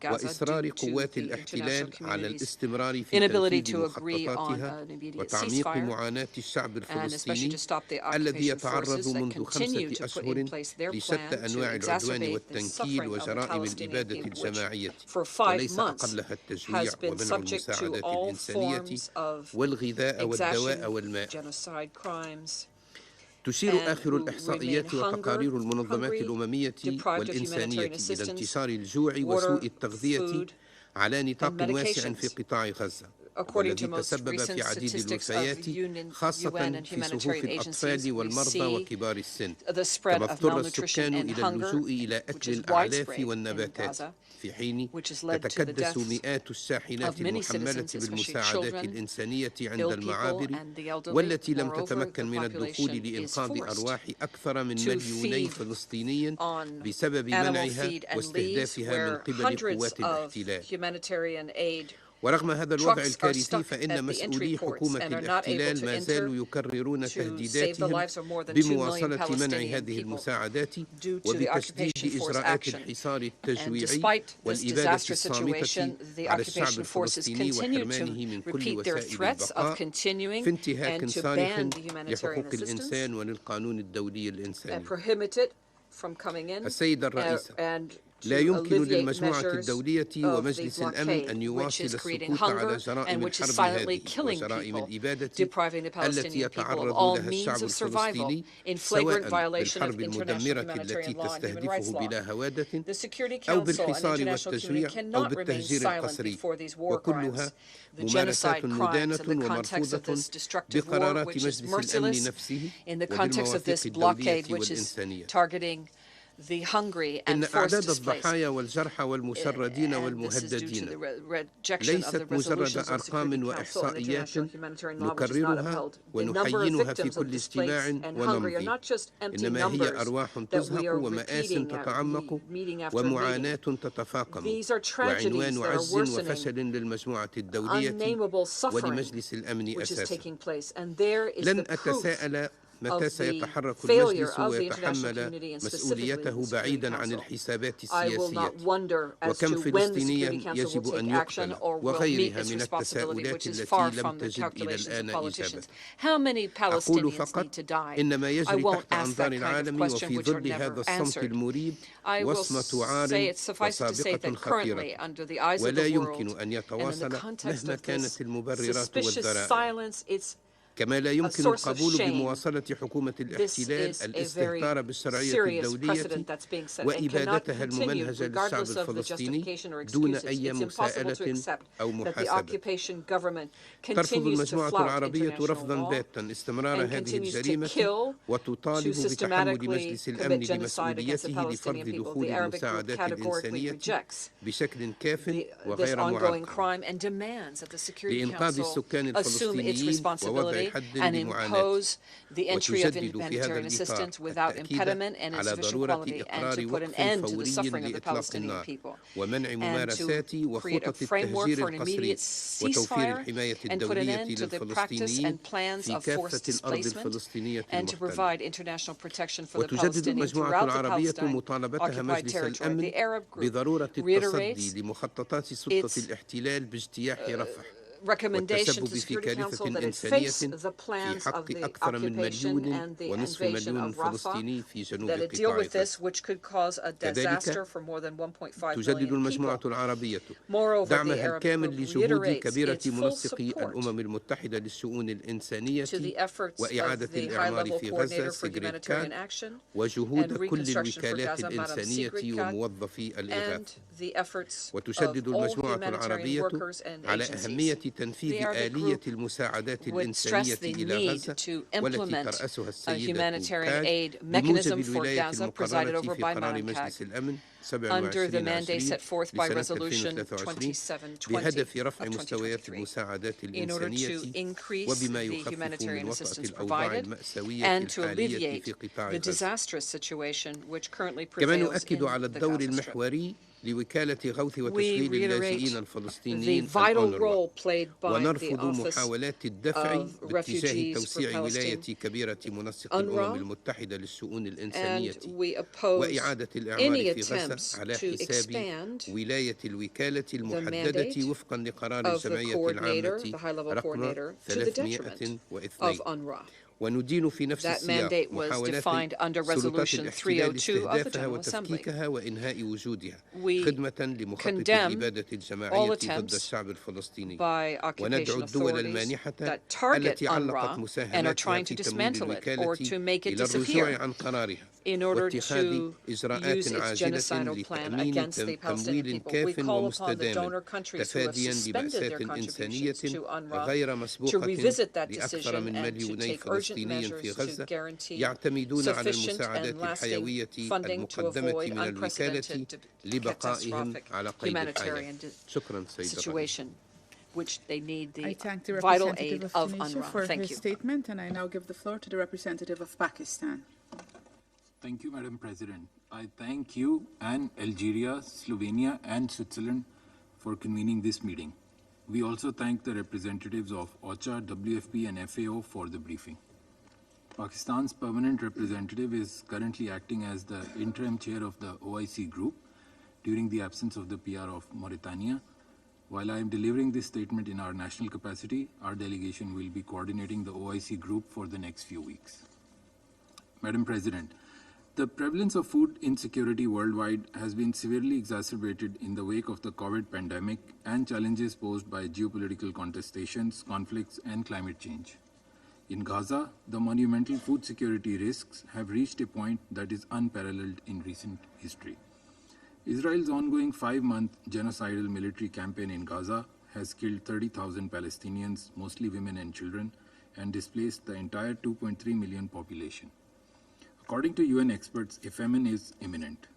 وإصرار قوات الاحتلال على الاستمرار في تنفيذ مخططاتها وتعميق معاناة الشعب الفلسطيني الذي يتعرض منذ 5 أشهر لشتى أنواع العدوان والتنكيل وجرائم الإبادة الجماعية وليس أقلها التجويع ومنع المساعدات الإنسانية والغذاء والدواء والماء. تشير آخر الإحصائيات وتقارير المنظمات الأممية والإنسانية إلى انتشار الجوع وسوء التغذية على نطاق واسع في قطاع غزة، والذي تسبب في عديد الوفيات خاصة في صفوف الأطفال والمرضى وكبار السن، كما اضطر السكان إلى اللجوء إلى أكل الأعلاف والنباتات في حين تتكدس مئات الشاحنات المحملة بالمساعدات الإنسانية عند المعابر والتي لم تتمكن من الدخول لإنقاذ أرواح أكثر من 2 مليون فلسطيني بسبب منعها واستهدافها من قبل قوات الاحتلال. ورغم هذا الوضع الكارثي فإن مسؤولي حكومة الاحتلال ما زالوا يكررون تهديداتهم بمواصلة منع هذه المساعدات وبتشديد إجراءات الحصار التجويعي والإبادة الصامتة على الشعب الفلسطيني وحرمانه من كل وسائل البقاء في انتهاك صارخ لحقوق الإنسان وللقانون الدولي الإنساني. السيدة الرئيسة، لا يمكن للمجموعة الدولية ومجلس الأمن أن يواصل السكوت على جرائم الحرب هذه وجرائم الإبادة التي يتعرض لها الشعب الفلسطيني سواء بالحرب المدمرة التي تستهدفه بلا هوادة أو بالحصار والتجويع أو بالتهجير القسري، وكلها ممارسات مدانة ومرفوضة بقرارات مجلس الأمن نفسه وبالمواثيق الدولية والإنسانية. إن أعداد الضحايا والجرحى والمشردين والمهددين ليست مجرد أرقام وإحصائيات نكررها ونحيينها في كل اجتماع ونمضي، إنما هي أرواح تزهق ومآس تتعمق ومعاناة تتفاقم وعنوان عجز وفشل للمجموعة الدولية ولمجلس الأمن أساسا. لن أتساءل متى سيتحرك المجلس ويتحمل مسؤوليته بعيدا عن الحسابات السياسية، وكم فلسطينيا يجب أن يقتل وغيرها من التساؤلات التي لم تجد إلى الآن إجابة. أقول فقط إن ما يجري تحت أنظار العالم وفي ظل هذا الصمت المريب وصمة عار وسابقة خطيرة ولا يمكن أن يتواصل مهما كانت المبررات والذرائع. كما لا يمكن القبول بمواصلة حكومة الاحتلال الاستهتار بالشرعية الدولية وإبادتها الممنهجة للشعب الفلسطيني دون أي مساءلة أو محاسبة. ترفض المجموعة العربية رفضا باتا استمرار هذه الجريمة وتطالب بتحمل مجلس الأمن بمسؤوليته لفرض دخول المساعدات الإنسانية بشكل كاف وغير معقد لإنقاذ السكان الفلسطينيين ووضع حد لمعاناة. وتجدد في هذا الإطار التأكيد على ضرورة إقرار وقف فوري لإطلاق النار ومنع ممارسات وخطط التهجير القسري وتوفير الحماية الدولية للفلسطينيين في كافة الأرض الفلسطينية المحتلة. وتجدد المجموعة العربية مطالبتها مجلس الأمن بضرورة التصدي لمخططات سلطة الاحتلال باجتياح رفح والتسبب في كارثة إنسانية في حق أكثر من 1.5 مليون فلسطيني في جنوب قطاع غزة. كذلك تجدد المجموعة العربية دعمها الكامل لجهود كبيرة منسقي الأمم المتحدة للشؤون الإنسانية وإعادة الإعمار في غزة سيغريتكا وجهود كل الوكالات الإنسانية وموظفي الإغاثة. وتشدد المجموعة العربية على أهمية تنفيذ آلية المساعدات الإنسانية إلى غزة والتي ترأسها السيدة بموجب الولاية المقررة في قرار مجلس الأمن 27/20 لسنة 2023 بهدف رفع مستويات المساعدات الإنسانية وبما يخفف من وطأة الأوضاع المأساوية الحالية في قطاع غزة. كما نؤكد على الدور المحوري We reiterate the vital role played by the Office of Refugees for Palestine, UNRWA, and we oppose any attempts to expand the mandate of the coordinator, the high-level coordinator, to the detriment of UNRWA. That mandate was defined under Resolution 302 of the General Assembly. We condemn all attempts by occupation authorities that target UNRWA and are trying to dismantle it or to make it disappear in order to use its genocidal plan against the Palestinian people. We call upon the donor countries who have suspended their contributions to UNRWA to revisit that decision and to take urgent measures to guarantee sufficient and lasting funding to avoid unprecedented catastrophic humanitarian situation, which they need the vital aid of UNRWA. For Thank his you. statement, and I Now give the floor to the representative of Pakistan. Thank you, Madam President. I thank you and Algeria, Slovenia, and Switzerland for convening this meeting. We also thank the representatives of OCHA, WFP, and FAO for the briefing. Pakistan's permanent representative is currently acting as the interim chair of the OIC group during the absence of the PR of Mauritania. While I am delivering this statement in our national capacity, our delegation will be coordinating the OIC group for the next few weeks. Madam President, the prevalence of food insecurity worldwide has been severely exacerbated in the wake of the COVID pandemic and challenges posed by geopolitical contestations, conflicts, and climate change. In Gaza, the monumental food security risks have reached a point that is unparalleled in recent history. Israel's ongoing 5-month genocidal military campaign in Gaza has killed 30,000 Palestinians, mostly women and children, and displaced the entire 2.3 million population. According to UN experts, a famine is imminent.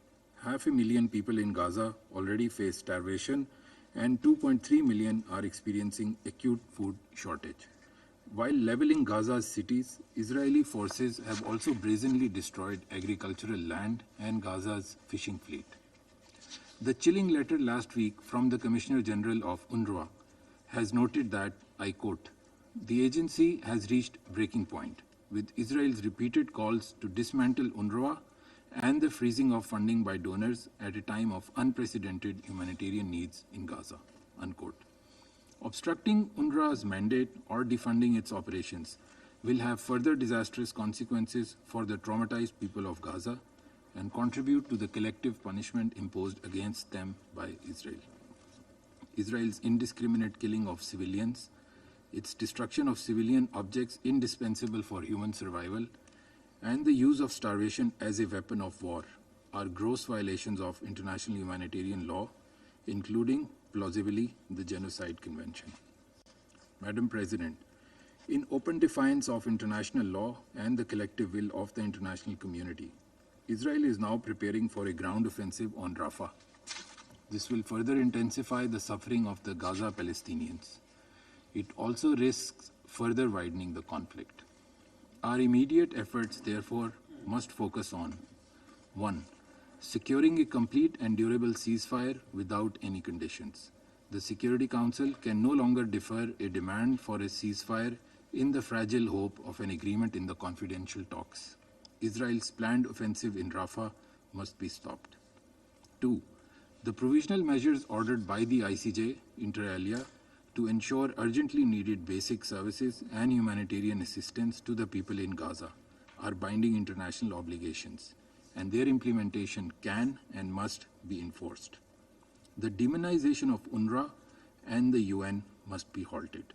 500,000 people in Gaza already face starvation, and 2.3 million are experiencing acute food shortage. While leveling Gaza's cities, Israeli forces have also brazenly destroyed agricultural land and Gaza's fishing fleet. The chilling letter last week from the Commissioner General of UNRWA has noted that, I quote, "The agency has reached breaking point, with Israel's repeated calls to dismantle UNRWA and the freezing of funding by donors at a time of unprecedented humanitarian needs in Gaza," unquote. Obstructing UNRWA's mandate or defunding its operations will have further disastrous consequences for the traumatized people of Gaza and contribute to the collective punishment imposed against them by Israel. Israel's indiscriminate killing of civilians, its destruction of civilian objects indispensable for human survival, and the use of starvation as a weapon of war are gross violations of international humanitarian law, including, plausibly, the Genocide Convention. Madam President, in open defiance of international law and the collective will of the international community, Israel is now preparing for a ground offensive on Rafah. This will further intensify the suffering of the Gaza Palestinians. It also risks further widening the conflict. Our immediate efforts, therefore, must focus on 1. Securing a complete and durable ceasefire without any conditions. The Security Council can no longer defer a demand for a ceasefire in the fragile hope of an agreement in the confidential talks. Israel's planned offensive in Rafah must be stopped. 2. The provisional measures ordered by the ICJ, inter alia, to ensure urgently needed basic services and humanitarian assistance to the people in Gaza are binding international obligations, and their implementation can and must be enforced. The demonization of UNRWA and the UN must be halted.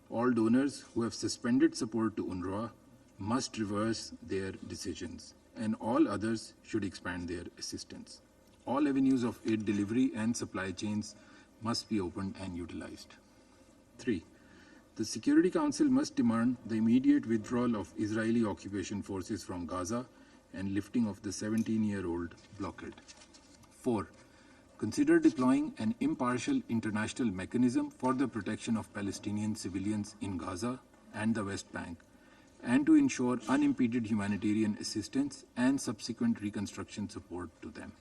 All donors who have suspended support to UNRWA must reverse their decisions, and all others should expand their assistance. All avenues of aid delivery and supply chains must be opened and utilized. 3. The Security Council must demand the immediate withdrawal of Israeli occupation forces from Gaza and lifting of the 17-year-old blockade. 4. Consider deploying an impartial international mechanism for the protection of Palestinian civilians in Gaza and the West Bank, and to ensure unimpeded humanitarian assistance and subsequent reconstruction support to them.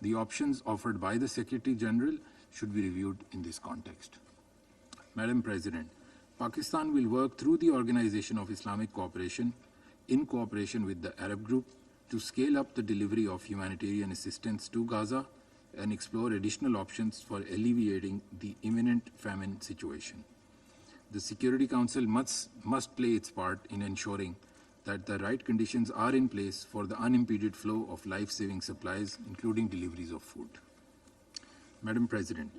The options offered by the Secretary General should be reviewed in this context. Madam President, Pakistan will work through the Organization of Islamic Cooperation in cooperation with the Arab Group to scale up the delivery of humanitarian assistance to Gaza and explore additional options for alleviating the imminent famine situation. The Security Council must play its part in ensuring that the right conditions are in place for the unimpeded flow of life-saving supplies, including deliveries of food. Madam President,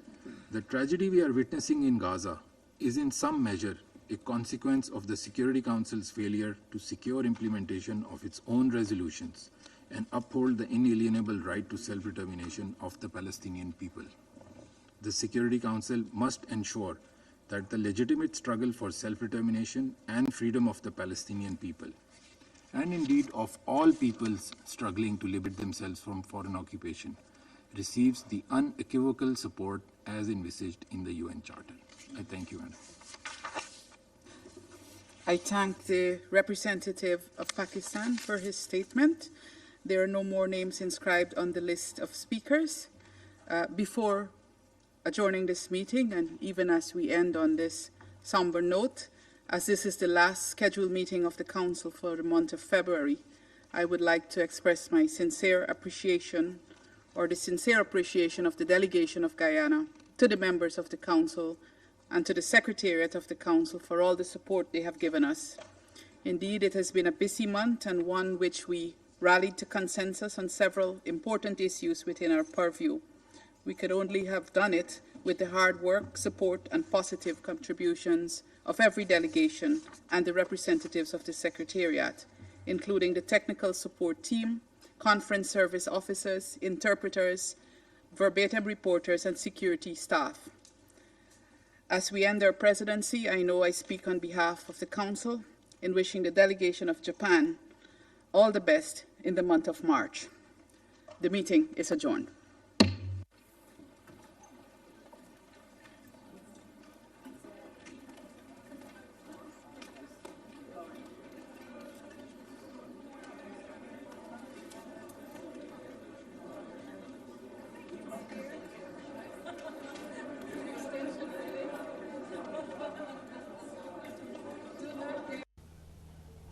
the tragedy we are witnessing in Gaza is in some measure a consequence of the Security Council's failure to secure implementation of its own resolutions and uphold the inalienable right to self-determination of the Palestinian people. The Security Council must ensure that the legitimate struggle for self-determination and freedom of the Palestinian people, and indeed of all peoples struggling to liberate themselves from foreign occupation, receives the unequivocal support as envisaged in the UN Charter. I thank you, Madam. I thank the representative of Pakistan for his statement. There are no more names inscribed on the list of speakers. Before adjourning this meeting, and even as we end on this somber note, as this is the last scheduled meeting of the Council for the month of February, I would like to express my sincere appreciation, or the sincere appreciation of the delegation of Guyana, to the members of the Council and to the Secretariat of the Council for all the support they have given us. Indeed, it has been a busy month and one which we rallied to consensus on several important issues within our purview. We could only have done it with the hard work, support, and positive contributions of every delegation and the representatives of the Secretariat, including the technical support team, conference service officers, interpreters, verbatim reporters, and security staff. As we end our presidency, I know I speak on behalf of the Council in wishing the delegation of Japan all the best in the month of March. The meeting is adjourned.